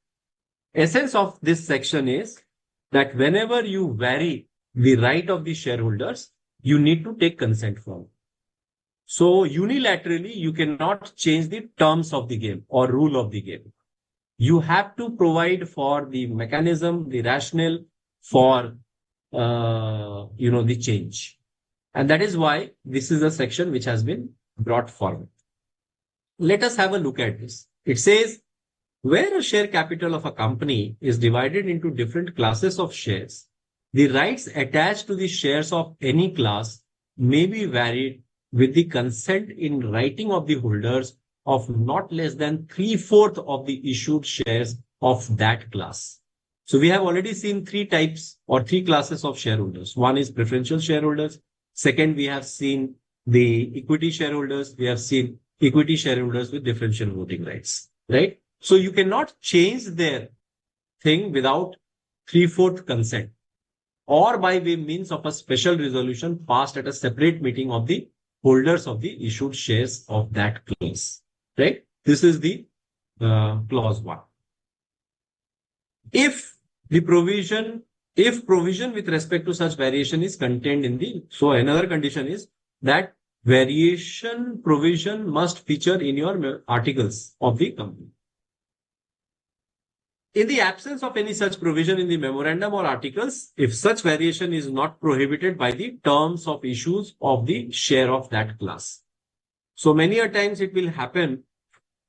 Speaker 1: Essence of this section is that whenever you vary the right of the shareholders, you need to take consent from. So unilaterally, you cannot change the terms of the game or rule of the game. You have to provide for the mechanism, the rationale for the change. And that is why this is a section which has been brought forward. Let us have a look at this. It says, where a share capital of a company is divided into different classes of shares, the rights attached to the shares of any class may be varied with the consent in writing of the holders of not less than 3/4 of the issued shares of that class. So we have already seen three types or three classes of shareholders. One is preferential shareholders. Second, we have seen the equity shareholders. We have seen equity shareholders with differential voting rights, right? So you cannot change their thing without 3/4 consent or by way means of a special resolution passed at a separate meeting of the holders of the issued shares of that class, right? This is the clause 1. If provision with respect to such variation is contained in so another condition is that variation provision must feature in your articles of the company. In the absence of any such provision in the memorandum or articles, if such variation is not prohibited by the terms of issues of the share of that class. So many a times it will happen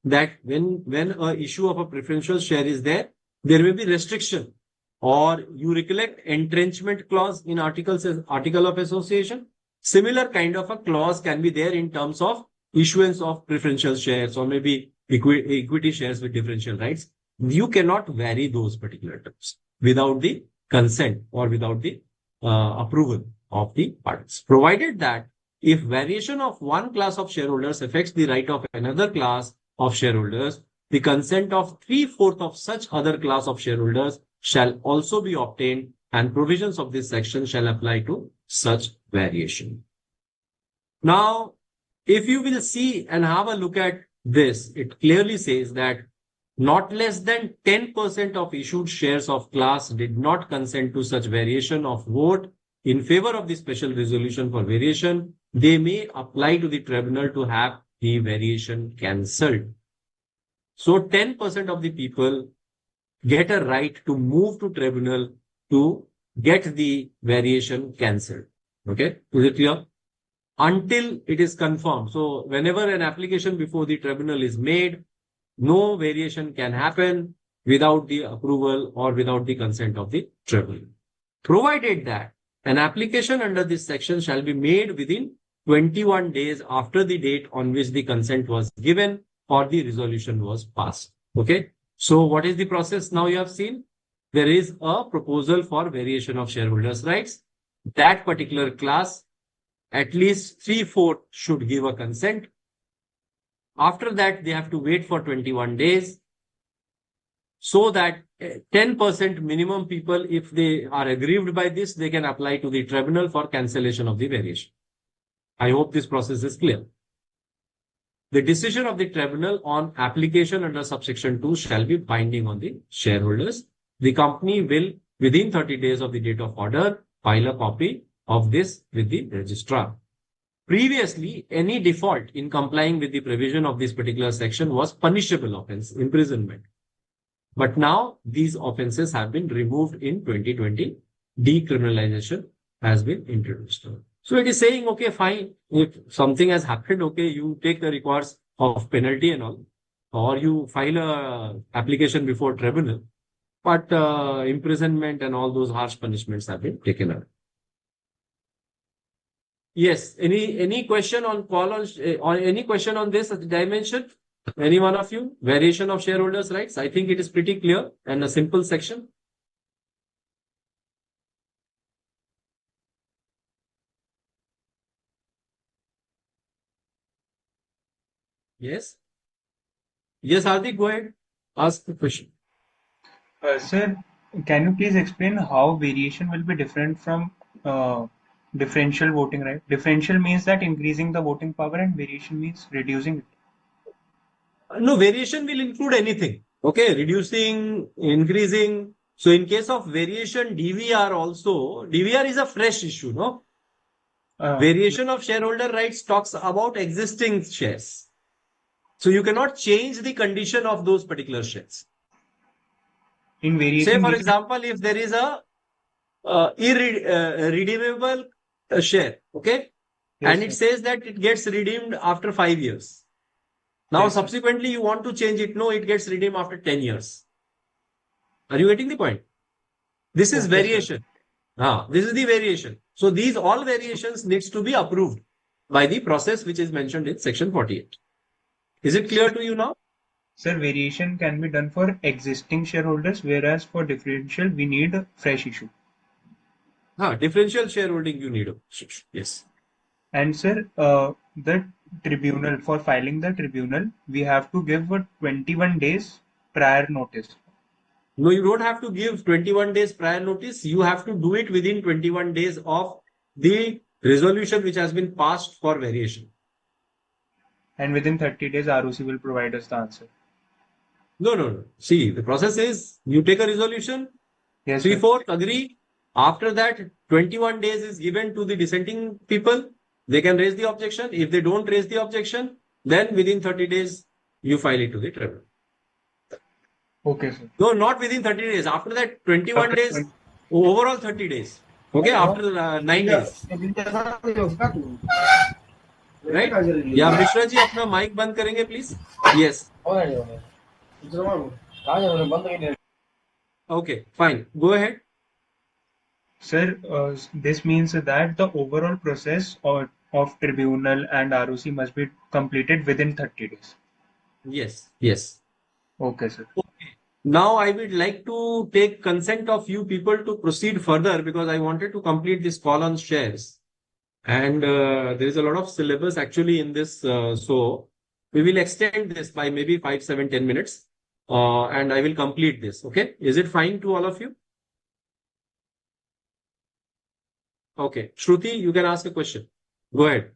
Speaker 1: that when a issue of a preferential share is there may be restriction, or you recollect entrenchment clause in article of association. Similar kind of a clause can be there in terms of issuance of preferential shares or maybe equity shares with differential rights. You cannot vary those particular terms without the consent or without the approval of the parties. Provided that if variation of one class of shareholders affects the right of another class of shareholders, the consent of 3/4 of such other class of shareholders shall also be obtained, and provisions of this section shall apply to such variation. Now, if you will see and have a look at this, it clearly says that not less than 10% of issued shares of class did not consent to such variation of vote in favor of the special resolution for variation. They may apply to the tribunal to have the variation cancelled. So 10% of the people get a right to move to tribunal to get the variation cancelled. Okay, is it clear? Until it is confirmed. So whenever an application before the tribunal is made, no variation can happen without the approval or without the consent of the tribunal. Provided that an application under this section shall be made within 21 days after the date on which the consent was given or the resolution was passed. Okay. So what is the process now you have seen? There is a proposal for variation of shareholders' rights. That particular class, at least 3/4 should give a consent. After that, they have to wait for 21 days so that 10% minimum people, if they are aggrieved by this, they can apply to the tribunal for cancellation of the variation. I hope this process is clear. The decision of the tribunal on application under subsection 2 shall be binding on the shareholders. The company will, within 30 days of the date of order, file a copy of this with the registrar. Previously, any default in complying with the provision of this particular section was punishable offense, imprisonment. But now these offenses have been removed in 2020. Decriminalization has been introduced. So it is saying, okay, fine. If something has happened, okay, you take the recourse of penalty and all, or you file a application before tribunal, but imprisonment and all those harsh punishments have been taken out. Yes. Any question on call on or any question on this dimension? Any one of you? Variation of shareholders' rights. I think it is pretty clear and a simple section. Yes. Yes, Hardik, go ahead. Ask the question.
Speaker 7: Sir, can you please explain how variation will be different from differential voting right. Differential means that increasing the voting power, and variation means reducing it.
Speaker 1: No, variation will include anything. Okay, reducing, increasing. So in case of variation, DVR also, DVR is a fresh issue, no? Variation of shareholder rights talks about existing shares. So you cannot change the condition of those particular shares.
Speaker 7: In variation,
Speaker 1: say for example, if there is a irredeemable share, okay,
Speaker 7: Yes,
Speaker 1: and it says that it gets redeemed after 5 years. Now,
Speaker 7: Yes, sir.
Speaker 1: subsequently, you want to change it. No, it gets redeemed after 10 years. Are you getting the point? This is
Speaker 7: Okay, sir.
Speaker 1: variation. This is the variation. So these all variations needs to be approved by the process which is mentioned in section 48. Is it clear to you now?
Speaker 7: Sir, variation can be done for existing shareholders, whereas for differential, we need a fresh issue.
Speaker 1: Differential shareholding you need. Yes.
Speaker 7: And sir, the tribunal, for filing the tribunal, we have to give a 21 days prior notice.
Speaker 1: No, you don't have to give 21 days prior notice. You have to do it within 21 days of the resolution which has been passed for variation.
Speaker 7: And within 30 days, ROC will provide us the answer.
Speaker 1: No. See, the process is you take a resolution,
Speaker 7: Yes, sir.
Speaker 1: 3/4 agree. After that, 21 days is given to the dissenting people. They can raise the objection. If they don't raise the objection, then within 30 days, you file it to the tribunal.
Speaker 7: Okay, sir.
Speaker 1: No, not within 30 days. After that, 21
Speaker 7: After
Speaker 1: days,
Speaker 7: 20
Speaker 1: overall 30 days. Okay, after 9 days. Right? Yeah, Mishra ji, अपना mic बंद करेंगे, please. Yes. Okay, fine. Go ahead.
Speaker 7: Sir, this means that the overall process of tribunal and ROC must be completed within 30 days.
Speaker 1: Yes.
Speaker 7: Okay, sir.
Speaker 1: Now I would like to take consent of you people to proceed further because I wanted to complete this call on shares. And there is a lot of syllabus actually in this. So we will extend this by maybe 5, 7, 10 minutes. And I will complete this. Okay. Is it fine to all of you? Okay. Shruti, you can ask a question. Go ahead.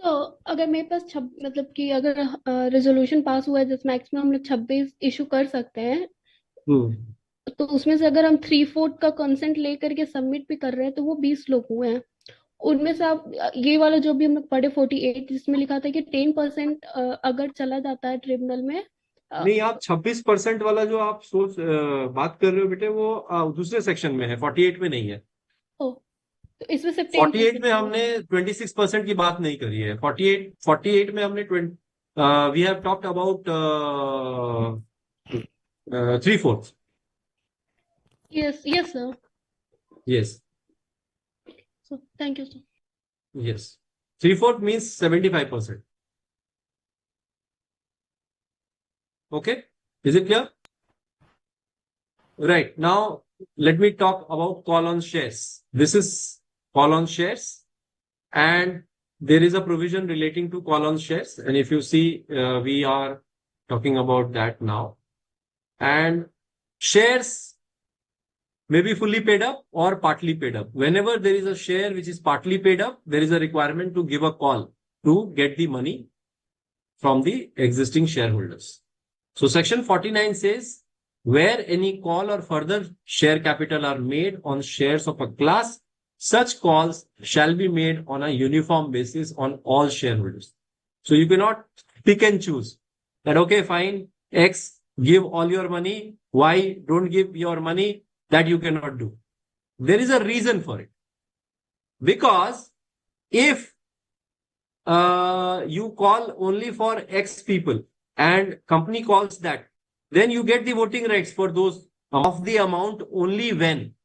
Speaker 11: So, अगर मेरे पास मतलब कि अगर resolution pass हुआ है जिसमें maximum हम लोग 26 इशू कर सकते हैं, तो उसमें से अगर हम 3/4 का कंसेंट लेकर के सबमिट भी कर रहे हैं तो वो 20 लोग हुए हैं. उनमें से आप ये वाला जो भी हम लोग पढ़े 48 जिसमें लिखा था कि 10% अगर चला जाता है ट्रिब्यूनल में.
Speaker 1: नहीं, आप 26% वाला जो आप बात कर रहे हो बेटे वो दूसरे सेक्शन में है, 48 में नहीं है.
Speaker 11: तो इसमें सिर्फ
Speaker 1: 48 में हमने 26% की बात नहीं करी है. 48 में हमने we have talked about 3/4.
Speaker 11: Yes, sir.
Speaker 1: Yes.
Speaker 11: So, thank you, sir.
Speaker 1: Yes. 3/4 means 75%. Okay. Is it clear? Right. Now, let me talk about call on shares. This is call on shares. And there is a provision relating to call on shares. And if you see, we are talking about that now. And shares may be fully paid up or partly paid up. Whenever there is a share which is partly paid up, there is a requirement to give a call to get the money from the existing shareholders. So section 49 says, where any call or further share capital are made on shares of a class, such calls shall be made on a uniform basis on all shareholders. So you cannot pick and choose that, okay, fine, X, give all your money, Y, don't give your money. That you cannot do. There is a reason for it. Because if you call only for X people and company calls that, then you get the voting rights for those of the amount only when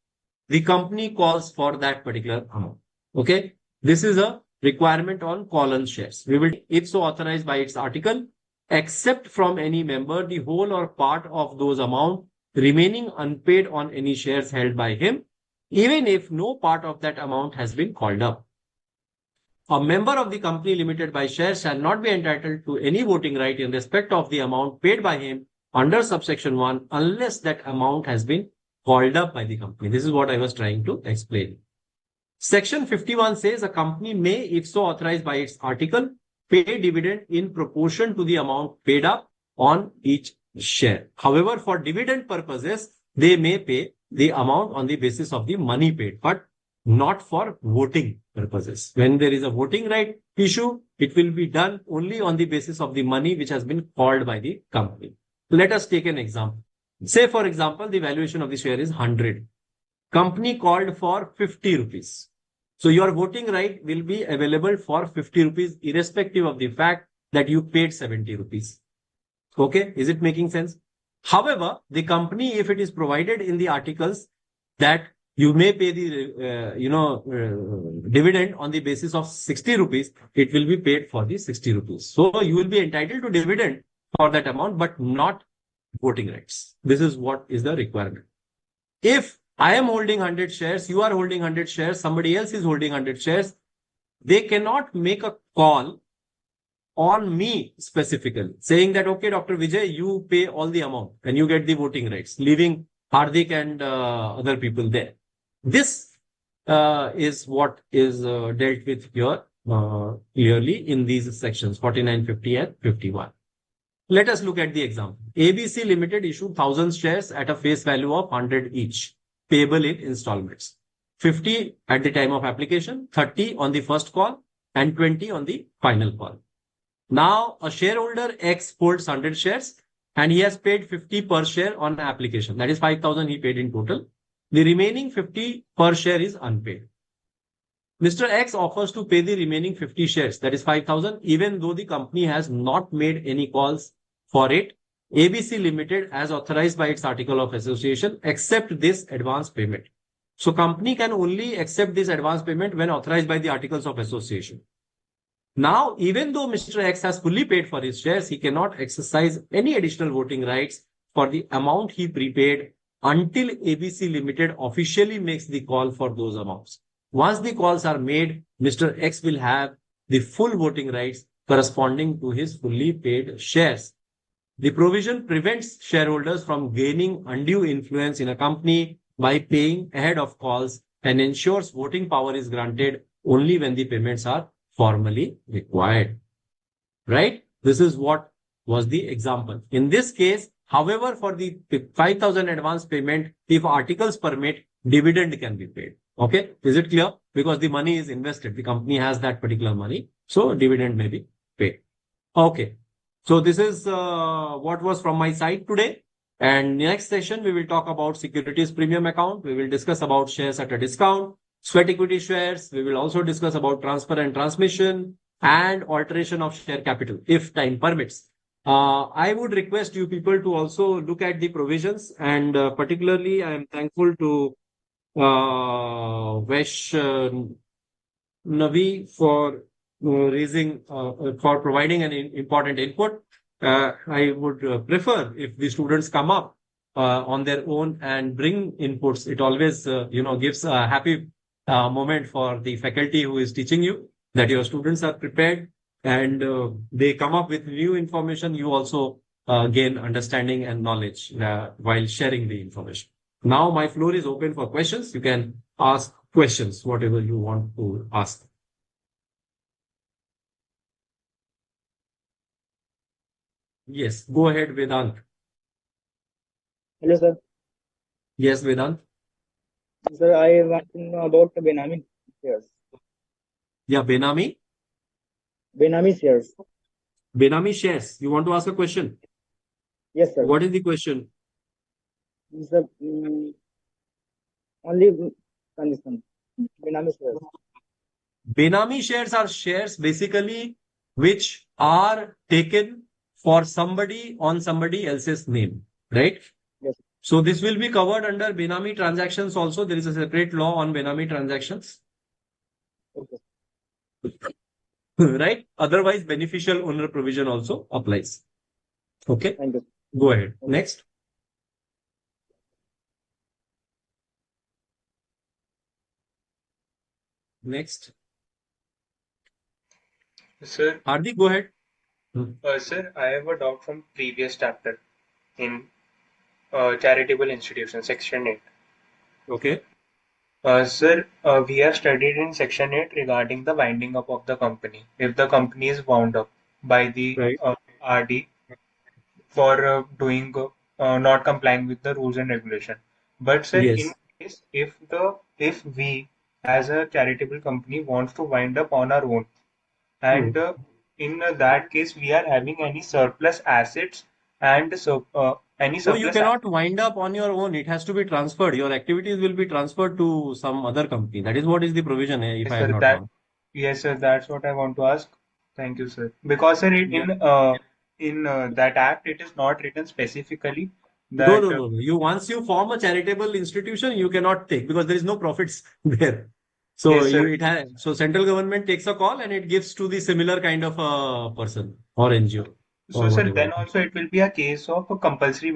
Speaker 1: the company calls for that particular amount. Okay. This is a requirement on call on shares. We will, if so authorized by its article, accept from any member the whole or part of those amount remaining unpaid on any shares held by him, even if no part of that amount has been called up. A member of the company limited by shares shall not be entitled to any voting right in respect of the amount paid by him under subsection 1 unless that amount has been called up by the company. This is what I was trying to explain. Section 51 says a company may, if so authorized by its article, pay dividend in proportion to the amount paid up on each share. However, for dividend purposes, they may pay the amount on the basis of the money paid, but not for voting purposes. When there is a voting right issue, it will be done only on the basis of the money which has been called by the company. Let us take an example. Say, for example, the valuation of the share is 100. Company called for 50 rupees. So your voting right will be available for 50 rupees, irrespective of the fact that you paid 70 rupees. Okay, is it making sense? However, the company, if it is provided in the articles that you may pay the dividend on the basis of 60 rupees, it will be paid for the 60 rupees. So you will be entitled to dividend for that amount, but not voting rights. This is what is the requirement. If I am holding 100 shares, you are holding 100 shares, somebody else is holding 100 shares, they cannot make a call on me specifically, saying that, okay, Dr. Vijay, you pay all the amount and you get the voting rights, leaving Hardik and other people there. This is what is dealt with here clearly in these sections 49, 50 and 51. Let us look at the example. ABC Limited issued 1,000 shares at a face value of 100 each, payable in installments. 50 at the time of application, 30 on the first call, and 20 on the final call. Now, a shareholder X holds 100 shares and he has paid 50 per share on application. That is 5,000 he paid in total. The remaining 50 per share is unpaid. Mr. X offers to pay the remaining 50 shares, that is 5,000, even though the company has not made any calls for it. ABC Limited, as authorized by its article of association, accept this advance payment. So company can only accept this advance payment when authorized by the articles of association. Now, even though Mr. X has fully paid for his shares, he cannot exercise any additional voting rights for the amount he prepaid until ABC Limited officially makes the call for those amounts. Once the calls are made, Mr. X will have the full voting rights corresponding to his fully paid shares. The provision prevents shareholders from gaining undue influence in a company by paying ahead of calls and ensures voting power is granted only when the payments are formally required. Right? This is what was the example. In this case, however, for the 5,000 advance payment, if articles permit, dividend can be paid. Okay, is it clear? Because the money is invested. The company has that particular money. So dividend may be paid. Okay. So this is what was from my side today. And next session, we will talk about securities premium account. We will discuss about shares at a discount, sweat equity shares. We will also discuss about transfer and transmission and alteration of share capital if time permits. I would request you people to also look at the provisions, and particularly I am thankful to Vesh Navi for providing an important input. I would prefer if the students come up on their own and bring inputs. It always gives a happy moment for the faculty who is teaching you, that your students are prepared and they come up with new information. You also gain understanding and knowledge while sharing the information. Now my floor is open for questions. You can ask questions, whatever you want to ask. Yes, go ahead, Vedant.
Speaker 8: Hello, sir.
Speaker 1: Yes, Vedant.
Speaker 8: Sir, I want to know about the Benami shares.
Speaker 1: Yeah, Benami.
Speaker 8: Benami shares.
Speaker 1: Benami shares. You want to ask a question?
Speaker 8: Yes, sir.
Speaker 1: What is the question?
Speaker 8: Sir, only condition. Benami shares.
Speaker 1: Benami shares are shares basically which are taken for somebody on somebody else's name, right?
Speaker 8: Yes.
Speaker 1: So this will be covered under Benami transactions also. There is a separate law on Benami transactions.
Speaker 8: Okay.
Speaker 1: Right? Otherwise, beneficial owner provision also applies. Okay?
Speaker 8: Thank you.
Speaker 1: Go ahead. Next. Next.
Speaker 7: Sir,
Speaker 1: Hardik, go ahead.
Speaker 7: Sir, I have a doubt from previous chapter in charitable institutions, section 8.
Speaker 1: Okay.
Speaker 7: Sir, we have studied in section 8 regarding the winding up of the company. If the company is wound up by the
Speaker 1: Right.
Speaker 7: RD for doing not complying with the rules and regulation. But sir, in
Speaker 1: Yes.
Speaker 7: case if we as a charitable company wants to wind up on our own, and in that case we are having any surplus assets and so any
Speaker 1: No, you
Speaker 7: surplus
Speaker 1: cannot wind up on your own. It has to be transferred. Your activities will be transferred to some other company. That is what is the provision, if
Speaker 7: Yes,
Speaker 1: I am
Speaker 7: sir.
Speaker 1: not wrong.
Speaker 7: Yes, sir. That's what I want to ask. Thank you, sir. Because sir,
Speaker 1: Yeah.
Speaker 7: in that act, it is not written specifically
Speaker 1: No,
Speaker 7: that
Speaker 1: no, no, no. Once you form a charitable institution, you cannot take because there is no profits there. So
Speaker 7: yes, sir.
Speaker 1: central government takes a call and it gives to the similar kind of a person or NGO
Speaker 7: So,
Speaker 1: or
Speaker 7: sir,
Speaker 1: whatever.
Speaker 7: then also it will be a case of a compulsory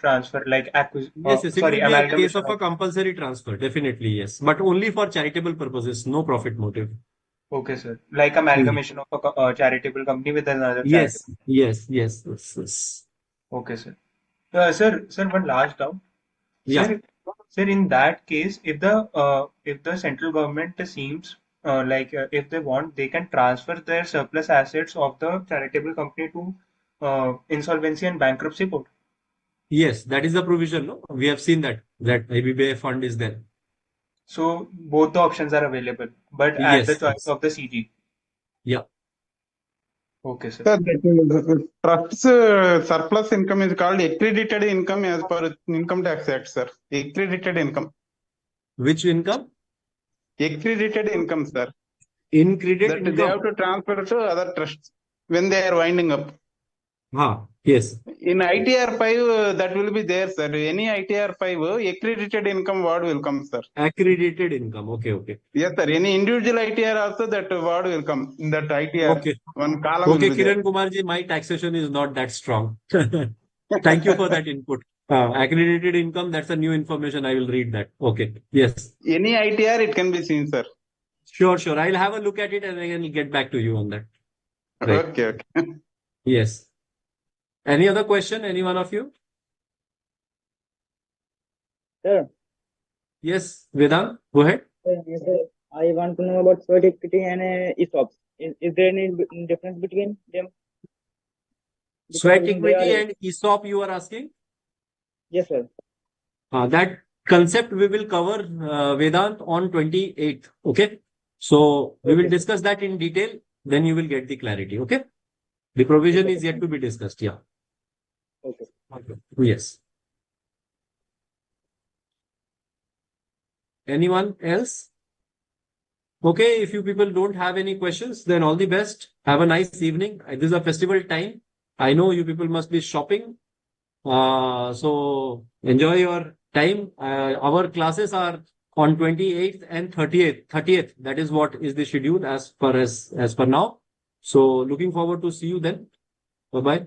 Speaker 7: transfer, like
Speaker 1: Yes, yes, it
Speaker 7: sorry,
Speaker 1: will be a case
Speaker 7: amalgamation
Speaker 1: of
Speaker 7: of.
Speaker 1: a compulsory transfer, definitely, yes. But only for charitable purposes, no profit motive.
Speaker 7: Okay, sir. Like
Speaker 1: Hmm.
Speaker 7: amalgamation of a charitable company with another
Speaker 1: Yes,
Speaker 7: charitable.
Speaker 1: yes, yes, yes, yes.
Speaker 7: Okay, sir. Sir, one last doubt.
Speaker 1: Yeah.
Speaker 7: Sir, in that case, if the central government seems if they want, they can transfer their surplus assets of the charitable company to insolvency and bankruptcy court.
Speaker 1: Yes, that is the provision, no? We have seen that IBBA fund is there.
Speaker 7: So both the options are available, but at the
Speaker 1: Yes,
Speaker 7: choice
Speaker 1: yes.
Speaker 7: of the CG.
Speaker 1: Yeah.
Speaker 7: Okay, sir.
Speaker 5: Sir, trust's surplus income is called accredited income as per Income Tax Act, sir. Accredited income.
Speaker 1: Which income?
Speaker 5: Accredited income, sir.
Speaker 1: In credit
Speaker 5: That they
Speaker 1: income.
Speaker 5: have to transfer to other trusts when they are winding up.
Speaker 1: Yes.
Speaker 5: In ITR 5, that will be there, sir. Any ITR 5, accredited income word will come, sir.
Speaker 1: Accredited income. Okay, okay.
Speaker 5: Yes, sir. Any individual ITR also that word will come in that ITR.
Speaker 1: Okay.
Speaker 5: One column
Speaker 1: Okay,
Speaker 5: will be there.
Speaker 1: Kiran Kumarji, my taxation is not that strong. Thank you for that input. Accredited income, that's a new information. I will read that. Okay. Yes.
Speaker 5: Any ITR, it can be seen, sir.
Speaker 1: Sure, sure. I'll have a look at it and I will get back to you on that. Right.
Speaker 5: Okay, okay.
Speaker 1: Yes. Any other question? Any one of you?
Speaker 8: Sir,
Speaker 1: Yes, Vedant, go ahead.
Speaker 8: sir, I want to know about sweat equity and ESOPs. Is there any difference between them?
Speaker 1: Sweat
Speaker 8: Because they
Speaker 1: equity
Speaker 8: are,
Speaker 1: and ESOP, you are asking?
Speaker 8: yes, sir.
Speaker 1: That concept we will cover, Vedant, on 28th. Okay. So we will
Speaker 8: Okay.
Speaker 1: discuss that in detail. Then you will get the clarity. Okay. The provision
Speaker 8: Okay,
Speaker 1: is yet to be discussed. Yeah.
Speaker 8: okay.
Speaker 1: Okay. Yes. Anyone else? Okay. If you people don't have any questions, then all the best. Have a nice evening. This is a festival time. I know you people must be shopping. So enjoy your time. Our classes are on 28th and 30th. 30th. That is what is the schedule as per now. So looking forward to see you then. Bye bye.